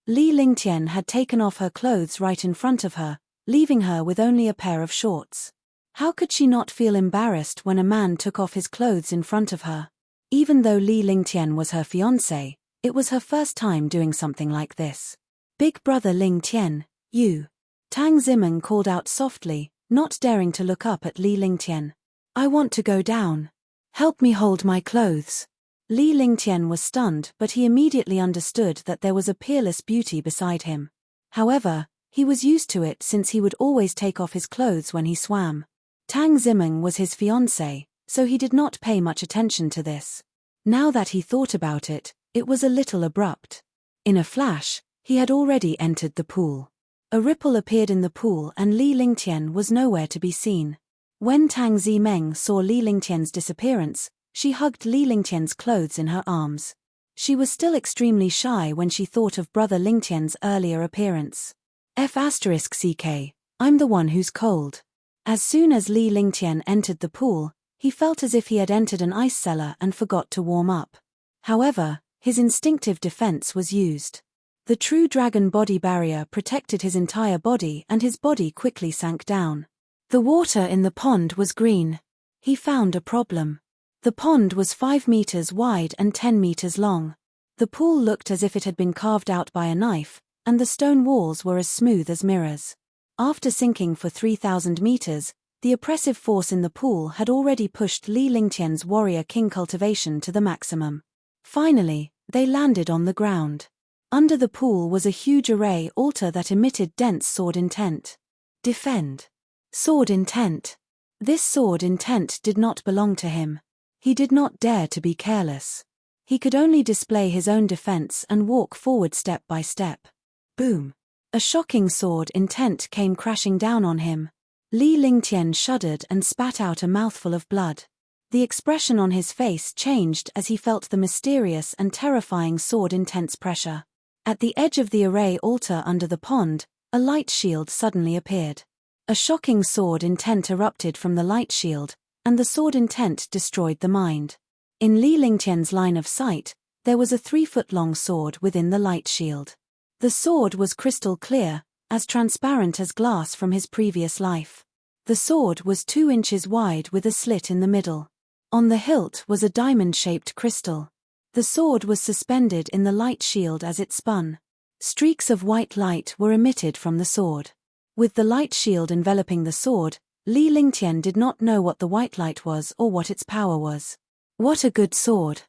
Li Lingtian had taken off her clothes right in front of her, leaving her with only a pair of shorts. How could she not feel embarrassed when a man took off his clothes in front of her? Even though Li Lingtian was her fiancé, It was her first time doing something like this. Big brother Ling Tian, you. Tang Zimeng called out softly, not daring to look up at Li Lingtian. I want to go down. Help me hold my clothes. Li Lingtian was stunned, but he immediately understood that there was a peerless beauty beside him. However, he was used to it since he would always take off his clothes when he swam. Tang Zimeng was his fiancée, so he did not pay much attention to this. Now that he thought about it, it was a little abrupt. In a flash, he had already entered the pool. A ripple appeared in the pool and Li Lingtian was nowhere to be seen. When Tang Zimeng saw Li Lingtian's disappearance, she hugged Li Lingtian's clothes in her arms. She was still extremely shy when she thought of brother Lingtian's earlier appearance. F***ck, I'm the one who's cold. As soon as Li Lingtian entered the pool, he felt as if he had entered an ice cellar and forgot to warm up. However, his instinctive defense was used. The true dragon body barrier protected his entire body and his body quickly sank down. The water in the pond was green. He found a problem. The pond was 5 meters wide and 10 meters long. The pool looked as if it had been carved out by a knife, and the stone walls were as smooth as mirrors. After sinking for 3,000 meters, the oppressive force in the pool had already pushed Li Lingtian's warrior king cultivation to the maximum. Finally, they landed on the ground. Under the pool was a huge array altar that emitted dense sword intent. Defend. Sword intent. This sword intent did not belong to him. He did not dare to be careless. He could only display his own defense and walk forward step by step. Boom. A shocking sword intent came crashing down on him. Li Lingtian shuddered and spat out a mouthful of blood. The expression on his face changed as he felt the mysterious and terrifying sword intense pressure. At the edge of the array altar under the pond, a light shield suddenly appeared. A shocking sword intent erupted from the light shield, and the sword intent destroyed the mind. In Li Lingtian's line of sight, there was a 3-foot-long sword within the light shield. The sword was crystal clear, as transparent as glass from his previous life. The sword was 2 inches wide with a slit in the middle. On the hilt was a diamond-shaped crystal. The sword was suspended in the light shield as it spun. Streaks of white light were emitted from the sword. With the light shield enveloping the sword, Li Lingtian did not know what the white light was or what its power was. What a good sword!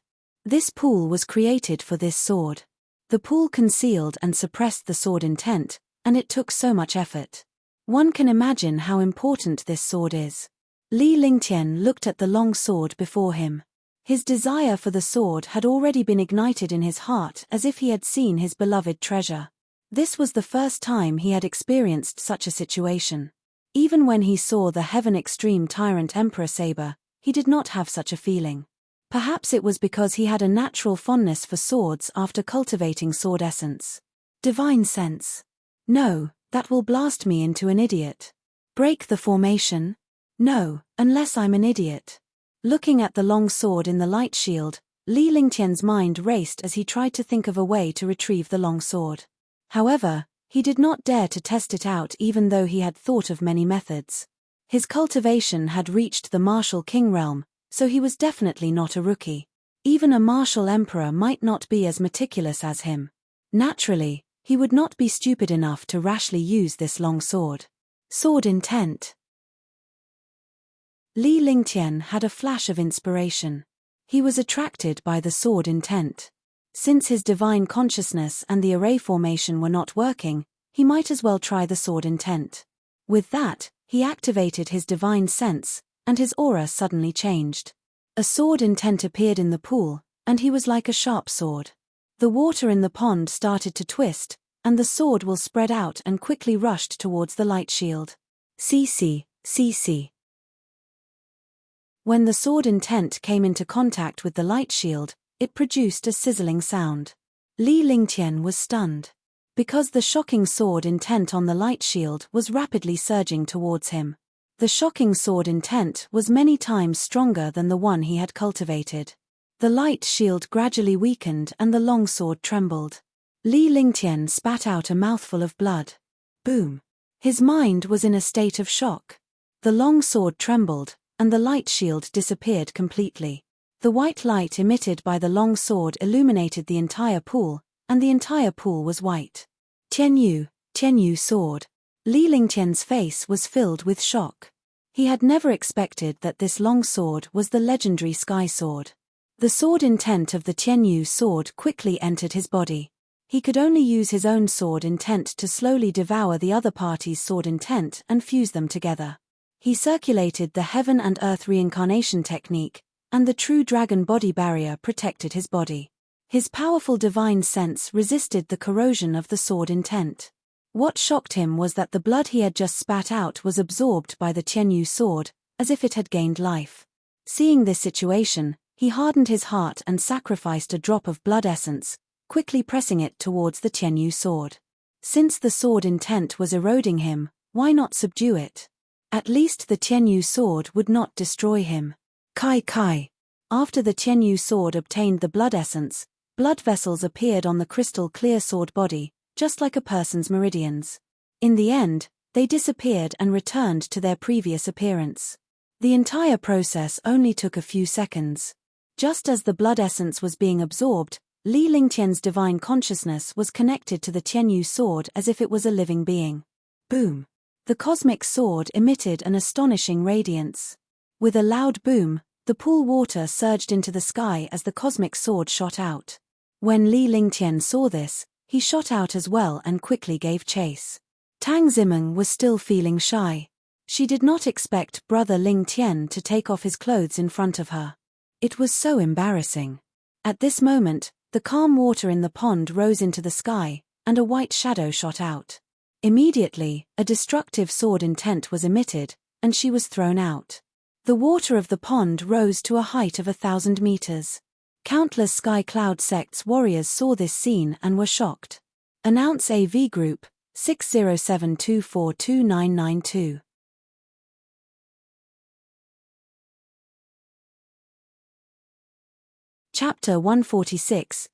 This pool was created for this sword. The pool concealed and suppressed the sword intent, and it took so much effort. One can imagine how important this sword is. Li Lingtian looked at the long sword before him. His desire for the sword had already been ignited in his heart as if he had seen his beloved treasure. This was the first time he had experienced such a situation. Even when he saw the Heaven Extreme Tyrant Emperor Saber, he did not have such a feeling. Perhaps it was because he had a natural fondness for swords after cultivating sword essence. Divine sense. No, that will blast me into an idiot. Break the formation? No, unless I'm an idiot. Looking at the long sword in the light shield, Li Lingtian's mind raced as he tried to think of a way to retrieve the long sword. However, he did not dare to test it out even though he had thought of many methods. His cultivation had reached the martial king realm, so he was definitely not a rookie. Even a martial emperor might not be as meticulous as him. Naturally, he would not be stupid enough to rashly use this long sword. Sword intent. Li Lingtian had a flash of inspiration. He was attracted by the sword intent. Since his divine consciousness and the array formation were not working, he might as well try the sword intent. With that, he activated his divine sense, and his aura suddenly changed. A sword intent appeared in the pool, and he was like a sharp sword. The water in the pond started to twist, and the sword will spread out and quickly rushed towards the light shield. CC. When the sword intent came into contact with the light shield, it produced a sizzling sound. Li Lingtian was stunned. Because the shocking sword intent on the light shield was rapidly surging towards him. The shocking sword intent was many times stronger than the one he had cultivated. The light shield gradually weakened and the long sword trembled. Li Lingtian spat out a mouthful of blood. Boom. His mind was in a state of shock. The long sword trembled, and the light shield disappeared completely. The white light emitted by the long sword illuminated the entire pool, and the entire pool was white. Tianyu sword. Li Lingtian's face was filled with shock. He had never expected that this long sword was the legendary sky sword. The sword intent of the Tianyu sword quickly entered his body. He could only use his own sword intent to slowly devour the other party's sword intent and fuse them together. He circulated the heaven and earth reincarnation technique, and the true dragon body barrier protected his body. His powerful divine sense resisted the corrosion of the sword intent. What shocked him was that the blood he had just spat out was absorbed by the Tianyu sword, as if it had gained life. Seeing this situation, he hardened his heart and sacrificed a drop of blood essence, quickly pressing it towards the Tianyu sword. Since the sword intent was eroding him, why not subdue it? At least the Tianyu sword would not destroy him. Kai. After the Tianyu sword obtained the blood essence, blood vessels appeared on the crystal clear sword body, just like a person's meridians. In the end, they disappeared and returned to their previous appearance. The entire process only took a few seconds. Just as the blood essence was being absorbed, Li Lingtian's divine consciousness was connected to the Tianyu sword as if it was a living being. Boom! The cosmic sword emitted an astonishing radiance. With a loud boom, the pool water surged into the sky as the cosmic sword shot out. When Li Lingtian saw this, he shot out as well and quickly gave chase. Tang Zimeng was still feeling shy. She did not expect brother Ling Tian to take off his clothes in front of her. It was so embarrassing. At this moment, the calm water in the pond rose into the sky, and a white shadow shot out. Immediately, a destructive sword intent was emitted, and she was thrown out. The water of the pond rose to a height of 1,000 meters. Countless Sky Cloud Sect's warriors saw this scene and were shocked. Announce AV Group, 607242992. Chapter 146,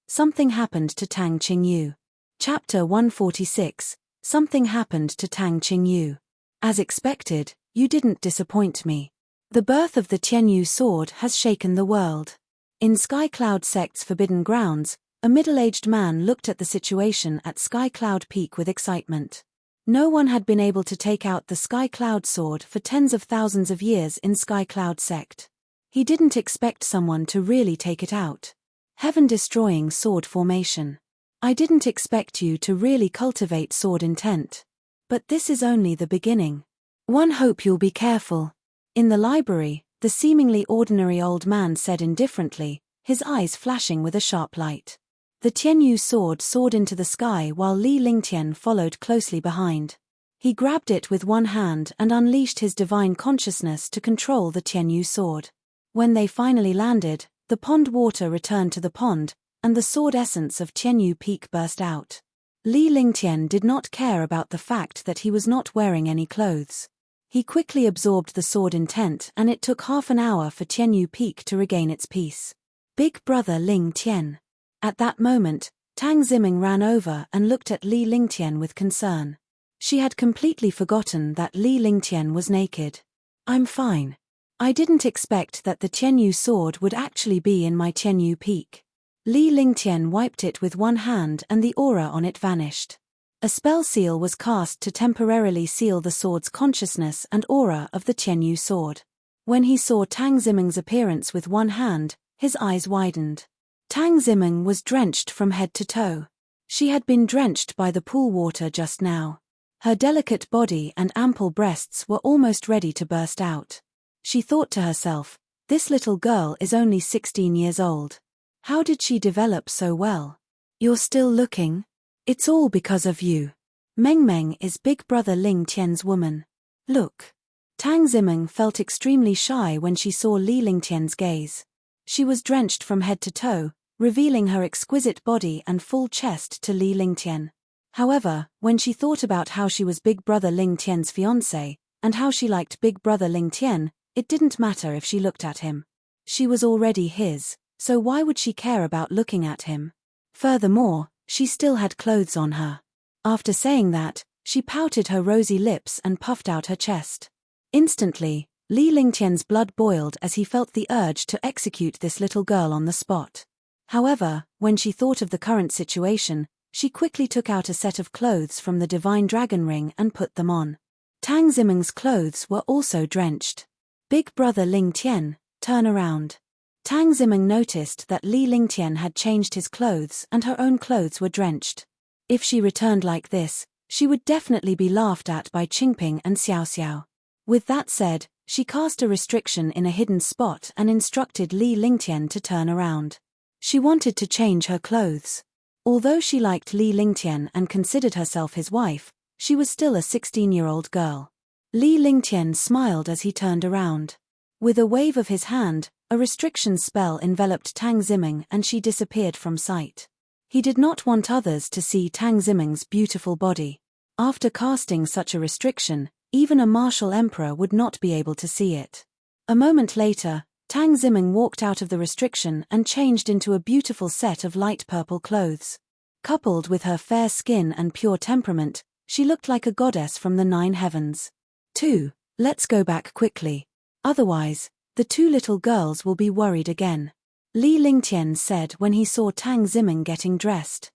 Something happened to Tang Qingyu. Chapter 146, Something happened to Tang Qingyu. As expected, you didn't disappoint me. The birth of the Tianyu sword has shaken the world. In Sky Cloud Sect's forbidden grounds, a middle-aged man looked at the situation at Sky Cloud Peak with excitement. No one had been able to take out the Sky Cloud sword for tens of thousands of years in Sky Cloud Sect. He didn't expect someone to really take it out. Heaven-destroying sword formation. I didn't expect you to really cultivate sword intent. But this is only the beginning. One hope you'll be careful. In the library, the seemingly ordinary old man said indifferently, his eyes flashing with a sharp light. The Tianyu sword soared into the sky while Li Lingtian followed closely behind. He grabbed it with one hand and unleashed his divine consciousness to control the Tianyu sword. When they finally landed, the pond water returned to the pond, and the sword essence of Tianyu Peak burst out. Li Lingtian did not care about the fact that he was not wearing any clothes. He quickly absorbed the sword intent and it took half an hour for Tianyu Peak to regain its peace. Big brother Ling Tian. At that moment, Tang Zimeng ran over and looked at Li Lingtian with concern. She had completely forgotten that Li Lingtian was naked. I'm fine. I didn't expect that the Tianyu sword would actually be in my Tianyu Peak. Li Lingtian wiped it with one hand and the aura on it vanished. A spell seal was cast to temporarily seal the sword's consciousness and aura of the Tianyu sword. When he saw Tang Zimeng's appearance with one hand, his eyes widened. Tang Zimeng was drenched from head to toe. She had been drenched by the pool water just now. Her delicate body and ample breasts were almost ready to burst out. She thought to herself, this little girl is only 16 years old. How did she develop so well? You're still looking? It's all because of you. Meng Meng is big brother Ling Tian's woman. Look. Tang Zimeng felt extremely shy when she saw Li Lingtian's gaze. She was drenched from head to toe, revealing her exquisite body and full chest to Li Lingtian. However, when she thought about how she was big brother Ling Tian's fiancé, and how she liked big brother Ling Tian, it didn't matter if she looked at him. She was already his, so why would she care about looking at him? Furthermore, she still had clothes on her. After saying that, she pouted her rosy lips and puffed out her chest. Instantly, Li Lingtian's blood boiled as he felt the urge to execute this little girl on the spot. However, when she thought of the current situation, she quickly took out a set of clothes from the divine dragon ring and put them on. Tang Zimeng's clothes were also drenched. Big brother Ling Tian, turn around. Tang Zimeng noticed that Li Lingtian had changed his clothes and her own clothes were drenched. If she returned like this, she would definitely be laughed at by Qingping and Xiao Xiao. With that said, she cast a restriction in a hidden spot and instructed Li Lingtian to turn around. She wanted to change her clothes. Although she liked Li Lingtian and considered herself his wife, she was still a 16-year-old girl. Li Lingtian smiled as he turned around. With a wave of his hand, a restriction spell enveloped Tang Zimeng and she disappeared from sight. He did not want others to see Tang Zimeng's beautiful body. After casting such a restriction, even a martial emperor would not be able to see it. A moment later, Tang Zimeng walked out of the restriction and changed into a beautiful set of light purple clothes. Coupled with her fair skin and pure temperament, she looked like a goddess from the 9 heavens. 2. Let's go back quickly. Otherwise, the 2 little girls will be worried again. Li Lingtian said when he saw Tang Zimeng getting dressed.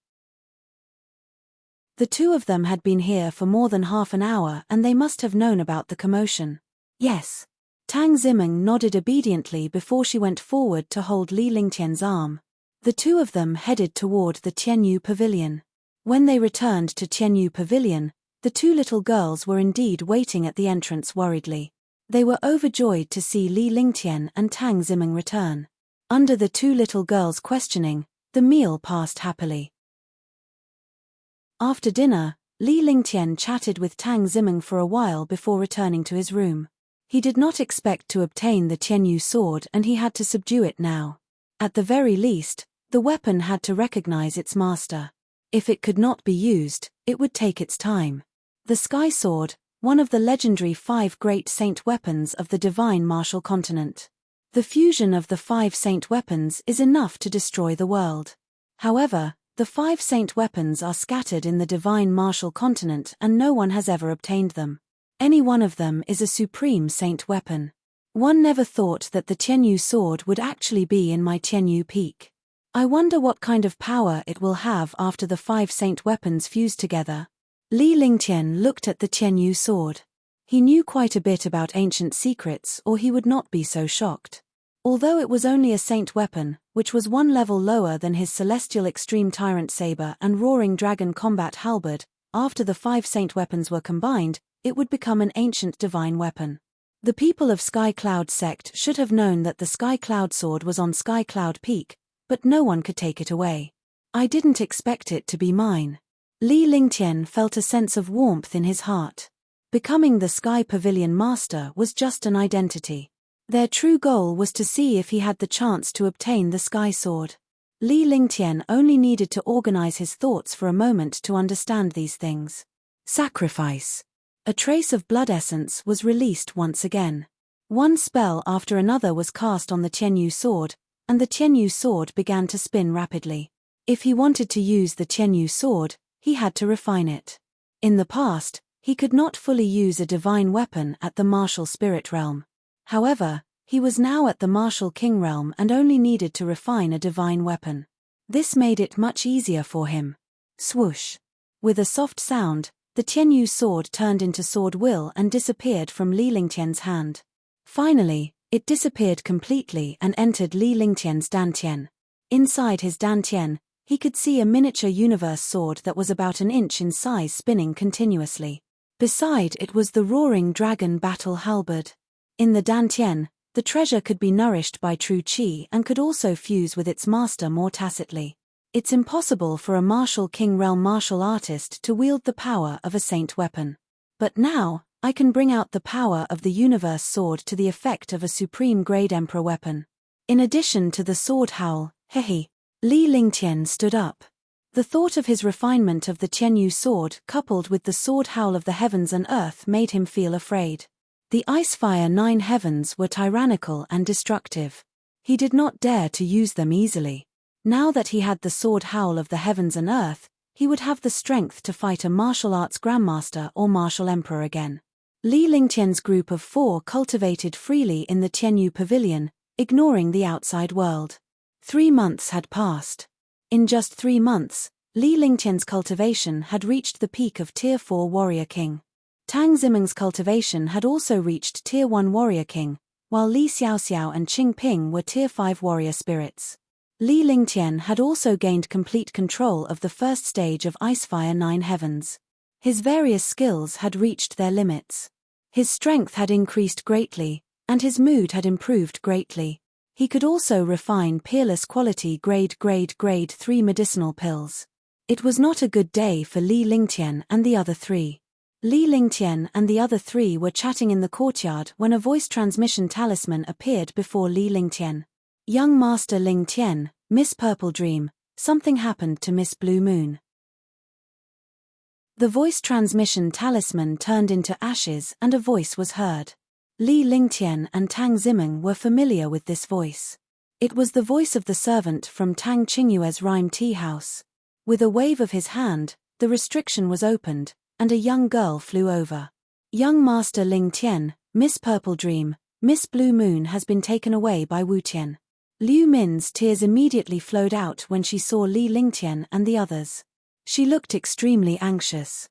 The 2 of them had been here for more than half an hour and they must have known about the commotion. Yes. Tang Zimeng nodded obediently before she went forward to hold Li Lingtian's arm. The 2 of them headed toward the Tianyu Pavilion. When they returned to Tianyu Pavilion, the 2 little girls were indeed waiting at the entrance worriedly. They were overjoyed to see Li Lingtian and Tang Zimeng return. Under the 2 little girls' questioning, the meal passed happily. After dinner, Li Lingtian chatted with Tang Zimeng for a while before returning to his room. He did not expect to obtain the Tianyu sword and he had to subdue it now. At the very least, the weapon had to recognize its master. If it could not be used, it would take its time. The Sky Sword, one of the legendary 5 great saint weapons of the divine martial continent. The fusion of the 5 saint weapons is enough to destroy the world. However, the 5 saint weapons are scattered in the divine martial continent and no one has ever obtained them. Any one of them is a supreme saint weapon. One never thought that the Tianyu sword would actually be in my Tianyu peak. I wonder what kind of power it will have after the 5 saint weapons fuse together. Li Lingtian looked at the Tianyu sword. He knew quite a bit about ancient secrets or he would not be so shocked. Although it was only a saint weapon, which was 1 level lower than his celestial extreme tyrant saber and roaring dragon combat halberd, after the 5 saint weapons were combined, it would become an ancient divine weapon. The people of Sky Cloud sect should have known that the Sky Cloud sword was on Sky Cloud Peak, but no one could take it away. I didn't expect it to be mine. Li Lingtian felt a sense of warmth in his heart. Becoming the Sky Pavilion Master was just an identity. Their true goal was to see if he had the chance to obtain the Sky Sword. Li Lingtian only needed to organize his thoughts for a moment to understand these things. Sacrifice. A trace of blood essence was released once again. One spell after another was cast on the Tianyu sword, and the Tianyu sword began to spin rapidly. If he wanted to use the Tianyu sword, he had to refine it. In the past, he could not fully use a divine weapon at the martial spirit realm. However, he was now at the martial king realm and only needed to refine a divine weapon. This made it much easier for him. Swoosh. With a soft sound, the Tianyu sword turned into sword will and disappeared from Li Lingtian's hand. Finally, it disappeared completely and entered Li Lingtian's dantian. Inside his dantian, he could see a miniature universe sword that was about 1 inch in size spinning continuously. Beside it was the roaring dragon battle halberd. In the dantian, the treasure could be nourished by true qi and could also fuse with its master more tacitly. It's impossible for a martial king realm martial artist to wield the power of a saint weapon. But now, I can bring out the power of the universe sword to the effect of a supreme grade emperor weapon. In addition to the sword howl, hehe. Li Lingtian stood up. The thought of his refinement of the Tianyu sword coupled with the sword howl of the heavens and earth made him feel afraid. The Icefire 9 heavens were tyrannical and destructive. He did not dare to use them easily. Now that he had the sword howl of the heavens and earth, he would have the strength to fight a martial arts grandmaster or martial emperor again. Li Lingtian's group of 4 cultivated freely in the Tianyu Pavilion, ignoring the outside world. 3 months had passed. In just 3 months, Li Lingtian's cultivation had reached the peak of Tier 4 Warrior King. Tang Zimeng's cultivation had also reached Tier 1 Warrior King, while Li Xiaoxiao and Qing Ping were Tier 5 Warrior Spirits. Li Lingtian had also gained complete control of the first stage of Icefire 9 Heavens. His various skills had reached their limits. His strength had increased greatly, and his mood had improved greatly. He could also refine peerless quality grade 3 medicinal pills. It was not a good day for Li Lingtian and the other 3. Li Lingtian and the other 3 were chatting in the courtyard when a voice transmission talisman appeared before Li Lingtian. Young Master Lingtian, Miss Purple Dream, something happened to Miss Blue Moon. The voice transmission talisman turned into ashes and a voice was heard. Li Lingtian and Tang Zimeng were familiar with this voice. It was the voice of the servant from Tang Qingyue's Rhyme Tea House. With a wave of his hand, the restriction was opened, and a young girl flew over. Young Master Lingtian, Miss Purple Dream, Miss Blue Moon has been taken away by Wu Tian. Liu Min's tears immediately flowed out when she saw Li Lingtian and the others. She looked extremely anxious.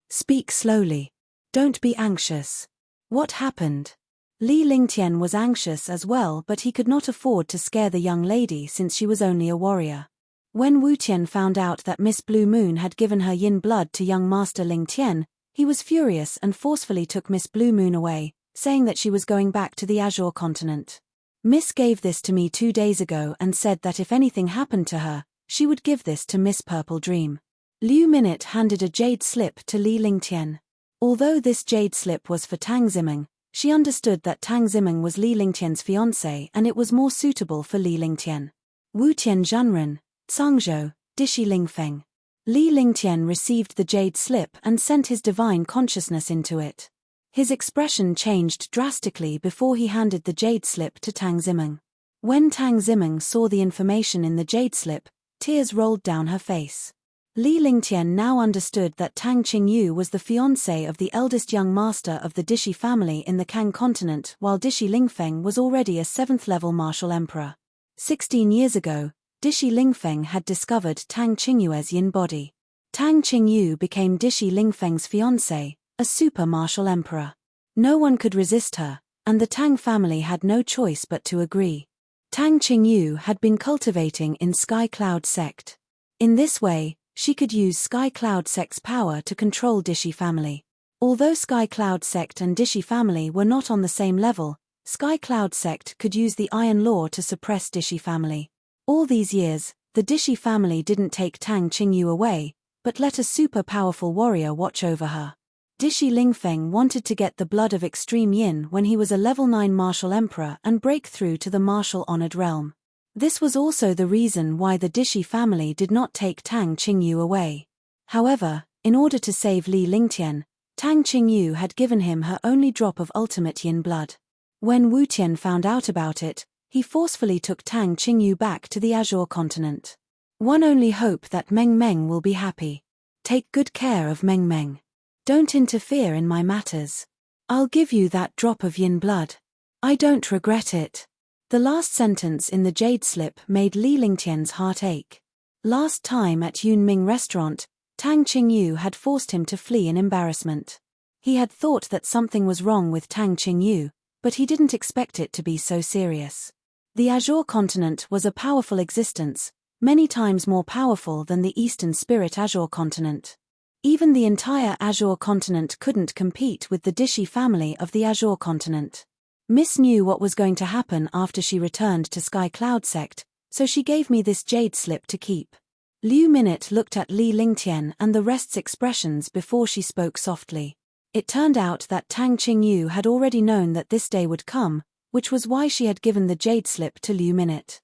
Speak slowly. Don't be anxious. What happened? Li Lingtian was anxious as well, but he could not afford to scare the young lady since she was only a warrior. When Wu Tian found out that Miss Blue Moon had given her yin blood to young Master Lingtian, he was furious and forcefully took Miss Blue Moon away, saying that she was going back to the Azure continent. Miss gave this to me 2 days ago and said that if anything happened to her, she would give this to Miss Purple Dream. Liu Minute handed a jade slip to Li Lingtian. Although this jade slip was for Tang Zimeng, she understood that Tang Zimeng was Li Lingtian's fiancé and it was more suitable for Li Lingtian. Wu Tian Zhanren, Cangzhou, Dishi Lingfeng. Li Lingtian received the jade slip and sent his divine consciousness into it. His expression changed drastically before he handed the jade slip to Tang Zimeng. When Tang Zimeng saw the information in the jade slip, tears rolled down her face. Li Lingtian now understood that Tang Qingyu was the fiancé of the eldest young master of the Dishi family in the Kang continent, while Dishi Lingfeng was already a 7th-level martial emperor. 16 years ago, Dishi Lingfeng had discovered Tang Qingyue's yin body. Tang Qingyu became Dishi Lingfeng's fiancé, a super martial emperor. No one could resist her, and the Tang family had no choice but to agree. Tang Qingyu had been cultivating in Sky Cloud Sect. In this way, she could use Sky Cloud Sect's power to control Dishi family. Although Sky Cloud Sect and Dishi family were not on the same level, Sky Cloud Sect could use the Iron Law to suppress Dishi family. All these years, the Dishi family didn't take Tang Qingyu away, but let a super powerful warrior watch over her. Dishi Lingfeng wanted to get the blood of extreme yin when he was a level 9 martial emperor and break through to the martial honored realm. This was also the reason why the Dishi family did not take Tang Qingyu away. However, in order to save Li Lingtian, Tang Qingyu had given him her only drop of ultimate yin blood. When Wu Tian found out about it, he forcefully took Tang Qingyu back to the Azure continent. One only hope that Meng Meng will be happy. Take good care of Meng Meng. Don't interfere in my matters. I'll give you that drop of yin blood. I don't regret it. The last sentence in the jade slip made Li Lingtian's heart ache. Last time at Yunming restaurant, Tang Qingyu had forced him to flee in embarrassment. He had thought that something was wrong with Tang Qingyu, but he didn't expect it to be so serious. The Azure continent was a powerful existence, many times more powerful than the Eastern Spirit Azure continent. Even the entire Azure continent couldn't compete with the Dishi family of the Azure continent. Miss knew what was going to happen after she returned to Sky Cloud Sect, so she gave me this jade slip to keep. Liu Minute looked at Li Lingtian and the rest's expressions before she spoke softly. It turned out that Tang Qingyu had already known that this day would come, which was why she had given the jade slip to Liu Minute.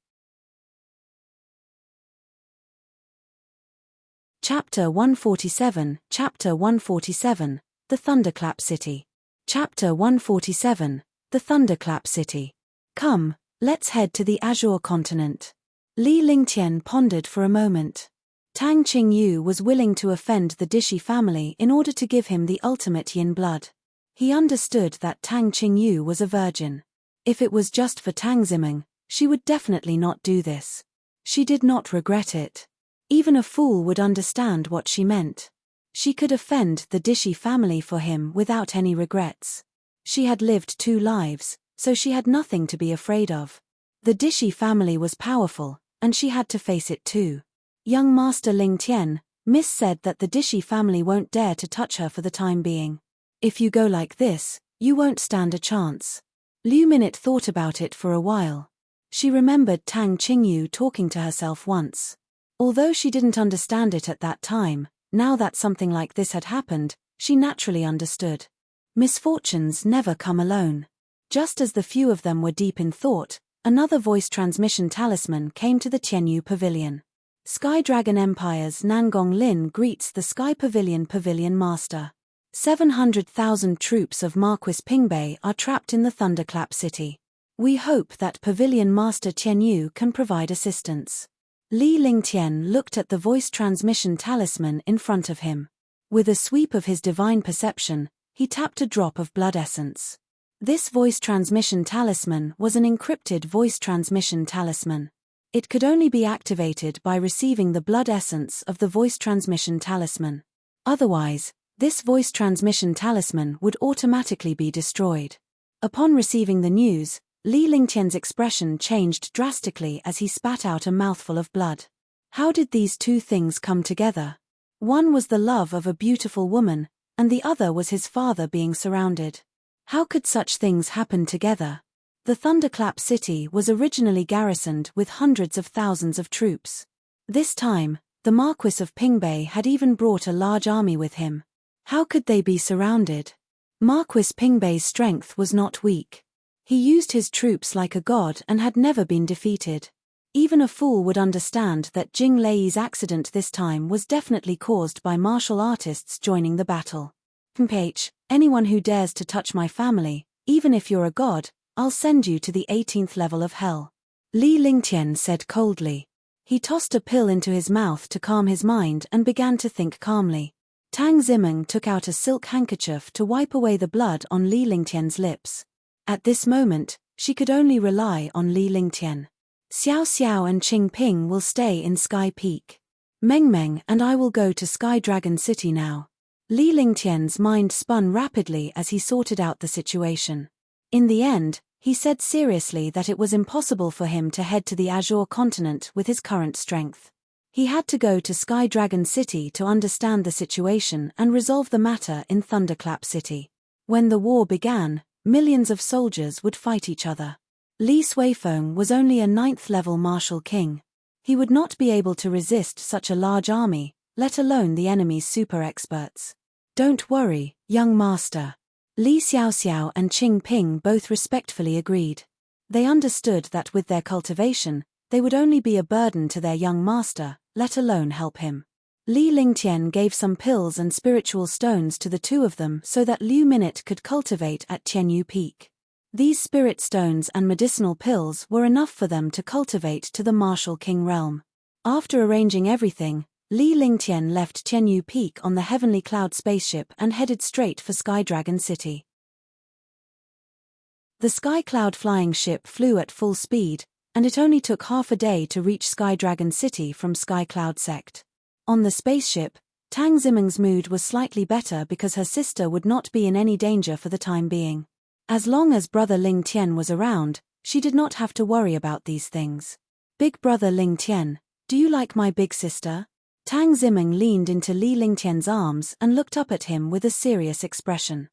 Chapter 147, Chapter 147, The Thunderclap City. Chapter 147, The Thunderclap City. Come, let's head to the Azure continent. Li Lingtian pondered for a moment. Tang Qingyu was willing to offend the Dishi family in order to give him the ultimate yin blood. He understood that Tang Qingyu was a virgin. If it was just for Tang Zimeng, she would definitely not do this. She did not regret it. Even a fool would understand what she meant. She could offend the Dishi family for him without any regrets. She had lived 2 lives, so she had nothing to be afraid of. The Dishi family was powerful, and she had to face it too. Young Master Ling Tian, Miss said that the Dishi family won't dare to touch her for the time being. If you go like this, you won't stand a chance. Liu Minute thought about it for a while. She remembered Tang Qingyu talking to herself once. Although she didn't understand it at that time, now that something like this had happened, she naturally understood. Misfortunes never come alone. Just as the few of them were deep in thought, another voice transmission talisman came to the Tianyu Pavilion. Sky Dragon Empire's Nangong Lin greets the Sky Pavilion Pavilion Master. 700,000 troops of Marquis Pingbei are trapped in the Thunderclap City. We hope that Pavilion Master Tianyu can provide assistance. Li Lingtian looked at the voice transmission talisman in front of him. With a sweep of his divine perception, he tapped a drop of blood essence. This voice transmission talisman was an encrypted voice transmission talisman. It could only be activated by receiving the blood essence of the voice transmission talisman. Otherwise, this voice transmission talisman would automatically be destroyed. Upon receiving the news, Li Lingtian's expression changed drastically as he spat out a mouthful of blood. How did these 2 things come together? One was the love of a beautiful woman, and the other was his father being surrounded. How could such things happen together? The Thunderclap City was originally garrisoned with hundreds of thousands of troops. This time, the Marquis of Pingbei had even brought a large army with him. How could they be surrounded? Marquis Pingbei's strength was not weak. He used his troops like a god and had never been defeated. Even a fool would understand that Jing Lei's accident this time was definitely caused by martial artists joining the battle. Anyone who dares to touch my family, even if you're a god, I'll send you to the 18th level of hell. Li Lingtian said coldly. He tossed a pill into his mouth to calm his mind and began to think calmly. Tang Zimeng took out a silk handkerchief to wipe away the blood on Li Lingtian's lips. At this moment, she could only rely on Li Lingtian. Xiao Xiao and Qing Ping will stay in Sky Peak. Meng Meng and I will go to Sky Dragon City now. Li Lingtian's mind spun rapidly as he sorted out the situation. In the end, he said seriously that it was impossible for him to head to the Azure continent with his current strength. He had to go to Sky Dragon City to understand the situation and resolve the matter in Thunderclap City. When the war began, millions of soldiers would fight each other. Li Suifeng was only a 9th level martial king. He would not be able to resist such a large army, let alone the enemy's super experts. Don't worry, young master. Li Xiaoxiao and Qing Ping both respectfully agreed. They understood that with their cultivation, they would only be a burden to their young master, let alone help him. Li Lingtian gave some pills and spiritual stones to the 2 of them so that Liu Minute could cultivate at Tianyu Peak. These spirit stones and medicinal pills were enough for them to cultivate to the Martial King realm. After arranging everything, Li Lingtian left Tianyu Peak on the Heavenly Cloud spaceship and headed straight for Sky Dragon City. The Sky Cloud flying ship flew at full speed, and it only took half a day to reach Sky Dragon City from Sky Cloud Sect. On the spaceship, Tang Zimeng's mood was slightly better because her sister would not be in any danger for the time being. As long as brother Ling Tian was around, she did not have to worry about these things. Big brother Ling Tian, do you like my big sister? Tang Zimeng leaned into Li Lingtian's arms and looked up at him with a serious expression.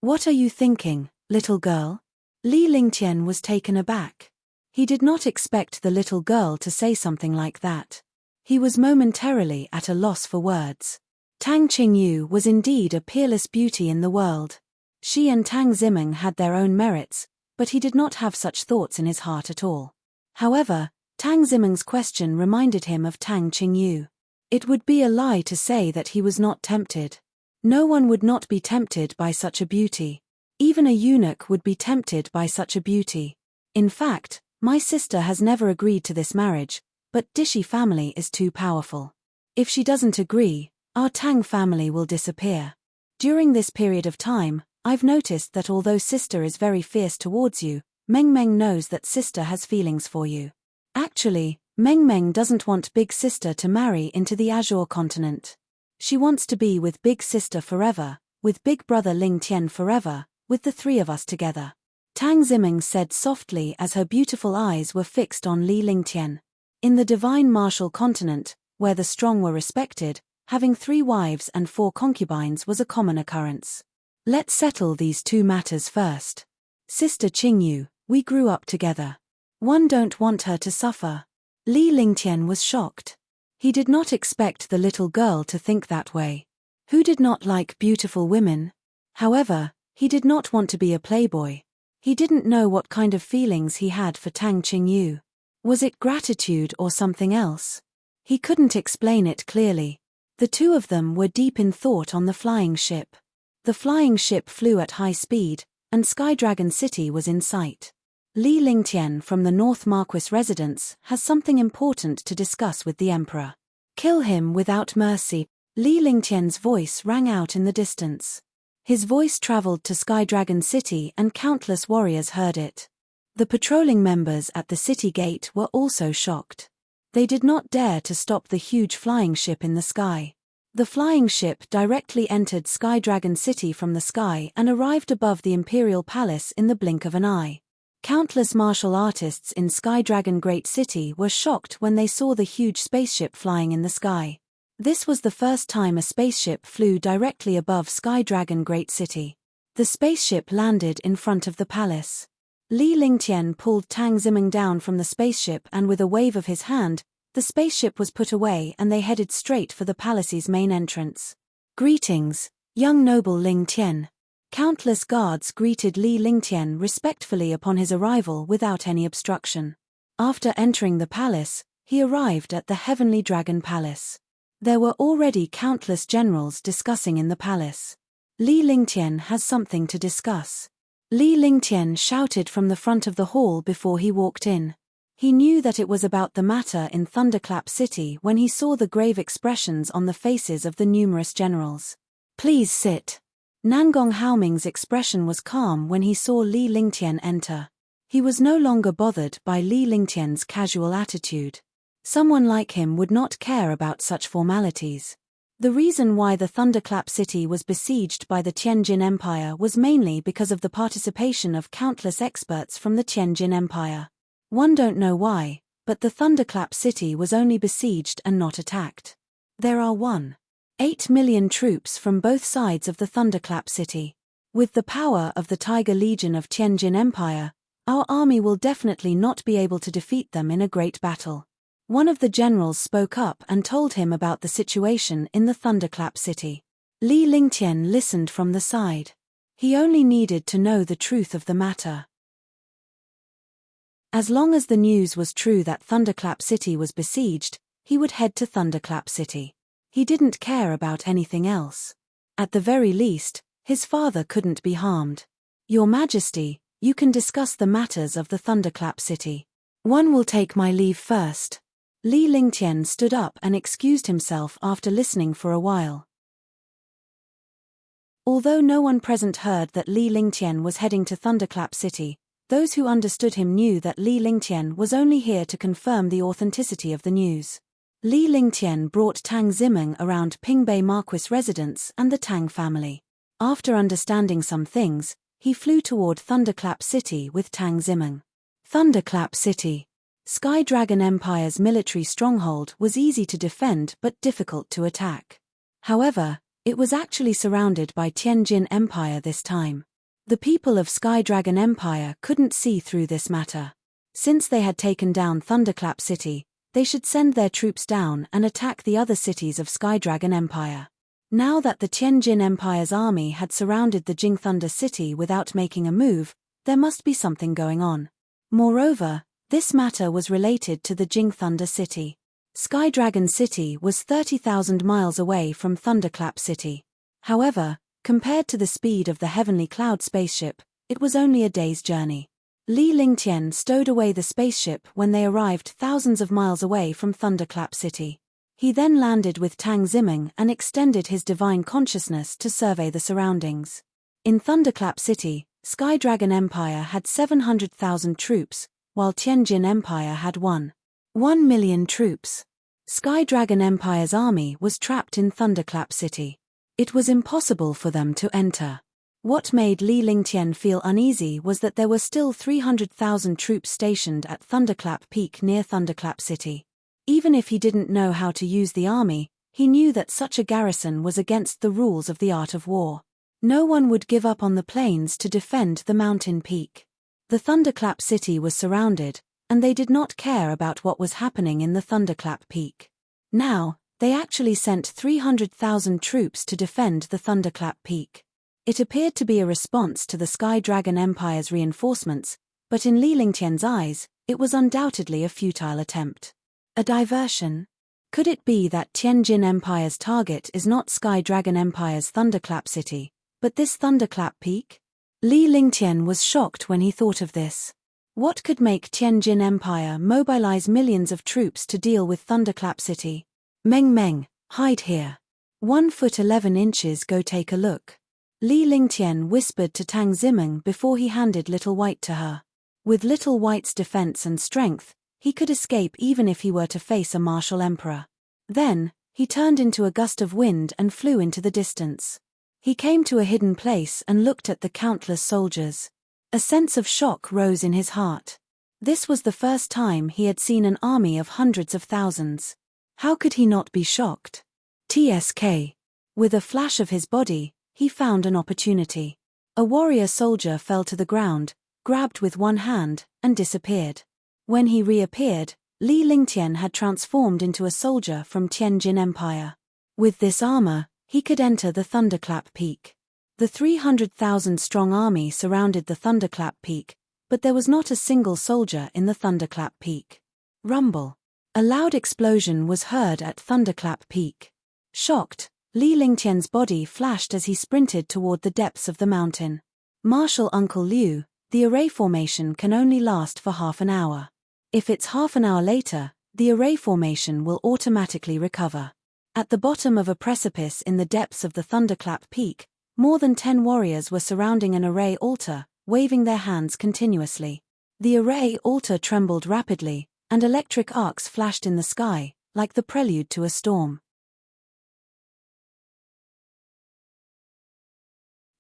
What are you thinking, little girl? Li Lingtian was taken aback. He did not expect the little girl to say something like that. He was momentarily at a loss for words. Tang Qingyu was indeed a peerless beauty in the world. She and Tang Zimeng had their own merits, but he did not have such thoughts in his heart at all. However, Tang Zimeng's question reminded him of Tang Qingyu. It would be a lie to say that he was not tempted. No one would not be tempted by such a beauty. Even a eunuch would be tempted by such a beauty. In fact, my sister has never agreed to this marriage, but Dishi family is too powerful. If she doesn't agree, our Tang family will disappear. During this period of time, I've noticed that although sister is very fierce towards you, Meng Meng knows that sister has feelings for you. Actually, Meng Meng doesn't want big sister to marry into the Azure continent. She wants to be with big sister forever, with big brother Ling Tian forever, with the three of us together. Tang Zimeng said softly as her beautiful eyes were fixed on Li Lingtian. In the divine martial continent, where the strong were respected, having 3 wives and 4 concubines was a common occurrence. Let's settle these 2 matters first. Sister Qingyu, we grew up together. One don't want her to suffer. Li Lingtian was shocked. He did not expect the little girl to think that way. Who did not like beautiful women? However, he did not want to be a playboy. He didn't know what kind of feelings he had for Tang Qingyu. Was it gratitude or something else? He couldn't explain it clearly. The 2 of them were deep in thought on the flying ship. The flying ship flew at high speed, and Sky Dragon City was in sight. Li Lingtian from the North Marquis residence has something important to discuss with the Emperor. Kill him without mercy. Li Lingtian's voice rang out in the distance. His voice traveled to Sky Dragon City and countless warriors heard it. The patrolling members at the city gate were also shocked. They did not dare to stop the huge flying ship in the sky. The flying ship directly entered Sky Dragon City from the sky and arrived above the Imperial Palace in the blink of an eye. Countless martial artists in Sky Dragon Great City were shocked when they saw the huge spaceship flying in the sky. This was the first time a spaceship flew directly above Sky Dragon Great City. The spaceship landed in front of the palace. Li Lingtian pulled Tang Zimeng down from the spaceship and with a wave of his hand, the spaceship was put away and they headed straight for the palace's main entrance. Greetings, young noble Ling Tian. Countless guards greeted Li Lingtian respectfully upon his arrival without any obstruction. After entering the palace, he arrived at the Heavenly Dragon Palace. There were already countless generals discussing in the palace. Li Lingtian has something to discuss. Li Lingtian shouted from the front of the hall before he walked in. He knew that it was about the matter in Thunderclap City when he saw the grave expressions on the faces of the numerous generals. Please sit. Nangong Haoming's expression was calm when he saw Li Lingtian enter. He was no longer bothered by Li Lingtian's casual attitude. Someone like him would not care about such formalities. The reason why the Thunderclap City was besieged by the Tianjin Empire was mainly because of the participation of countless experts from the Tianjin Empire. One don't know why, but the Thunderclap City was only besieged and not attacked. There are 1.8 million troops from both sides of the Thunderclap City. With the power of the Tiger Legion of Tianjin Empire, our army will definitely not be able to defeat them in a great battle. One of the generals spoke up and told him about the situation in the Thunderclap City. Li Lingtian listened from the side. He only needed to know the truth of the matter. As long as the news was true that Thunderclap City was besieged, he would head to Thunderclap City. He didn't care about anything else. At the very least, his father couldn't be harmed. Your Majesty, you can discuss the matters of the Thunderclap City. One will take my leave first. Li Lingtian stood up and excused himself after listening for a while. Although no one present heard that Li Lingtian was heading to Thunderclap City, those who understood him knew that Li Lingtian was only here to confirm the authenticity of the news. Li Lingtian brought Tang Zimeng around Pingbei Marquis residence and the Tang family. After understanding some things, he flew toward Thunderclap City with Tang Zimeng. Thunderclap City. Sky Dragon Empire's military stronghold was easy to defend but difficult to attack. However, it was actually surrounded by Tianjin Empire this time. The people of Sky Dragon Empire couldn't see through this matter. Since they had taken down Thunderclap City, they should send their troops down and attack the other cities of Sky Dragon Empire. Now that the Tianjin Empire's army had surrounded the Jing Thunder City without making a move, there must be something going on. Moreover, this matter was related to the Jing Thunder City. Sky Dragon City was 30,000 miles away from Thunderclap City. However, compared to the speed of the Heavenly Cloud spaceship, it was only a day's journey. Li Lingtian stowed away the spaceship when they arrived thousands of miles away from Thunderclap City. He then landed with Tang Zimeng and extended his divine consciousness to survey the surroundings. In Thunderclap City, Sky Dragon Empire had 700,000 troops, while Tianjin Empire had 1,000,000 troops. Sky Dragon Empire's army was trapped in Thunderclap City. It was impossible for them to enter. What made Li Lingtian feel uneasy was that there were still 300,000 troops stationed at Thunderclap Peak near Thunderclap City. Even if he didn't know how to use the army, he knew that such a garrison was against the rules of the art of war. No one would give up on the plains to defend the mountain peak. The Thunderclap City was surrounded, and they did not care about what was happening in the Thunderclap Peak. Now, they actually sent 300,000 troops to defend the Thunderclap Peak. It appeared to be a response to the Sky Dragon Empire's reinforcements, but in Li Lingtian's eyes, it was undoubtedly a futile attempt. A diversion? Could it be that Tianjin Empire's target is not Sky Dragon Empire's Thunderclap City, but this Thunderclap Peak? Li Lingtian was shocked when he thought of this. What could make Tianjin Empire mobilize millions of troops to deal with Thunderclap City? Meng Meng, hide here. 1 foot 11 inches, go take a look. Li Lingtian whispered to Tang Zimeng before he handed Little White to her. With Little White's defense and strength, he could escape even if he were to face a martial emperor. Then, he turned into a gust of wind and flew into the distance. He came to a hidden place and looked at the countless soldiers. A sense of shock rose in his heart. This was the first time he had seen an army of hundreds of thousands. How could he not be shocked? TSK. With a flash of his body, he found an opportunity. A warrior soldier fell to the ground, grabbed with one hand, and disappeared. When he reappeared, Li Lingtian had transformed into a soldier from Tianjin Empire. With this armor, he could enter the Thunderclap Peak. The 300,000-strong army surrounded the Thunderclap Peak, but there was not a single soldier in the Thunderclap Peak. Rumble. A loud explosion was heard at Thunderclap Peak. Shocked, Li Lingtian's body flashed as he sprinted toward the depths of the mountain. Marshal Uncle Liu, the array formation can only last for half an hour. If it's half an hour later, the array formation will automatically recover. At the bottom of a precipice in the depths of the Thunderclap Peak, more than 10 warriors were surrounding an array altar, waving their hands continuously. The array altar trembled rapidly, and electric arcs flashed in the sky, like the prelude to a storm.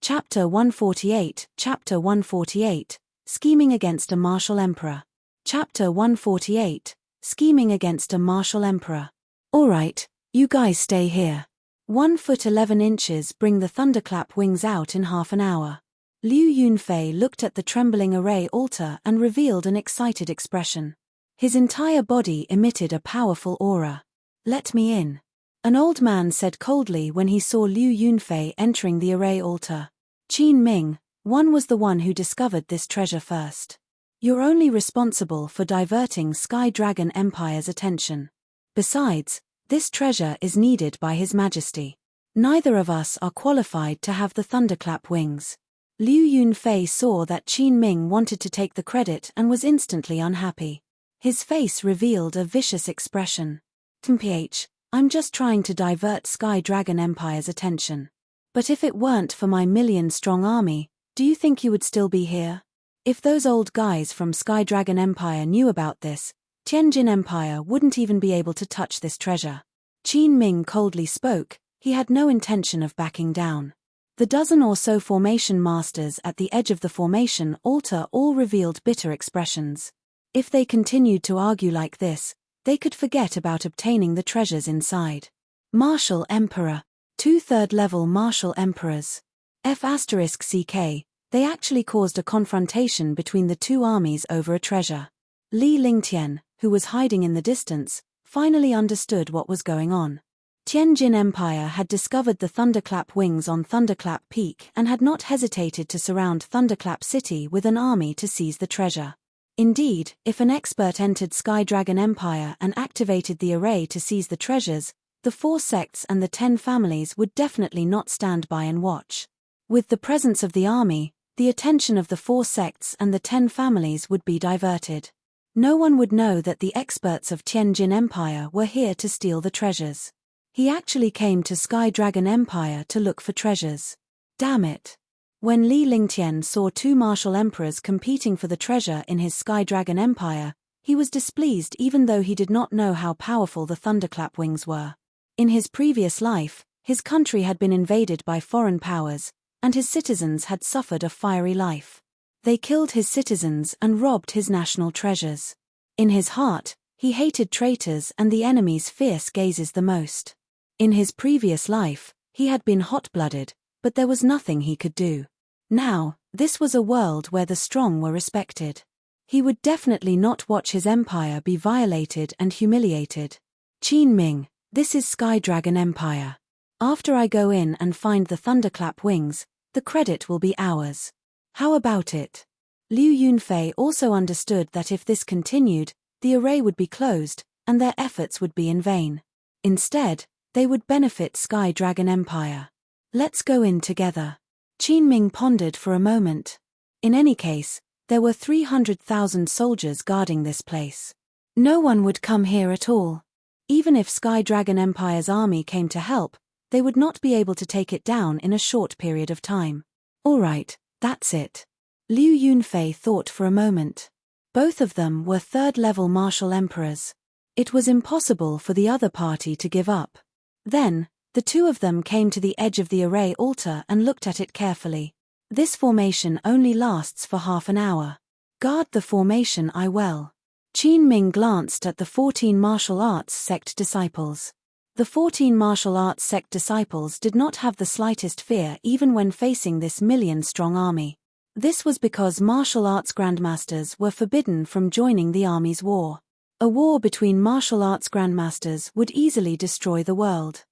Chapter 148, Chapter 148, Scheming Against a Martial Emperor. Chapter 148, Scheming Against a Martial Emperor. Alright, you guys stay here. 1 foot 11 inches, bring the Thunderclap wings out in half an hour. Liu Yunfei looked at the trembling array altar and revealed an excited expression. His entire body emitted a powerful aura. Let me in. An old man said coldly when he saw Liu Yunfei entering the array altar. Qin Ming, one was the one who discovered this treasure first. You're only responsible for diverting Sky Dragon Empire's attention. Besides, this treasure is needed by His Majesty. Neither of us are qualified to have the Thunderclap wings. Liu Yunfei saw that Qin Ming wanted to take the credit and was instantly unhappy. His face revealed a vicious expression. "Mph, I'm just trying to divert Sky Dragon Empire's attention. But if it weren't for my million-strong army, do you think you would still be here? If those old guys from Sky Dragon Empire knew about this, Tianjin Empire wouldn't even be able to touch this treasure." Qin Ming coldly spoke. He had no intention of backing down. The dozen or so formation masters at the edge of the formation altar all revealed bitter expressions. If they continued to argue like this, they could forget about obtaining the treasures inside. Martial Emperor. 2 third-level Martial Emperors. F***CK, they actually caused a confrontation between the two armies over a treasure. Li Lingtian, who was hiding in the distance, finally understood what was going on. Tianjin Empire had discovered the Thunderclap wings on Thunderclap Peak and had not hesitated to surround Thunderclap City with an army to seize the treasure. Indeed, if an expert entered Sky Dragon Empire and activated the array to seize the treasures, the 4 sects and the 10 families would definitely not stand by and watch. With the presence of the army, the attention of the 4 sects and the 10 families would be diverted. No one would know that the experts of Tianjin Empire were here to steal the treasures. He actually came to Sky Dragon Empire to look for treasures. Damn it. When Li Lingtian saw 2 martial emperors competing for the treasure in his Sky Dragon Empire, he was displeased even though he did not know how powerful the thunderclap wings were. In his previous life, his country had been invaded by foreign powers, and his citizens had suffered a fiery life. They killed his citizens and robbed his national treasures. In his heart, he hated traitors and the enemy's fierce gazes the most. In his previous life, he had been hot-blooded, but there was nothing he could do. Now, this was a world where the strong were respected. He would definitely not watch his empire be violated and humiliated. Qin Ming, this is Sky Dragon Empire. After I go in and find the thunderclap wings, the credit will be ours. How about it? Liu Yunfei also understood that if this continued, the array would be closed, and their efforts would be in vain. Instead, they would benefit Sky Dragon Empire. Let's go in together. Qin Ming pondered for a moment. In any case, there were 300,000 soldiers guarding this place. No one would come here at all. Even if Sky Dragon Empire's army came to help, they would not be able to take it down in a short period of time. All right, that's it. Liu Yunfei thought for a moment. Both of them were 3rd-level martial emperors. It was impossible for the other party to give up. Then, the 2 of them came to the edge of the array altar and looked at it carefully. This formation only lasts for half an hour. Guard the formation well. Qin Ming glanced at the 14 martial arts sect disciples. The 14 martial arts sect disciples did not have the slightest fear even when facing this million-strong army. This was because martial arts grandmasters were forbidden from joining the army's war. A war between martial arts grandmasters would easily destroy the world.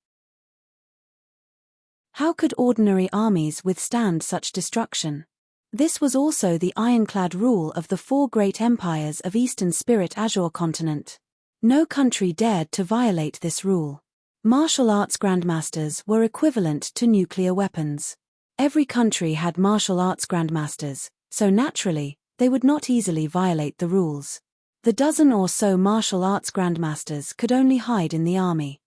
How could ordinary armies withstand such destruction? This was also the ironclad rule of the 4 great empires of Eastern Spirit Azure continent. No country dared to violate this rule. Martial arts grandmasters were equivalent to nuclear weapons. Every country had martial arts grandmasters, so naturally, they would not easily violate the rules. The dozen or so martial arts grandmasters could only hide in the army.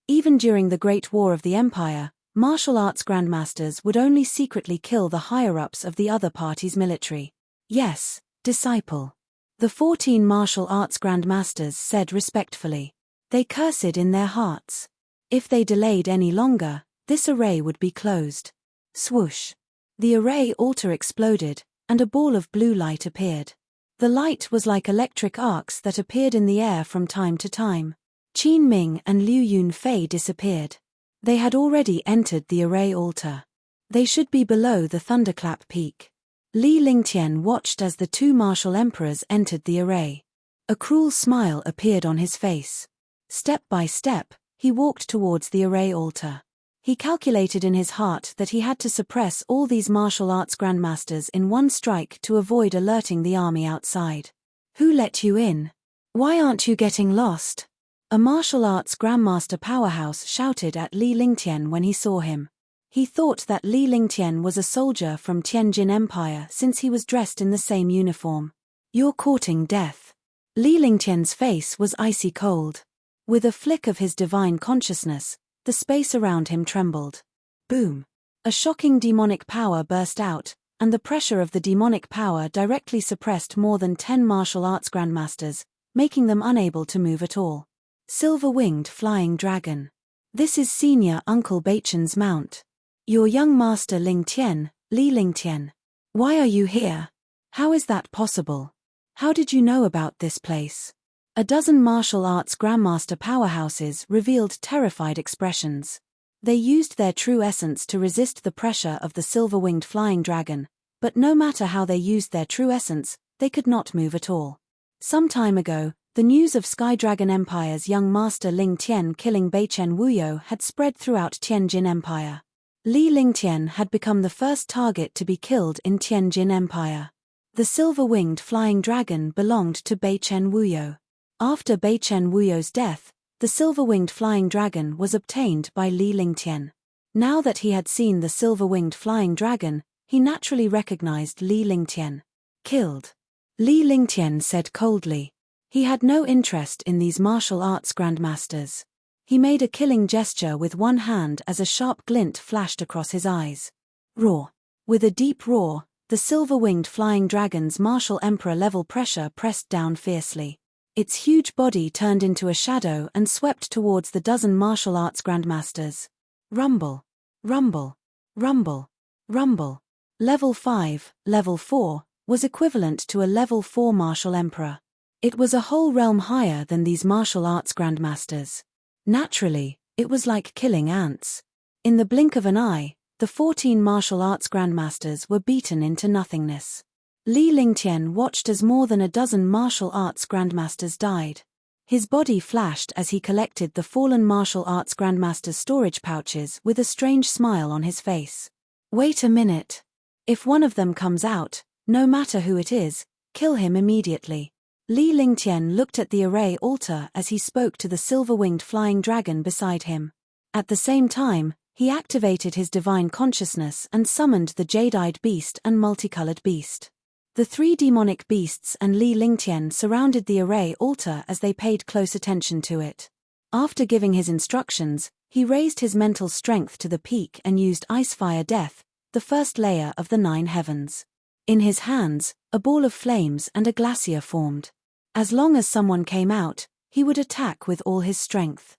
Even during the Great War of the Empire, martial arts grandmasters would only secretly kill the higher-ups of the other party's military. Yes, disciple. The 14 martial arts grandmasters said respectfully. They cursed in their hearts. If they delayed any longer, this array would be closed. Swoosh. The array altar exploded, and a ball of blue light appeared. The light was like electric arcs that appeared in the air from time to time. Qin Ming and Liu Yunfei disappeared. They had already entered the array altar. They should be below the thunderclap peak. Li Lingtian watched as the 2 martial emperors entered the array. A cruel smile appeared on his face. Step by step, he walked towards the array altar. He calculated in his heart that he had to suppress all these martial arts grandmasters in one strike to avoid alerting the army outside. Who let you in? Why aren't you getting lost? A martial arts grandmaster powerhouse shouted at Li Lingtian when he saw him. He thought that Li Lingtian was a soldier from Tianjin Empire since he was dressed in the same uniform. You're courting death. Li Lingtian's face was icy cold. With a flick of his divine consciousness, the space around him trembled. Boom! A shocking demonic power burst out, and the pressure of the demonic power directly suppressed more than 10 martial arts grandmasters, making them unable to move at all. Silver-winged flying dragon. This is senior Uncle Beichen's mount. Your young master Lingtian, Li Lingtian. Why are you here? How is that possible? How did you know about this place? A dozen martial arts grandmaster powerhouses revealed terrified expressions. They used their true essence to resist the pressure of the silver-winged flying dragon, but no matter how they used their true essence, they could not move at all. Some time ago, the news of Sky Dragon Empire's young master Ling Tian killing Beichen Wuyo had spread throughout Tianjin Empire. Li Lingtian had become the first target to be killed in Tianjin Empire. The silver-winged flying dragon belonged to Beichen Wuyo. After Beichen Wuyo's death, the silver-winged flying dragon was obtained by Li Lingtian. Now that he had seen the silver-winged flying dragon, he naturally recognized Li Lingtian. Killed. Li Lingtian said coldly. He had no interest in these martial arts grandmasters. He made a killing gesture with one hand as a sharp glint flashed across his eyes. Roar. With a deep roar, the silver-winged flying dragon's martial emperor-level pressure pressed down fiercely. Its huge body turned into a shadow and swept towards the dozen martial arts grandmasters. Rumble. Rumble. Rumble. Rumble. Level 5, Level 4, was equivalent to a Level 4 martial emperor. It was a whole realm higher than these martial arts grandmasters. Naturally, it was like killing ants. In the blink of an eye, the 14 martial arts grandmasters were beaten into nothingness. Li Lingtian watched as more than a dozen martial arts grandmasters died. His body flashed as he collected the fallen martial arts grandmasters' storage pouches with a strange smile on his face. Wait a minute. If one of them comes out, no matter who it is, kill him immediately. Li Lingtian looked at the array altar as he spoke to the silver-winged flying dragon beside him. At the same time, he activated his divine consciousness and summoned the jade-eyed beast and multicolored beast. The three demonic beasts and Li Lingtian surrounded the array altar as they paid close attention to it. After giving his instructions, he raised his mental strength to the peak and used Ice Fire Death, the first layer of the 9 heavens. In his hands, a ball of flames and a glacier formed. As long as someone came out, he would attack with all his strength.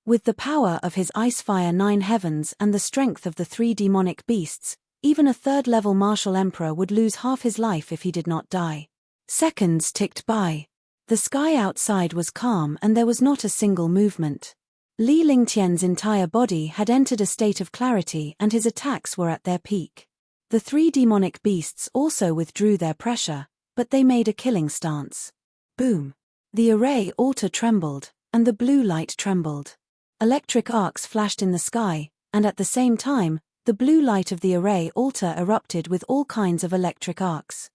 With the power of his Ice Fire 9 heavens and the strength of the 3 demonic beasts, even a third-level martial emperor would lose half his life if he did not die. Seconds ticked by. The sky outside was calm and there was not a single movement. Li Lingtian's entire body had entered a state of clarity and his attacks were at their peak. The 3 demonic beasts also withdrew their pressure, but they made a killing stance. Boom. The array altar trembled, and the blue light trembled. Electric arcs flashed in the sky, and at the same time, the blue light of the array altar erupted with all kinds of electric arcs.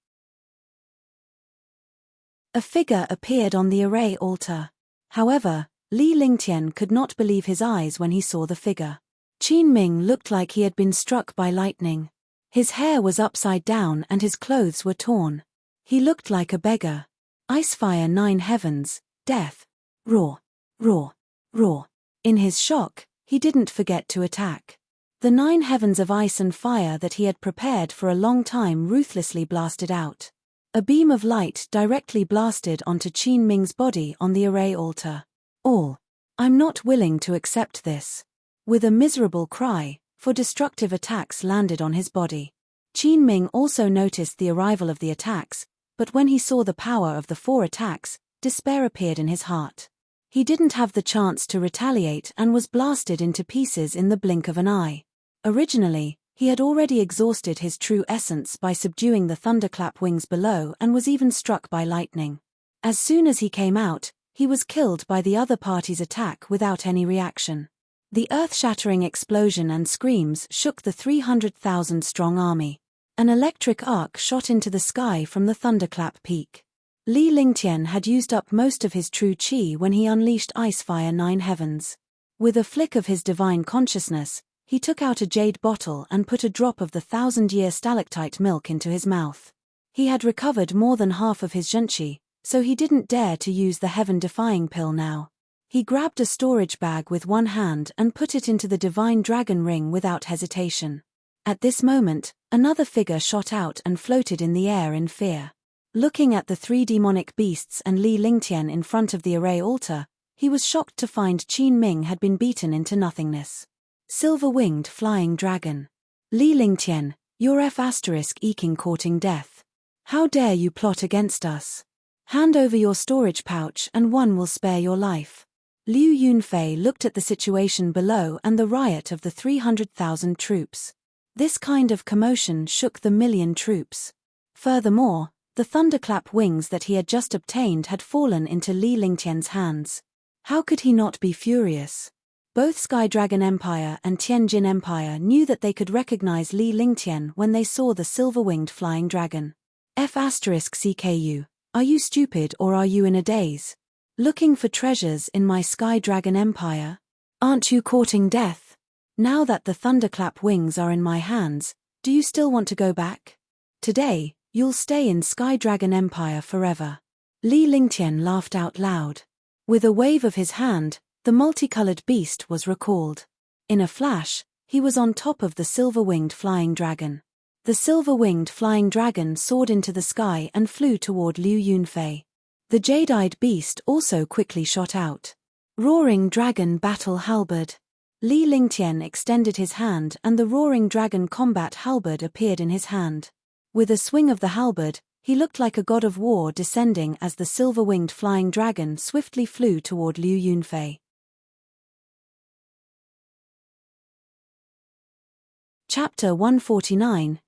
A figure appeared on the array altar. However, Li Lingtian could not believe his eyes when he saw the figure. Qin Ming looked like he had been struck by lightning. His hair was upside down and his clothes were torn. He looked like a beggar. Icefire 9 heavens, death. Roar. Roar. Roar. In his shock, he didn't forget to attack. The 9 heavens of ice and fire that he had prepared for a long time ruthlessly blasted out. A beam of light directly blasted onto Qin Ming's body on the array altar. I'm not willing to accept this. With a miserable cry, for destructive attacks landed on his body. Qin Ming also noticed the arrival of the attacks, but when he saw the power of the 4 attacks, despair appeared in his heart. He didn't have the chance to retaliate and was blasted into pieces in the blink of an eye. Originally, he had already exhausted his true essence by subduing the thunderclap wings below and was even struck by lightning. As soon as he came out, he was killed by the other party's attack without any reaction. The earth-shattering explosion and screams shook the 300,000-strong army. An electric arc shot into the sky from the thunderclap peak. Li Lingtian had used up most of his true qi when he unleashed Icefire 9 heavens. With a flick of his divine consciousness, he took out a jade bottle and put a drop of the 1,000-year stalactite milk into his mouth. He had recovered more than half of his zhenqi, so he didn't dare to use the heaven-defying pill now. He grabbed a storage bag with one hand and put it into the divine dragon ring without hesitation. At this moment, another figure shot out and floated in the air in fear. Looking at the 3 demonic beasts and Li Lingtian in front of the array altar, he was shocked to find Qin Ming had been beaten into nothingness. Silver-winged flying dragon. Li Lingtian, you're F***ing courting death. How dare you plot against us? Hand over your storage pouch and one will spare your life. Liu Yunfei looked at the situation below and the riot of the 300,000 troops. This kind of commotion shook the million troops. Furthermore, the thunderclap wings that he had just obtained had fallen into Li Lingtian's hands. How could he not be furious? Both Sky Dragon Empire and Tianjin Empire knew that they could recognize Li Lingtian when they saw the silver-winged flying dragon. F***CKU, are you stupid or are you in a daze? Looking for treasures in my Sky Dragon Empire? Aren't you courting death? Now that the thunderclap wings are in my hands, do you still want to go back? Today, you'll stay in Sky Dragon Empire forever. Li Lingtian laughed out loud. With a wave of his hand, the multicolored beast was recalled. In a flash, he was on top of the silver-winged flying dragon. The silver-winged flying dragon soared into the sky and flew toward Liu Yunfei. The jade-eyed beast also quickly shot out. Roaring Dragon Battle Halberd. Li Lingtian extended his hand and the Roaring Dragon Combat Halberd appeared in his hand. With a swing of the halberd, he looked like a god of war descending as the silver-winged flying dragon swiftly flew toward Liu Yunfei. Chapter 149,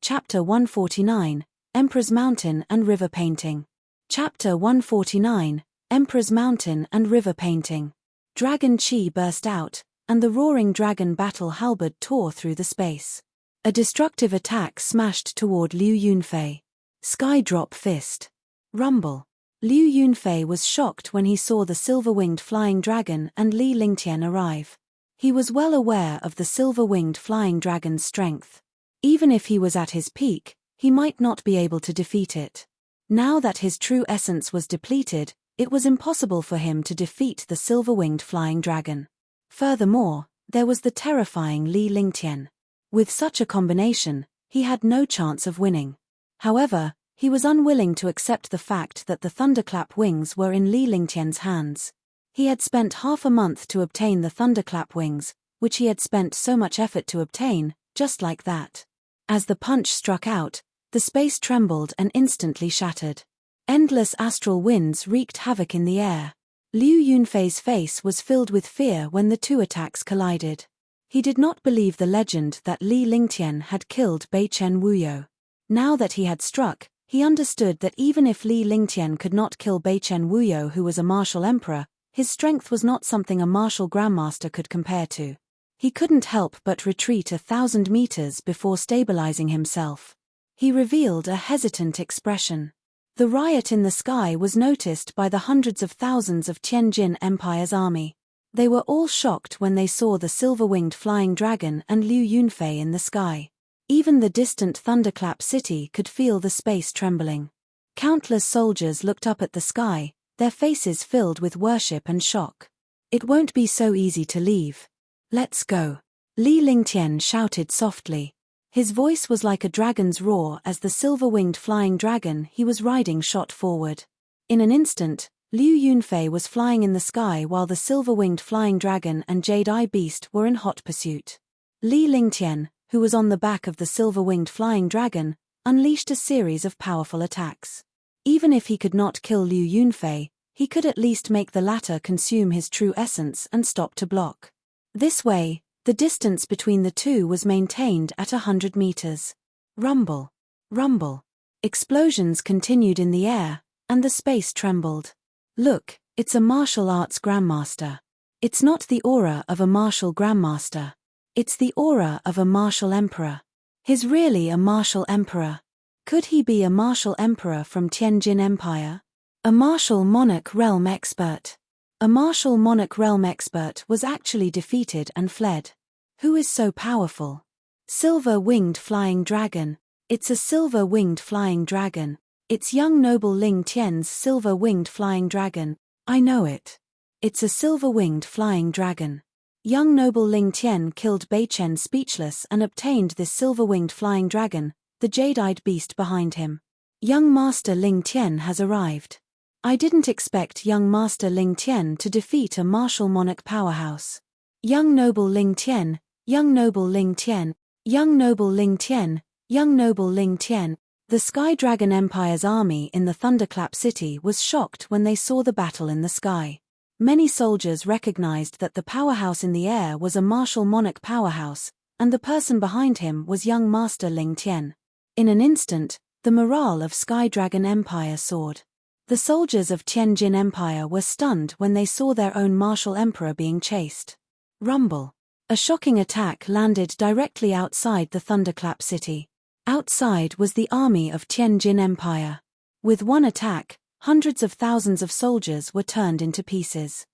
Emperor's Mountain and River Painting. Chapter 149, Emperor's Mountain and River Painting. Dragon Chi burst out, and the Roaring Dragon Battle Halberd tore through the space. A destructive attack smashed toward Liu Yunfei. Sky Drop Fist. Rumble. Liu Yunfei was shocked when he saw the silver-winged flying dragon and Li Lingtian arrive. He was well aware of the silver-winged flying dragon's strength. Even if he was at his peak, he might not be able to defeat it. Now that his true essence was depleted, it was impossible for him to defeat the silver-winged flying dragon. Furthermore, there was the terrifying Li Lingtian. With such a combination, he had no chance of winning. However, he was unwilling to accept the fact that the thunderclap wings were in Li Lingtian's hands. He had spent half a month to obtain the thunderclap wings, which he had spent so much effort to obtain, just like that. As the punch struck out, the space trembled and instantly shattered. Endless astral winds wreaked havoc in the air. Liu Yunfei's face was filled with fear when the two attacks collided. He did not believe the legend that Li Lingtian had killed Beichen Wuyo. Now that he had struck, he understood that even if Li Lingtian could not kill Beichen Wuyo, who was a martial emperor, his strength was not something a martial grandmaster could compare to. He couldn't help but retreat 1,000 meters before stabilizing himself. He revealed a hesitant expression. The riot in the sky was noticed by the hundreds of thousands of Tianjin Empire's army. They were all shocked when they saw the silver-winged flying dragon and Liu Yunfei in the sky. Even the distant Thunderclap city could feel the space trembling. Countless soldiers looked up at the sky, their faces filled with worship and shock. It won't be so easy to leave. Let's go. Li Lingtian shouted softly. His voice was like a dragon's roar as the silver-winged flying dragon he was riding shot forward. In an instant, Liu Yunfei was flying in the sky while the silver-winged flying dragon and jade-eye beast were in hot pursuit. Li Lingtian, who was on the back of the silver-winged flying dragon, unleashed a series of powerful attacks. Even if he could not kill Liu Yunfei, he could at least make the latter consume his true essence and stop to block. This way, the distance between the two was maintained at 100 meters. Rumble. Rumble. Explosions continued in the air, and the space trembled. Look, it's a martial arts grandmaster. It's not the aura of a martial grandmaster. It's the aura of a martial emperor. He's really a martial emperor. Could he be a martial emperor from Tianjin Empire? A martial monarch realm expert. A martial monarch realm expert was actually defeated and fled. Who is so powerful? Silver-winged flying dragon. It's a silver-winged flying dragon. It's young noble Ling Tian's silver-winged flying dragon. I know it. It's a silver-winged flying dragon. Young noble Ling Tian killed Beichen speechless and obtained this silver-winged flying dragon, the jade-eyed beast behind him. Young Master Ling Tian has arrived. I didn't expect young Master Ling Tian to defeat a martial monarch powerhouse. Young noble Ling Tian, young noble Ling Tian, young noble Ling Tian, young noble Ling Tian. The Sky Dragon Empire's army in the Thunderclap city was shocked when they saw the battle in the sky. Many soldiers recognized that the powerhouse in the air was a martial monarch powerhouse, and the person behind him was young Master Ling Tian. In an instant, the morale of Sky Dragon Empire soared. The soldiers of Tianjin Empire were stunned when they saw their own martial emperor being chased. Rumble. A shocking attack landed directly outside the Thunderclap city. Outside was the army of Tianjin Empire. With one attack, hundreds of thousands of soldiers were turned into pieces.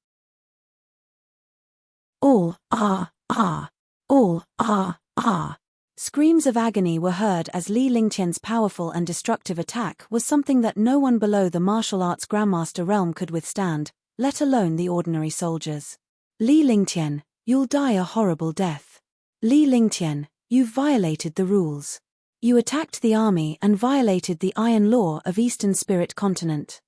All, ah, ah. All, ah, ah. Screams of agony were heard as Li Lingtian's powerful and destructive attack was something that no one below the martial arts Grandmaster realm could withstand, let alone the ordinary soldiers. Li Lingtian, you'll die a horrible death. Li Lingtian, you've violated the rules. You attacked the army and violated the iron law of Eastern Spirit Continent.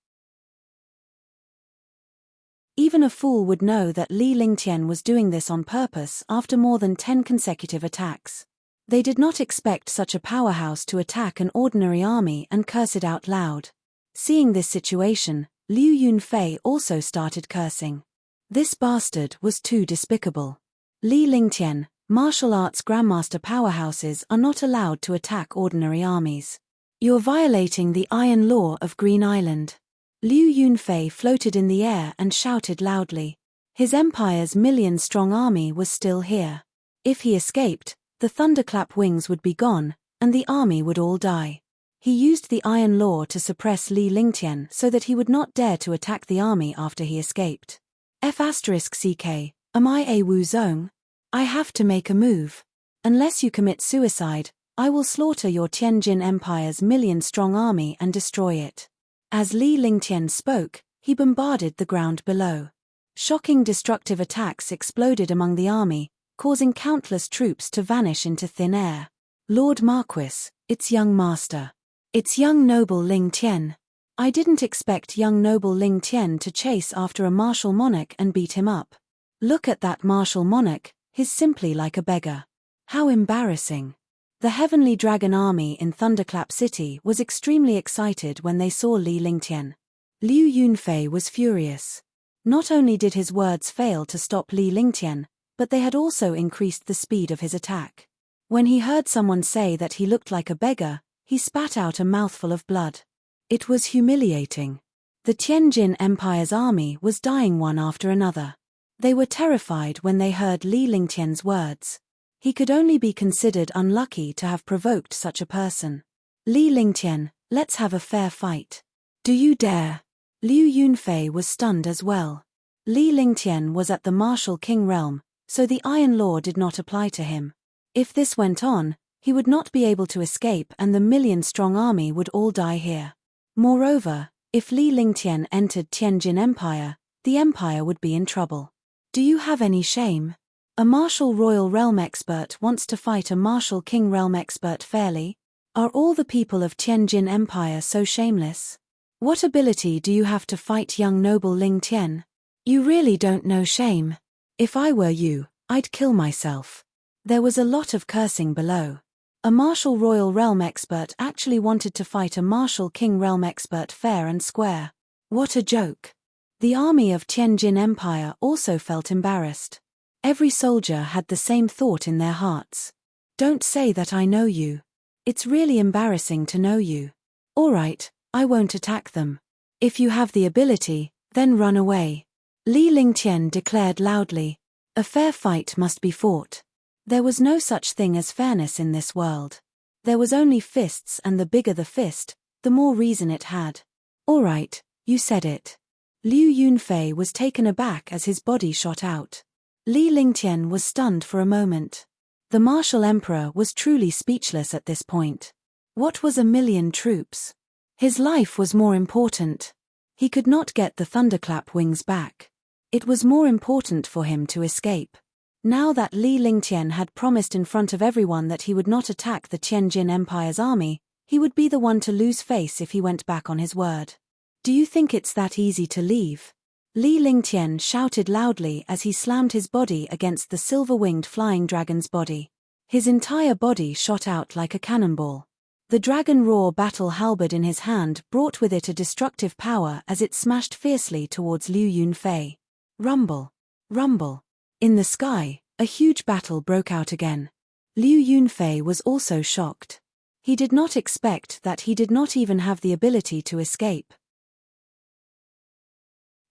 Even a fool would know that Li Lingtian was doing this on purpose after more than 10 consecutive attacks. They did not expect such a powerhouse to attack an ordinary army and curse it out loud. Seeing this situation, Liu Yunfei also started cursing. This bastard was too despicable. Li Lingtian, martial arts grandmaster powerhouses are not allowed to attack ordinary armies. You're violating the iron law of Green Island. Liu Yunfei floated in the air and shouted loudly. His empire's million-strong army was still here. If he escaped, the thunderclap wings would be gone, and the army would all die. He used the iron law to suppress Li Lingtian so that he would not dare to attack the army after he escaped. F***ck, am I a Wu Zong? I have to make a move. Unless you commit suicide, I will slaughter your Tianjin Empire's million-strong army and destroy it. As Li Lingtian spoke, he bombarded the ground below. Shocking destructive attacks exploded among the army, causing countless troops to vanish into thin air. Lord Marquis, it's young master. It's young noble Ling Tian. I didn't expect young noble Ling Tian to chase after a martial monarch and beat him up. Look at that martial monarch, he's simply like a beggar. How embarrassing. The Heavenly Dragon Army in Thunderclap City was extremely excited when they saw Li Lingtian. Liu Yunfei was furious. Not only did his words fail to stop Li Lingtian, but they had also increased the speed of his attack. When he heard someone say that he looked like a beggar, he spat out a mouthful of blood. It was humiliating. The Tianjin Empire's army was dying one after another. They were terrified when they heard Li Lingtian's words. He could only be considered unlucky to have provoked such a person. Li Lingtian, let's have a fair fight. Do you dare? Liu Yunfei was stunned as well. Li Lingtian was at the martial king realm, so the iron law did not apply to him. If this went on, he would not be able to escape and the million-strong army would all die here. Moreover, if Li Lingtian entered Tianjin Empire, the empire would be in trouble. Do you have any shame? A martial royal realm expert wants to fight a martial king realm expert fairly? Are all the people of Tianjin Empire so shameless? What ability do you have to fight young noble Ling Tian? You really don't know shame. If I were you, I'd kill myself. There was a lot of cursing below. A martial royal realm expert actually wanted to fight a martial king realm expert fair and square. What a joke. The army of Tianjin Empire also felt embarrassed. Every soldier had the same thought in their hearts. Don't say that I know you. It's really embarrassing to know you. All right, I won't attack them. If you have the ability, then run away. Li Lingtian declared loudly. A fair fight must be fought. There was no such thing as fairness in this world. There was only fists, and the bigger the fist, the more reason it had. All right, you said it. Liu Yunfei was taken aback as his body shot out. Li Lingtian was stunned for a moment. The martial emperor was truly speechless at this point. What was 1,000,000 troops? His life was more important. He could not get the thunderclap wings back. It was more important for him to escape. Now that Li Lingtian had promised in front of everyone that he would not attack the Tianjin Empire's army, he would be the one to lose face if he went back on his word. Do you think it's that easy to leave? Li Lingtian shouted loudly as he slammed his body against the silver-winged flying dragon's body. His entire body shot out like a cannonball. The dragon roar battle halberd in his hand brought with it a destructive power as it smashed fiercely towards Liu Yunfei. Rumble. Rumble. In the sky, a huge battle broke out again. Liu Yunfei was also shocked. He did not expect that he did not even have the ability to escape.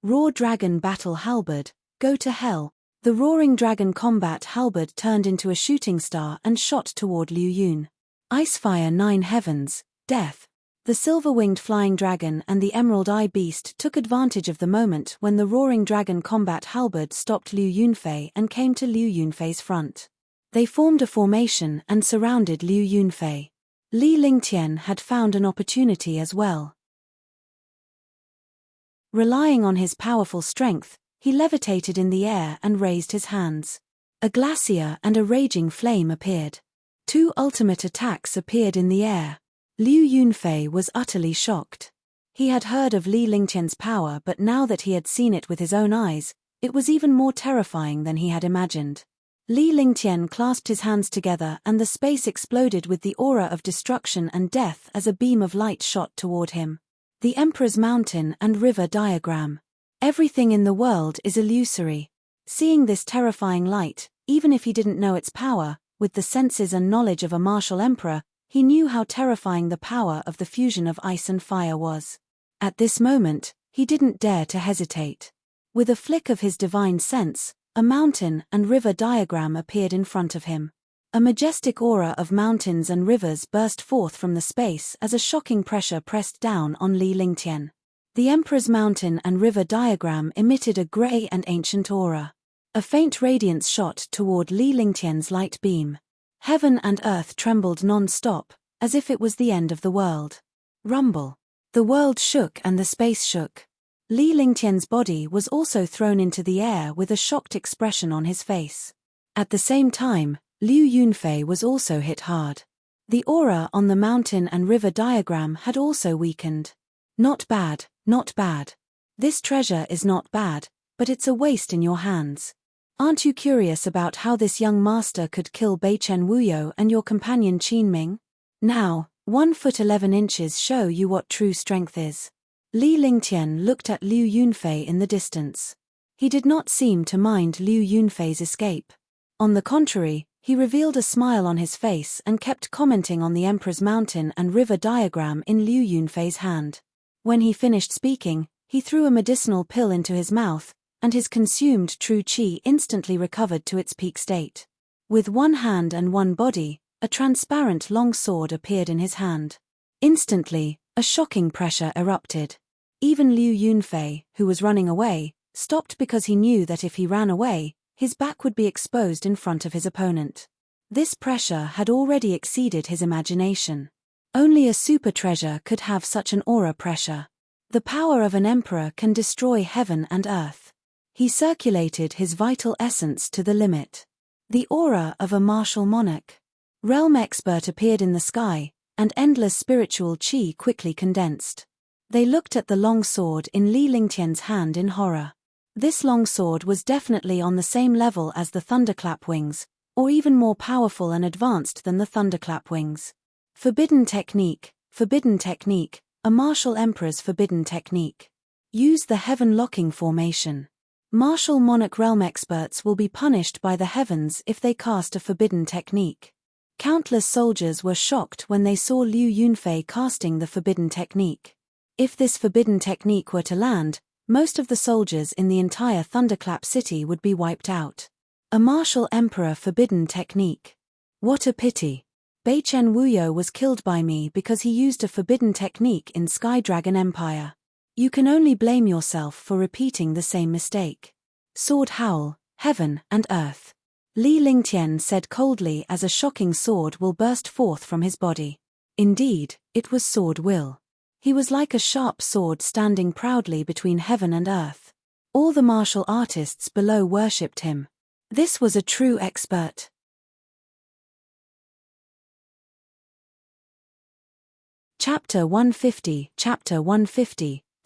Roar Dragon Battle Halberd, go to hell. The roaring dragon combat halberd turned into a shooting star and shot toward Liu Yun. Icefire 9 heavens, death. The The silver-winged flying dragon and the emerald-eye beast took advantage of the moment when the roaring dragon combat halberd stopped Liu Yunfei and came to Liu Yunfei's front. They formed a formation and surrounded Liu Yunfei. Li Lingtian had found an opportunity as well. Relying on his powerful strength, he levitated in the air and raised his hands. A glacier and a raging flame appeared. Two ultimate attacks appeared in the air. Liu Yunfei was utterly shocked. He had heard of Li Lingtian's power, but now that he had seen it with his own eyes, it was even more terrifying than he had imagined. Li Lingtian clasped his hands together and the space exploded with the aura of destruction and death as a beam of light shot toward him. The Emperor's mountain and river diagram. Everything in the world is illusory. Seeing this terrifying light, even if he didn't know its power, with the senses and knowledge of a martial emperor, he knew how terrifying the power of the fusion of ice and fire was. At this moment, he didn't dare to hesitate. With a flick of his divine sense, a mountain and river diagram appeared in front of him. A majestic aura of mountains and rivers burst forth from the space as a shocking pressure pressed down on Li Lingtian. The Emperor's mountain and river diagram emitted a grey and ancient aura. A faint radiance shot toward Li Lingtian's light beam. Heaven and earth trembled non-stop, as if it was the end of the world. Rumble. The world shook and the space shook. Li Lingtian's body was also thrown into the air with a shocked expression on his face. At the same time, Liu Yunfei was also hit hard. The aura on the mountain and river diagram had also weakened. Not bad, not bad. This treasure is not bad, but it's a waste in your hands. Aren't you curious about how this young master could kill Beichen Wuyo and your companion Qin Ming? Now, 1 foot 11 inches show you what true strength is. Li Lingtian looked at Liu Yunfei in the distance. He did not seem to mind Liu Yunfei's escape. On the contrary, he revealed a smile on his face and kept commenting on the Emperor's mountain and river diagram in Liu Yunfei's hand. When he finished speaking, he threw a medicinal pill into his mouth, and his consumed true qi instantly recovered to its peak state. With one hand and one body, a transparent long sword appeared in his hand. Instantly, a shocking pressure erupted. Even Liu Yunfei, who was running away, stopped because he knew that if he ran away, his back would be exposed in front of his opponent. This pressure had already exceeded his imagination. Only a super treasure could have such an aura pressure. The power of an emperor can destroy heaven and earth. He circulated his vital essence to the limit. The aura of a martial monarch. Realm expert appeared in the sky, and endless spiritual qi quickly condensed. They looked at the long sword in Li Lingtian's hand in horror. This long sword was definitely on the same level as the thunderclap wings, or even more powerful and advanced than the thunderclap wings. Forbidden technique, a martial emperor's forbidden technique. Use the heaven-locking formation. Martial monarch realm experts will be punished by the heavens if they cast a forbidden technique. Countless soldiers were shocked when they saw Liu Yunfei casting the forbidden technique. If this forbidden technique were to land, most of the soldiers in the entire Thunderclap city would be wiped out. A martial emperor forbidden technique. What a pity. Beichen Wuyo was killed by me because he used a forbidden technique in Sky Dragon Empire. You can only blame yourself for repeating the same mistake. Sword howl, heaven and earth. Li Lingtian said coldly as a shocking sword will burst forth from his body. Indeed, it was sword will. He was like a sharp sword standing proudly between heaven and earth. All the martial artists below worshipped him. This was a true expert. Chapter 150,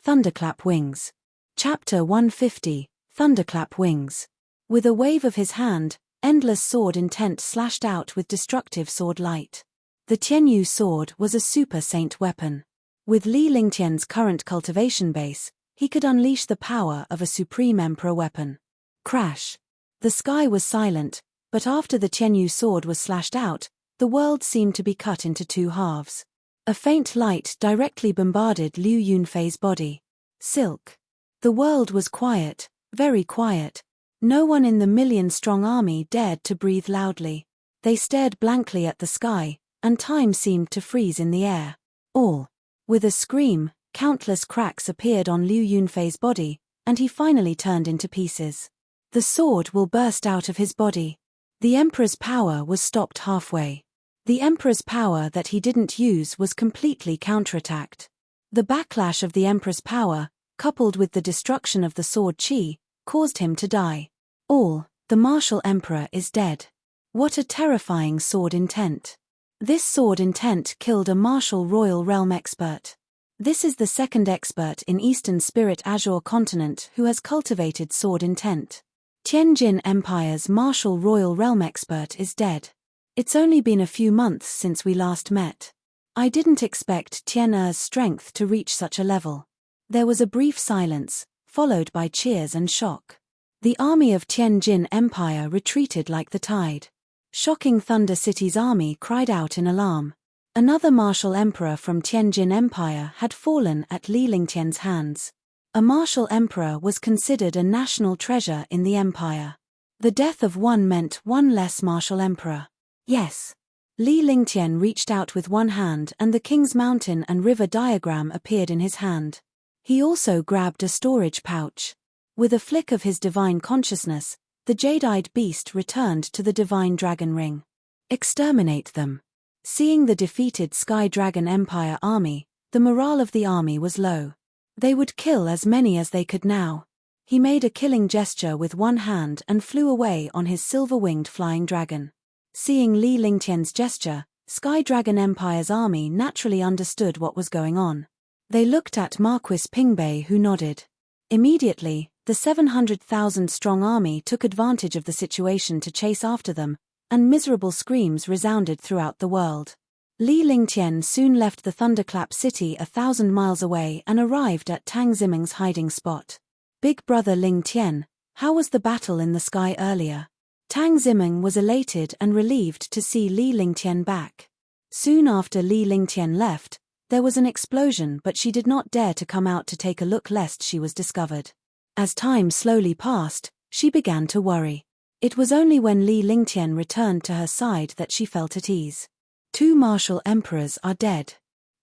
Thunderclap Wings. Chapter 150, Thunderclap Wings. With a wave of his hand, endless sword intent slashed out with destructive sword light. The Tianyu sword was a super saint weapon. With Li Lingtian's current cultivation base, he could unleash the power of a supreme emperor weapon. Crash. The sky was silent, but after the Tianyu sword was slashed out, the world seemed to be cut into two halves. A faint light directly bombarded Liu Yunfei's body. Silk. The world was quiet, very quiet. No one in the million-strong army dared to breathe loudly. They stared blankly at the sky, and time seemed to freeze in the air. All. With a scream, countless cracks appeared on Liu Yunfei's body, and he finally turned into pieces. The sword will burst out of his body. The Emperor's power was stopped halfway. The Emperor's power that he didn't use was completely counterattacked. The backlash of the Emperor's power, coupled with the destruction of the sword Qi, caused him to die. The martial Emperor is dead. What a terrifying sword intent. This sword intent killed a martial royal realm expert. This is the second expert in Eastern Spirit Azure continent who has cultivated sword intent. Tianjin Empire's martial royal realm expert is dead. It's only been a few months since we last met. I didn't expect Tian Er's strength to reach such a level. There was a brief silence, followed by cheers and shock. The army of Tianjin Empire retreated like the tide. Shocking Thunder City's army cried out in alarm. Another martial emperor from Tianjin Empire had fallen at Li Lingtian's hands. A martial emperor was considered a national treasure in the empire. The death of one meant one less martial emperor. Yes. Li Lingtian reached out with one hand and the King's Mountain and River diagram appeared in his hand. He also grabbed a storage pouch. With a flick of his divine consciousness, the jade-eyed beast returned to the divine dragon ring. Exterminate them. Seeing the defeated Sky Dragon Empire army, the morale of the army was low. They would kill as many as they could now. He made a killing gesture with one hand and flew away on his silver-winged flying dragon. Seeing Li Lingtian's gesture, Sky Dragon Empire's army naturally understood what was going on. They looked at Marquis Pingbei, who nodded. Immediately, the 700,000-strong army took advantage of the situation to chase after them, and miserable screams resounded throughout the world. Li Lingtian soon left the Thunderclap City 1,000 miles away and arrived at Tang Ziming's hiding spot. Big brother Ling Tian, how was the battle in the sky earlier? Tang Ziming was elated and relieved to see Li Lingtian back. Soon after Li Lingtian left, there was an explosion, but she did not dare to come out to take a look lest she was discovered. As time slowly passed, she began to worry. It was only when Li Lingtian returned to her side that she felt at ease. 2 martial emperors are dead.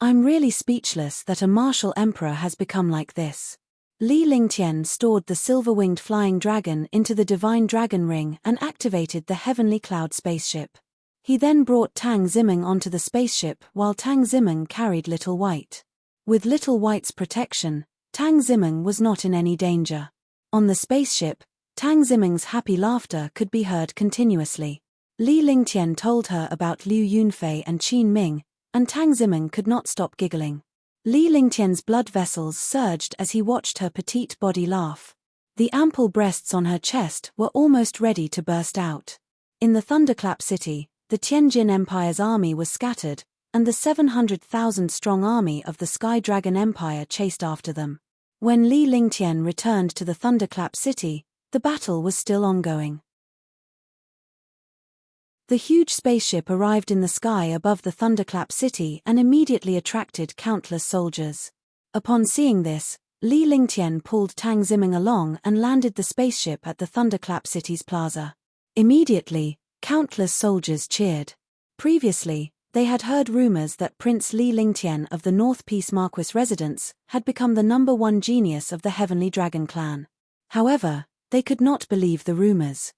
I'm really speechless that a martial emperor has become like this. Li Lingtian stored the silver-winged flying dragon into the divine dragon ring and activated the heavenly cloud spaceship. He then brought Tang Ziming onto the spaceship while Tang Ziming carried Little White. With Little White's protection, Tang Ziming was not in any danger. On the spaceship, Tang Ziming's happy laughter could be heard continuously. Li Lingtian told her about Liu Yunfei and Qin Ming, and Tang Ziming could not stop giggling. Li Lingtian's blood vessels surged as he watched her petite body laugh. The ample breasts on her chest were almost ready to burst out. In the Thunderclap City, the Tianjin Empire's army was scattered, and the 700,000-strong army of the Sky Dragon Empire chased after them. When Li Lingtian returned to the Thunderclap City, the battle was still ongoing. The huge spaceship arrived in the sky above the Thunderclap City and immediately attracted countless soldiers. Upon seeing this, Li Lingtian pulled Tang Ziming along and landed the spaceship at the Thunderclap City's plaza. Immediately, countless soldiers cheered. Previously, they had heard rumors that Prince Li Lingtian of the North Peace Marquis residence had become the #1 genius of the Heavenly Dragon clan. However, they could not believe the rumors.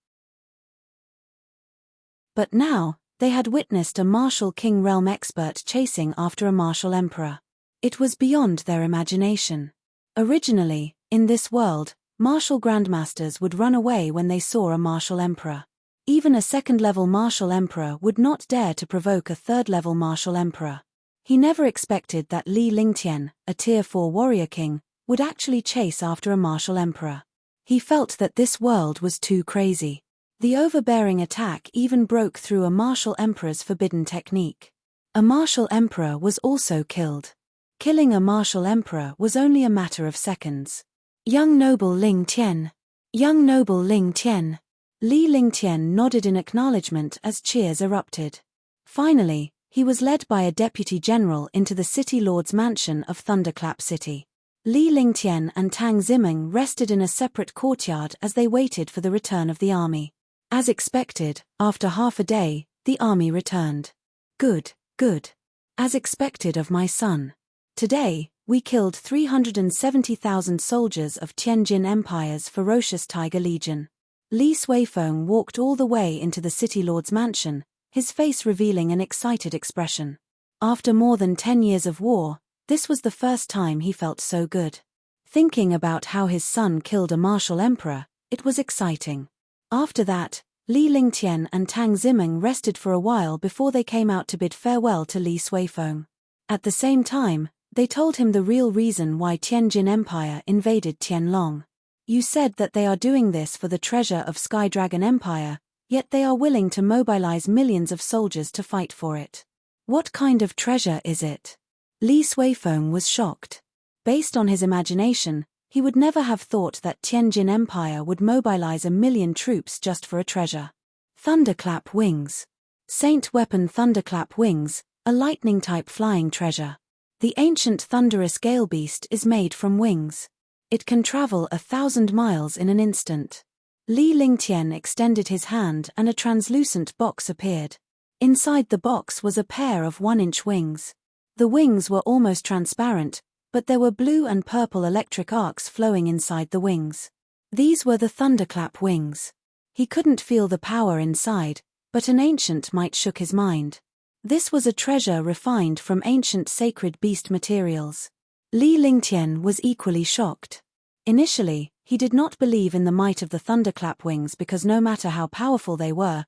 But now, they had witnessed a martial king realm expert chasing after a martial emperor. It was beyond their imagination. Originally, in this world, martial grandmasters would run away when they saw a martial emperor. Even a second-level martial emperor would not dare to provoke a third-level martial emperor. He never expected that Li Lingtian, a Tier 4 warrior king, would actually chase after a martial emperor. He felt that this world was too crazy. The overbearing attack even broke through a martial emperor's forbidden technique. A martial emperor was also killed. Killing a martial emperor was only a matter of seconds. Young noble Ling Tian. Young noble Ling Tian. Li Lingtian nodded in acknowledgement as cheers erupted. Finally, he was led by a deputy general into the city lord's mansion of Thunderclap City. Li Lingtian and Tang Ziming rested in a separate courtyard as they waited for the return of the army. As expected, after half a day, the army returned. Good, good. As expected of my son. Today, we killed 370,000 soldiers of Tianjin Empire's ferocious Tiger Legion. Li Suifeng walked all the way into the city lord's mansion, his face revealing an excited expression. After more than 10 years of war, this was the first time he felt so good. Thinking about how his son killed a martial emperor, it was exciting. After that, Li Lingtian and Tang Zimeng rested for a while before they came out to bid farewell to Li Suifeng. At the same time, they told him the real reason why Tianjin Empire invaded Tianlong. You said that they are doing this for the treasure of Sky Dragon Empire, yet they are willing to mobilize millions of soldiers to fight for it. What kind of treasure is it? Li Suifeng was shocked. Based on his imagination, he would never have thought that Tianjin Empire would mobilize 1 million troops just for a treasure. Thunderclap Wings. Saint Weapon Thunderclap Wings, a lightning-type flying treasure. The ancient thunderous gale beast is made from wings. It can travel 1,000 miles in an instant. Li Lingtian extended his hand and a translucent box appeared. Inside the box was a pair of 1-inch wings. The wings were almost transparent, but there were blue and purple electric arcs flowing inside the wings. These were the thunderclap wings. He couldn't feel the power inside, but an ancient might shook his mind. This was a treasure refined from ancient sacred beast materials. Li Lingtian was equally shocked. Initially, he did not believe in the might of the thunderclap wings because no matter how powerful they were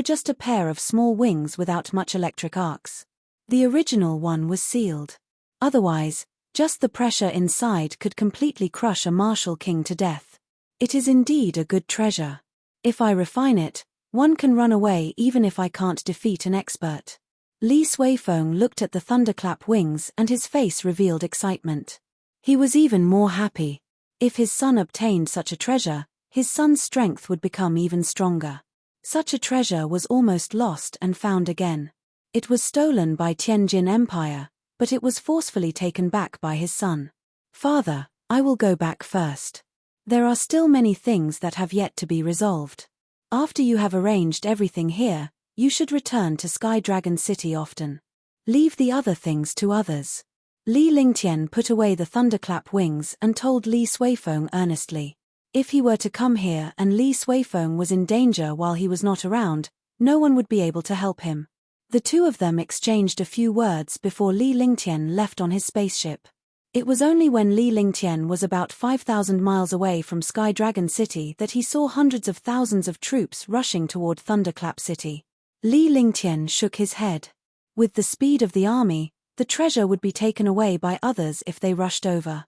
just a pair of small wings without much electric arcs. The original one was sealed. Otherwise, just the pressure inside could completely crush a martial king to death. It is indeed a good treasure. If I refine it, one can run away even if I can't defeat an expert. Li Suifeng looked at the thunderclap wings and his face revealed excitement. He was even more happy. If his son obtained such a treasure, his son's strength would become even stronger. Such a treasure was almost lost and found again. It was stolen by Tianjin Empire, but it was forcefully taken back by his son. Father, I will go back first. There are still many things that have yet to be resolved. After you have arranged everything here, you should return to Sky Dragon City often. Leave the other things to others. Li Lingtian put away the thunderclap wings and told Li Suifeng earnestly. If he were to come here and Li Suifeng was in danger while he was not around, no one would be able to help him. The two of them exchanged a few words before Li Lingtian left on his spaceship. It was only when Li Lingtian was about 5,000 miles away from Sky Dragon City that he saw hundreds of thousands of troops rushing toward Thunderclap City. Li Lingtian shook his head. With the speed of the army, the treasure would be taken away by others if they rushed over.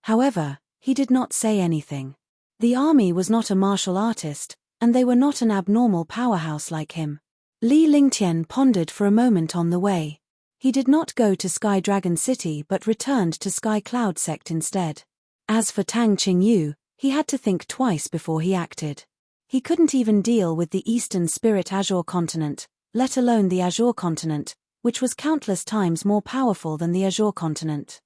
However, he did not say anything. The army was not a martial artist, and they were not an abnormal powerhouse like him. Li Lingtian pondered for a moment on the way. He did not go to Sky Dragon City but returned to Sky Cloud Sect instead. As for Tang Qingyu, he had to think twice before he acted. He couldn't even deal with the Eastern Spirit Azure Continent, let alone the Azure Continent, which was countless times more powerful than the Azure Continent.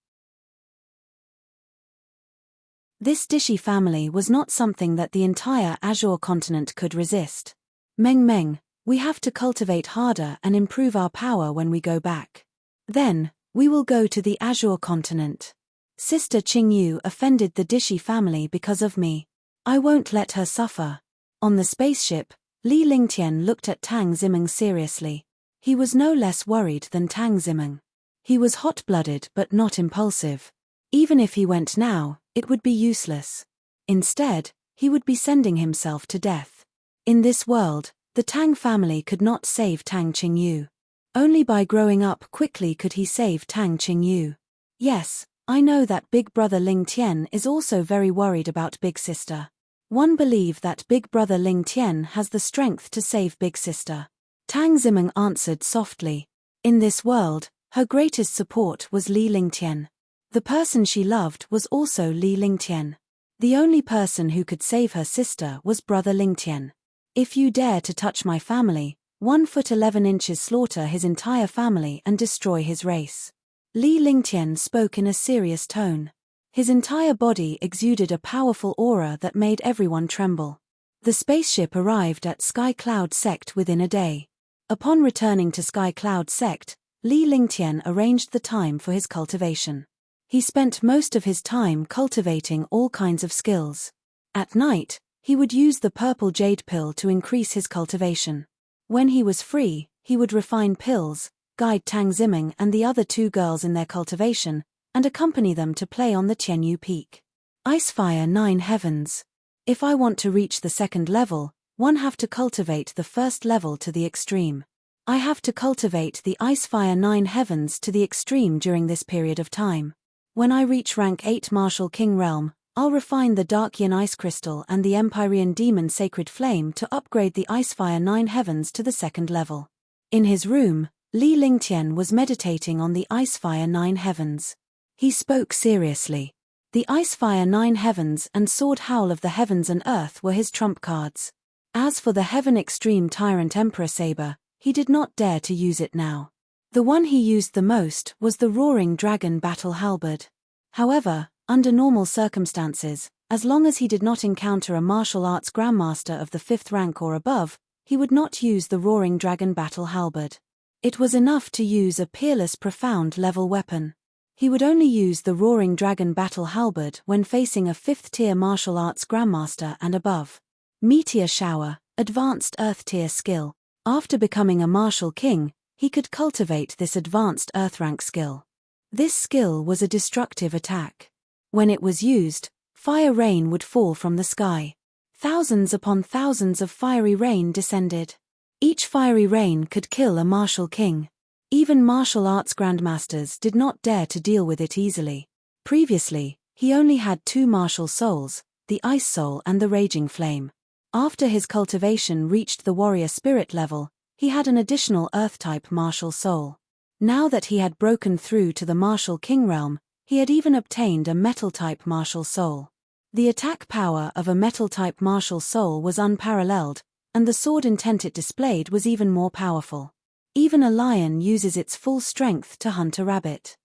This Dishi family was not something that the entire Azure Continent could resist. Meng Meng, we have to cultivate harder and improve our power when we go back. Then, we will go to the Azure Continent. Sister Qingyu offended the Dishi family because of me. I won't let her suffer. On the spaceship, Li Lingtian looked at Tang Zimeng seriously. He was no less worried than Tang Zimeng. He was hot-blooded but not impulsive. Even if he went now, it would be useless. Instead, he would be sending himself to death. In this world, the Tang family could not save Tang Qingyu. Only by growing up quickly could he save Tang Qingyu. Yes, I know that big brother Ling Tian is also very worried about big sister. One believe that big brother Ling Tian has the strength to save big sister. Tang Zimeng answered softly. In this world, her greatest support was Li Lingtian. The person she loved was also Li Lingtian. The only person who could save her sister was brother Lingtian. If you dare to touch my family, 1 foot 11 inches slaughter his entire family and destroy his race. Li Lingtian spoke in a serious tone. His entire body exuded a powerful aura that made everyone tremble. The spaceship arrived at Sky Cloud Sect within a day. Upon returning to Sky Cloud Sect, Li Lingtian arranged the time for his cultivation. He spent most of his time cultivating all kinds of skills. At night, he would use the purple jade pill to increase his cultivation. When he was free, he would refine pills, guide Tang Ziming and the other two girls in their cultivation, and accompany them to play on the Tianyu Peak. Icefire 9 Heavens. If I want to reach the second level, one have to cultivate the first level to the extreme. I have to cultivate the Icefire 9 Heavens to the extreme during this period of time. When I reach rank 8 Martial King Realm, I'll refine the Dark Yin Ice Crystal and the Empyrean Demon Sacred Flame to upgrade the Icefire 9 Heavens to the second level. In his room, Li Lingtian was meditating on the Icefire 9 Heavens. He spoke seriously. The Icefire 9 Heavens and Sword Howl of the Heavens and Earth were his trump cards. As for the Heaven Extreme Tyrant Emperor Saber, he did not dare to use it now. The one he used the most was the Roaring Dragon Battle Halberd. However, under normal circumstances, as long as he did not encounter a martial arts grandmaster of the 5th rank or above, he would not use the Roaring Dragon Battle Halberd. It was enough to use a peerless profound level weapon. He would only use the Roaring Dragon Battle Halberd when facing a 5th tier martial arts grandmaster and above. Meteor Shower, Advanced Earth tier skill. After becoming a martial king, he could cultivate this advanced Earth rank skill. This skill was a destructive attack. When it was used, fire rain would fall from the sky. Thousands upon thousands of fiery rain descended. Each fiery rain could kill a martial king. Even martial arts grandmasters did not dare to deal with it easily. Previously, he only had 2 martial souls, the Ice Soul and the Raging Flame. After his cultivation reached the warrior spirit level, he had an additional Earth-type martial soul. Now that he had broken through to the martial king realm, he had even obtained a metal-type martial soul. The attack power of a metal-type martial soul was unparalleled, and the sword intent it displayed was even more powerful. Even a lion uses its full strength to hunt a rabbit.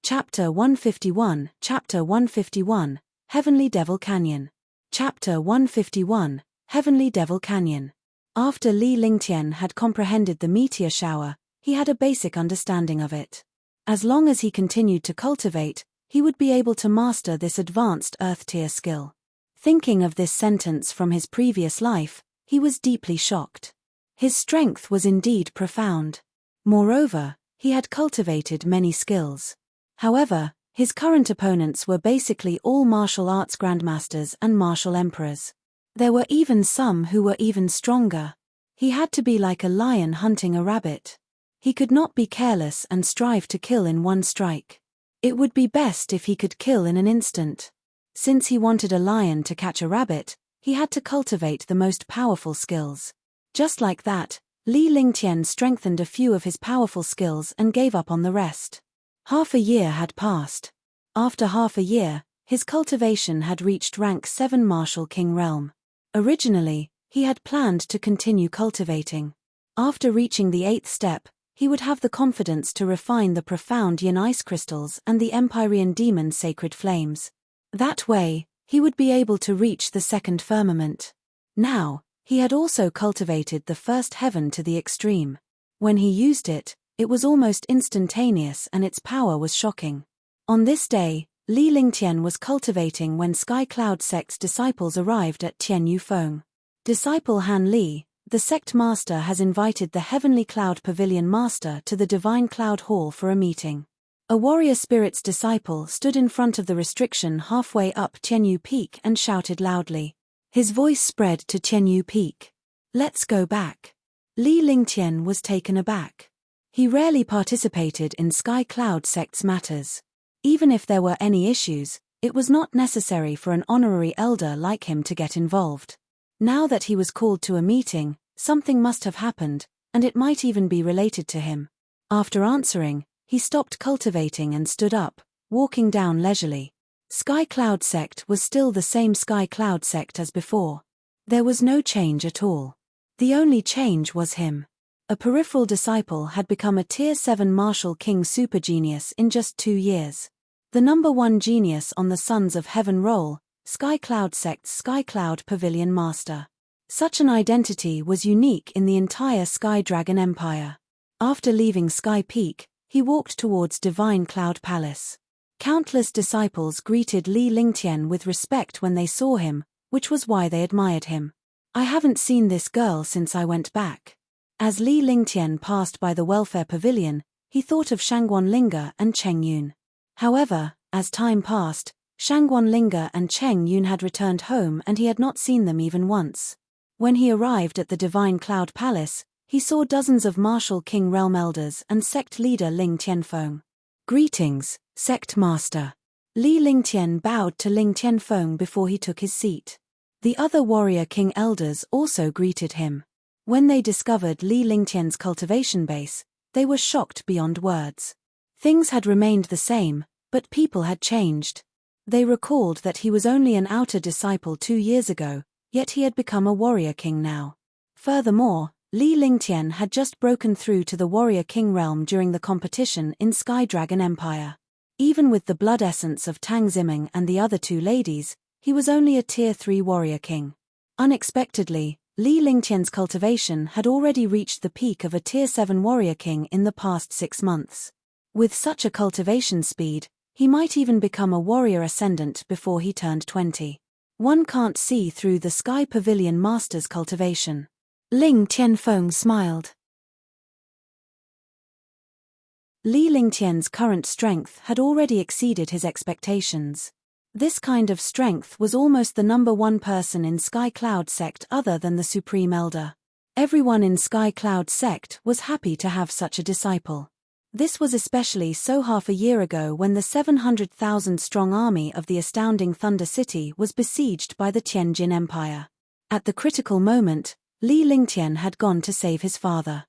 Chapter 151, Chapter 151, Heavenly Devil Canyon. Chapter 151, Heavenly Devil Canyon. After Li Lingtian had comprehended the meteor shower, he had a basic understanding of it. As long as he continued to cultivate, he would be able to master this advanced Earth tier skill. Thinking of this sentence from his previous life, he was deeply shocked. His strength was indeed profound. Moreover, he had cultivated many skills. However, his current opponents were basically all martial arts grandmasters and martial emperors. There were even some who were even stronger. He had to be like a lion hunting a rabbit. He could not be careless and strive to kill in one strike. It would be best if he could kill in an instant. Since he wanted a lion to catch a rabbit, he had to cultivate the most powerful skills. Just like that, Li Lingtian strengthened a few of his powerful skills and gave up on the rest. Half a year had passed. After half a year, his cultivation had reached rank 7 Martial King Realm. Originally, he had planned to continue cultivating. After reaching the 8th step, he would have the confidence to refine the profound Yin Ice Crystals and the Empyrean Demon Sacred Flames. That way, he would be able to reach the 2nd firmament. Now, he had also cultivated the 1st heaven to the extreme. When he used it, it was almost instantaneous and its power was shocking. On this day, Li Lingtian was cultivating when Sky Cloud Sect's disciples arrived at Tianyu Feng. Disciple Han Li, the sect master, has invited the Heavenly Cloud Pavilion master to the Divine Cloud Hall for a meeting. A warrior spirit's disciple stood in front of the restriction halfway up Tianyu Peak and shouted loudly. His voice spread to Tianyu Peak. "Let's go back." Li Lingtian was taken aback. He rarely participated in Sky Cloud Sect's matters. Even if there were any issues, it was not necessary for an honorary elder like him to get involved. Now that he was called to a meeting, something must have happened, and it might even be related to him. After answering, he stopped cultivating and stood up, walking down leisurely. Sky Cloud Sect was still the same Sky Cloud Sect as before. There was no change at all. The only change was him. A peripheral disciple had become a Tier 7 Martial King Super Genius in just 2 years. The number 1 genius on the Sons of Heaven roll, Sky Cloud Sect's Sky Cloud Pavilion Master. Such an identity was unique in the entire Sky Dragon Empire. After leaving Sky Peak, he walked towards Divine Cloud Palace. Countless disciples greeted Li Lingtian with respect when they saw him, which was why they admired him. I haven't seen this girl since I went back. As Li Lingtian passed by the welfare pavilion, he thought of Shangguan Linga and Cheng Yun. However, as time passed, Shangguan Linga and Cheng Yun had returned home and he had not seen them even once. When he arrived at the Divine Cloud Palace, he saw dozens of martial king realm elders and sect leader Ling Tianfeng. Greetings, sect master. Li Lingtian bowed to Ling Tianfeng before he took his seat. The other warrior king elders also greeted him. When they discovered Li Lingtian's cultivation base, they were shocked beyond words. Things had remained the same, but people had changed. They recalled that he was only an outer disciple 2 years ago, yet he had become a warrior king now. Furthermore, Li Lingtian had just broken through to the warrior king realm during the competition in Sky Dragon Empire. Even with the blood essence of Tang Ziming and the other 2 ladies, he was only a Tier 3 warrior king. Unexpectedly, Li Lingtian's cultivation had already reached the peak of a Tier 7 warrior king in the past 6 months. With such a cultivation speed, he might even become a warrior ascendant before he turned 20. One can't see through the Sky Pavilion Master's cultivation. Ling Tianfeng smiled. Li Lingtian's current strength had already exceeded his expectations. This kind of strength was almost the number 1 person in Sky Cloud sect other than the Supreme Elder. Everyone in Sky Cloud sect was happy to have such a disciple. This was especially so half a year ago when the 700,000-strong army of the astounding Thunder City was besieged by the Tianjin Empire. At the critical moment, Li Lingtian had gone to save his father.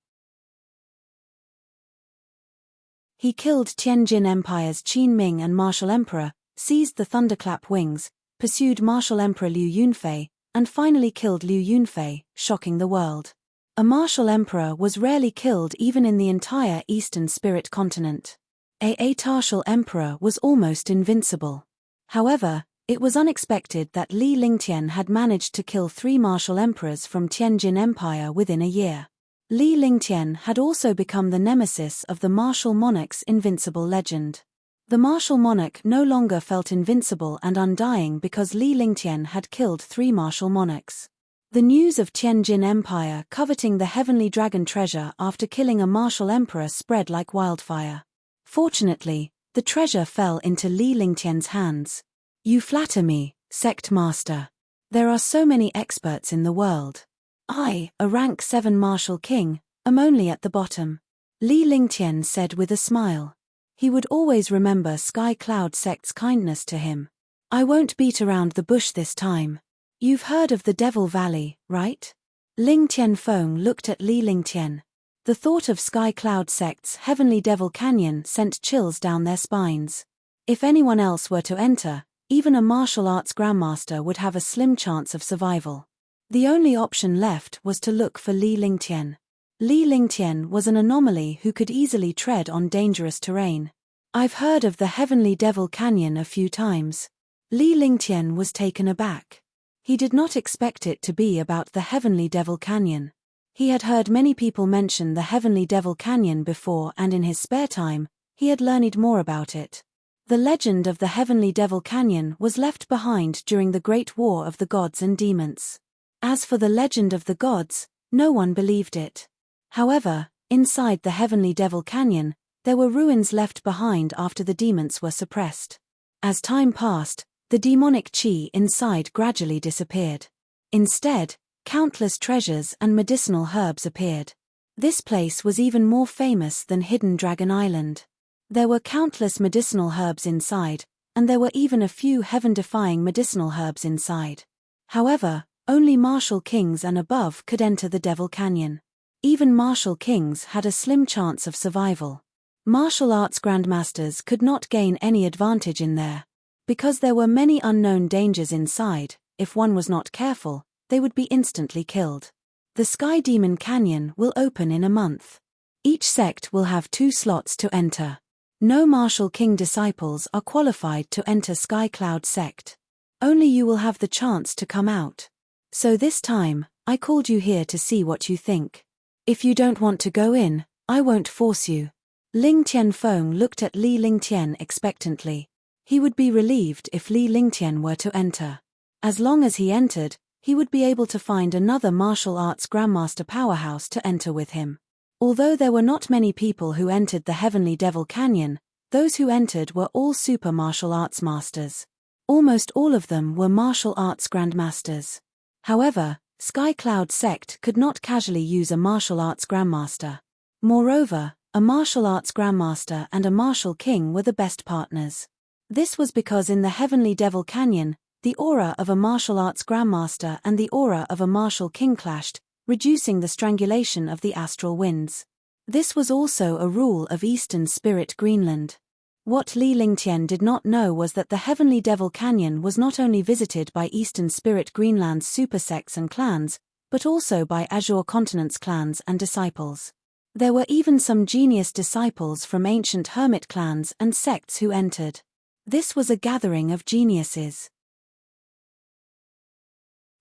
He killed Tianjin Empire's Qin Ming and Martial Emperor, seized the Thunderclap wings, pursued Martial Emperor Liu Yunfei, and finally killed Liu Yunfei, shocking the world. A martial emperor was rarely killed even in the entire Eastern Spirit continent. A martial emperor was almost invincible. However, it was unexpected that Li Lingtian had managed to kill 3 martial emperors from Tianjin Empire within a year. Li Lingtian had also become the nemesis of the martial monarch's invincible legend. The martial monarch no longer felt invincible and undying because Li Lingtian had killed 3 martial monarchs. The news of Tianjin Empire coveting the heavenly dragon treasure after killing a martial emperor spread like wildfire. Fortunately, the treasure fell into Li Lingtian's hands. You flatter me, sect master. There are so many experts in the world. I, a rank 7 martial king, am only at the bottom. Li Lingtian said with a smile. He would always remember Sky Cloud sect's kindness to him. I won't beat around the bush this time. You've heard of the Devil Valley, right? Ling Tianfeng looked at Li Lingtian. The thought of Sky Cloud sect's Heavenly Devil Canyon sent chills down their spines. If anyone else were to enter, even a martial arts grandmaster would have a slim chance of survival. The only option left was to look for Li Lingtian. Li Lingtian was an anomaly who could easily tread on dangerous terrain. I've heard of the Heavenly Devil Canyon a few times. Li Lingtian was taken aback. He did not expect it to be about the Heavenly Devil Canyon. He had heard many people mention the Heavenly Devil Canyon before and in his spare time, he had learned more about it. The legend of the Heavenly Devil Canyon was left behind during the Great War of the Gods and Demons. As for the legend of the gods, no one believed it. However, inside the Heavenly Devil Canyon, there were ruins left behind after the demons were suppressed. As time passed, the demonic chi inside gradually disappeared. Instead, countless treasures and medicinal herbs appeared. This place was even more famous than Hidden Dragon Island. There were countless medicinal herbs inside, and there were even a few heaven-defying medicinal herbs inside. However, only martial kings and above could enter the Devil Canyon. Even martial kings had a slim chance of survival. Martial arts grandmasters could not gain any advantage in there. Because there were many unknown dangers inside, if one was not careful, they would be instantly killed. The Sky Demon Canyon will open in a month. Each sect will have 2 slots to enter. No martial king disciples are qualified to enter Sky Cloud sect. Only you will have the chance to come out. So this time, I called you here to see what you think. If you don't want to go in, I won't force you. Ling Tianfeng looked at Li Lingtian expectantly. He would be relieved if Li Lingtian were to enter. As long as he entered, he would be able to find another martial arts grandmaster powerhouse to enter with him. Although there were not many people who entered the Heavenly Devil Canyon, those who entered were all super martial arts masters. Almost all of them were martial arts grandmasters. However, Sky Cloud Sect could not casually use a martial arts grandmaster. Moreover, a martial arts grandmaster and a martial king were the best partners. This was because in the Heavenly Devil Canyon, the aura of a martial arts grandmaster and the aura of a martial king clashed, reducing the strangulation of the astral winds. This was also a rule of Eastern Spirit Greenland. What Li Lingtian did not know was that the Heavenly Devil Canyon was not only visited by Eastern Spirit Greenland's super sects and clans, but also by Azure Continent's clans and disciples. There were even some genius disciples from ancient hermit clans and sects who entered. This was a gathering of geniuses.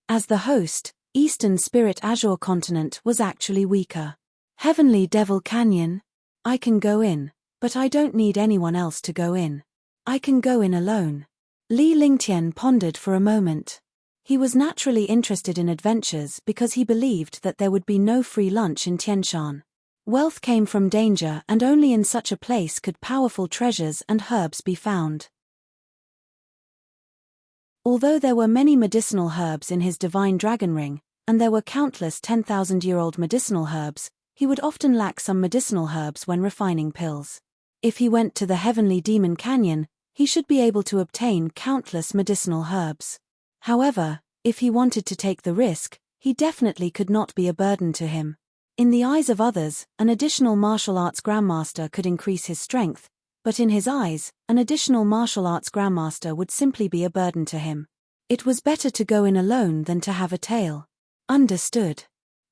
As the host, Eastern Spirit Azure Continent was actually weaker. Heavenly Devil Canyon? I can go in, but I don't need anyone else to go in. I can go in alone. Li Lingtian pondered for a moment. He was naturally interested in adventures because he believed that there would be no free lunch in Tianshan. Wealth came from danger, and only in such a place could powerful treasures and herbs be found. Although there were many medicinal herbs in his divine dragon ring, and there were countless 10,000-year-old medicinal herbs, he would often lack some medicinal herbs when refining pills. If he went to the Heavenly Demon Canyon, he should be able to obtain countless medicinal herbs. However, if he wanted to take the risk, he definitely could not be a burden to him. In the eyes of others, an additional martial arts grandmaster could increase his strength, but in his eyes, an additional martial arts grandmaster would simply be a burden to him. It was better to go in alone than to have a tail. Understood.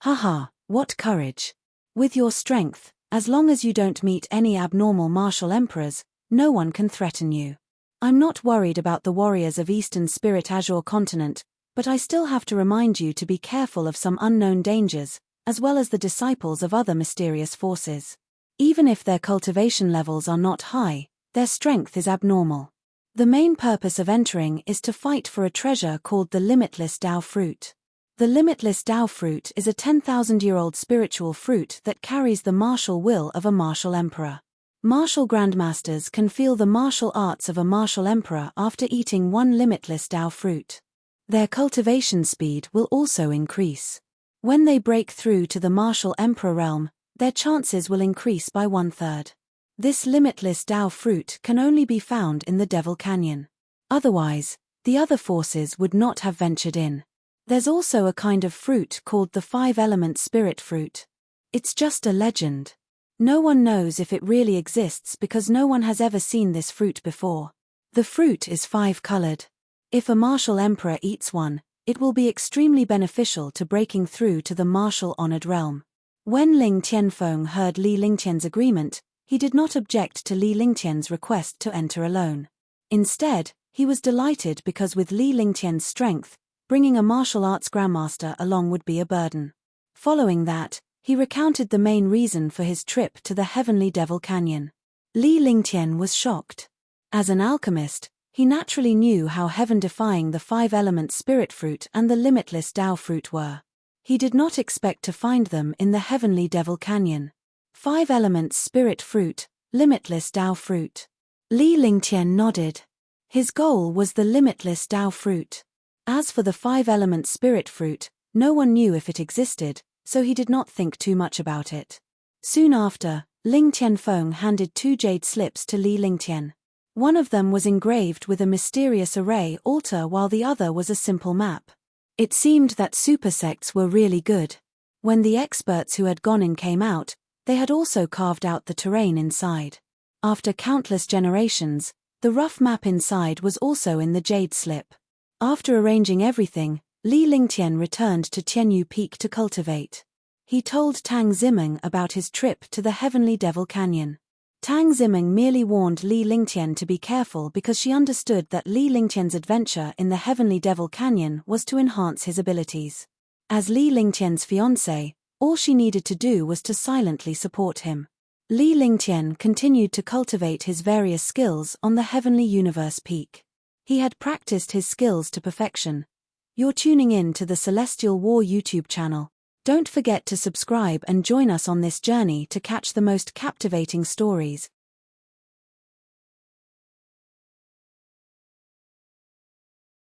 Haha, what courage. With your strength, as long as you don't meet any abnormal martial emperors, no one can threaten you. I'm not worried about the warriors of Eastern Spirit Azure Continent, but I still have to remind you to be careful of some unknown dangers, as well as the disciples of other mysterious forces. Even if their cultivation levels are not high, their strength is abnormal. The main purpose of entering is to fight for a treasure called the Limitless Tao Fruit. The Limitless Tao Fruit is a 10,000-year-old spiritual fruit that carries the martial will of a martial emperor. Martial grandmasters can feel the martial arts of a martial emperor after eating one Limitless Tao Fruit. Their cultivation speed will also increase. When they break through to the martial emperor realm, their chances will increase by 1/3. This Limitless Tao Fruit can only be found in the Devil Canyon. Otherwise, the other forces would not have ventured in. There's also a kind of fruit called the 5-element spirit fruit. It's just a legend. No one knows if it really exists because no one has ever seen this fruit before. The fruit is 5-colored. If a martial emperor eats one, it will be extremely beneficial to breaking through to the martial honored realm. When Ling Tianfeng heard Li Lingtian's agreement, he did not object to Li Lingtian's request to enter alone. Instead, he was delighted because with Li Lingtian's strength, bringing a martial arts grandmaster along would be a burden. Following that, he recounted the main reason for his trip to the Heavenly Devil Canyon. Li Lingtian was shocked. As an alchemist, he naturally knew how heaven-defying the 5-element spirit fruit and the limitless Tao fruit were. He did not expect to find them in the Heavenly Devil Canyon. 5-element spirit fruit, limitless Tao fruit. Li Lingtian nodded. His goal was the limitless Tao fruit. As for the 5-element spirit fruit, no one knew if it existed, so he did not think too much about it. Soon after, Ling Tianfeng handed 2 jade slips to Li Lingtian. One of them was engraved with a mysterious array altar while the other was a simple map. It seemed that super sects were really good. When the experts who had gone in came out, they had also carved out the terrain inside. After countless generations, the rough map inside was also in the jade slip. After arranging everything, Li Lingtian returned to Tianyu Peak to cultivate. He told Tang Zimeng about his trip to the Heavenly Devil Canyon. Tang Zimeng merely warned Li Lingtian to be careful because she understood that Li Lingtian's adventure in the Heavenly Devil Canyon was to enhance his abilities. As Li Lingtian's fiancée, all she needed to do was to silently support him. Li Lingtian continued to cultivate his various skills on the Heavenly Universe peak. He had practiced his skills to perfection. You're tuning in to the Celestial War YouTube channel. Don't forget to subscribe and join us on this journey to catch the most captivating stories.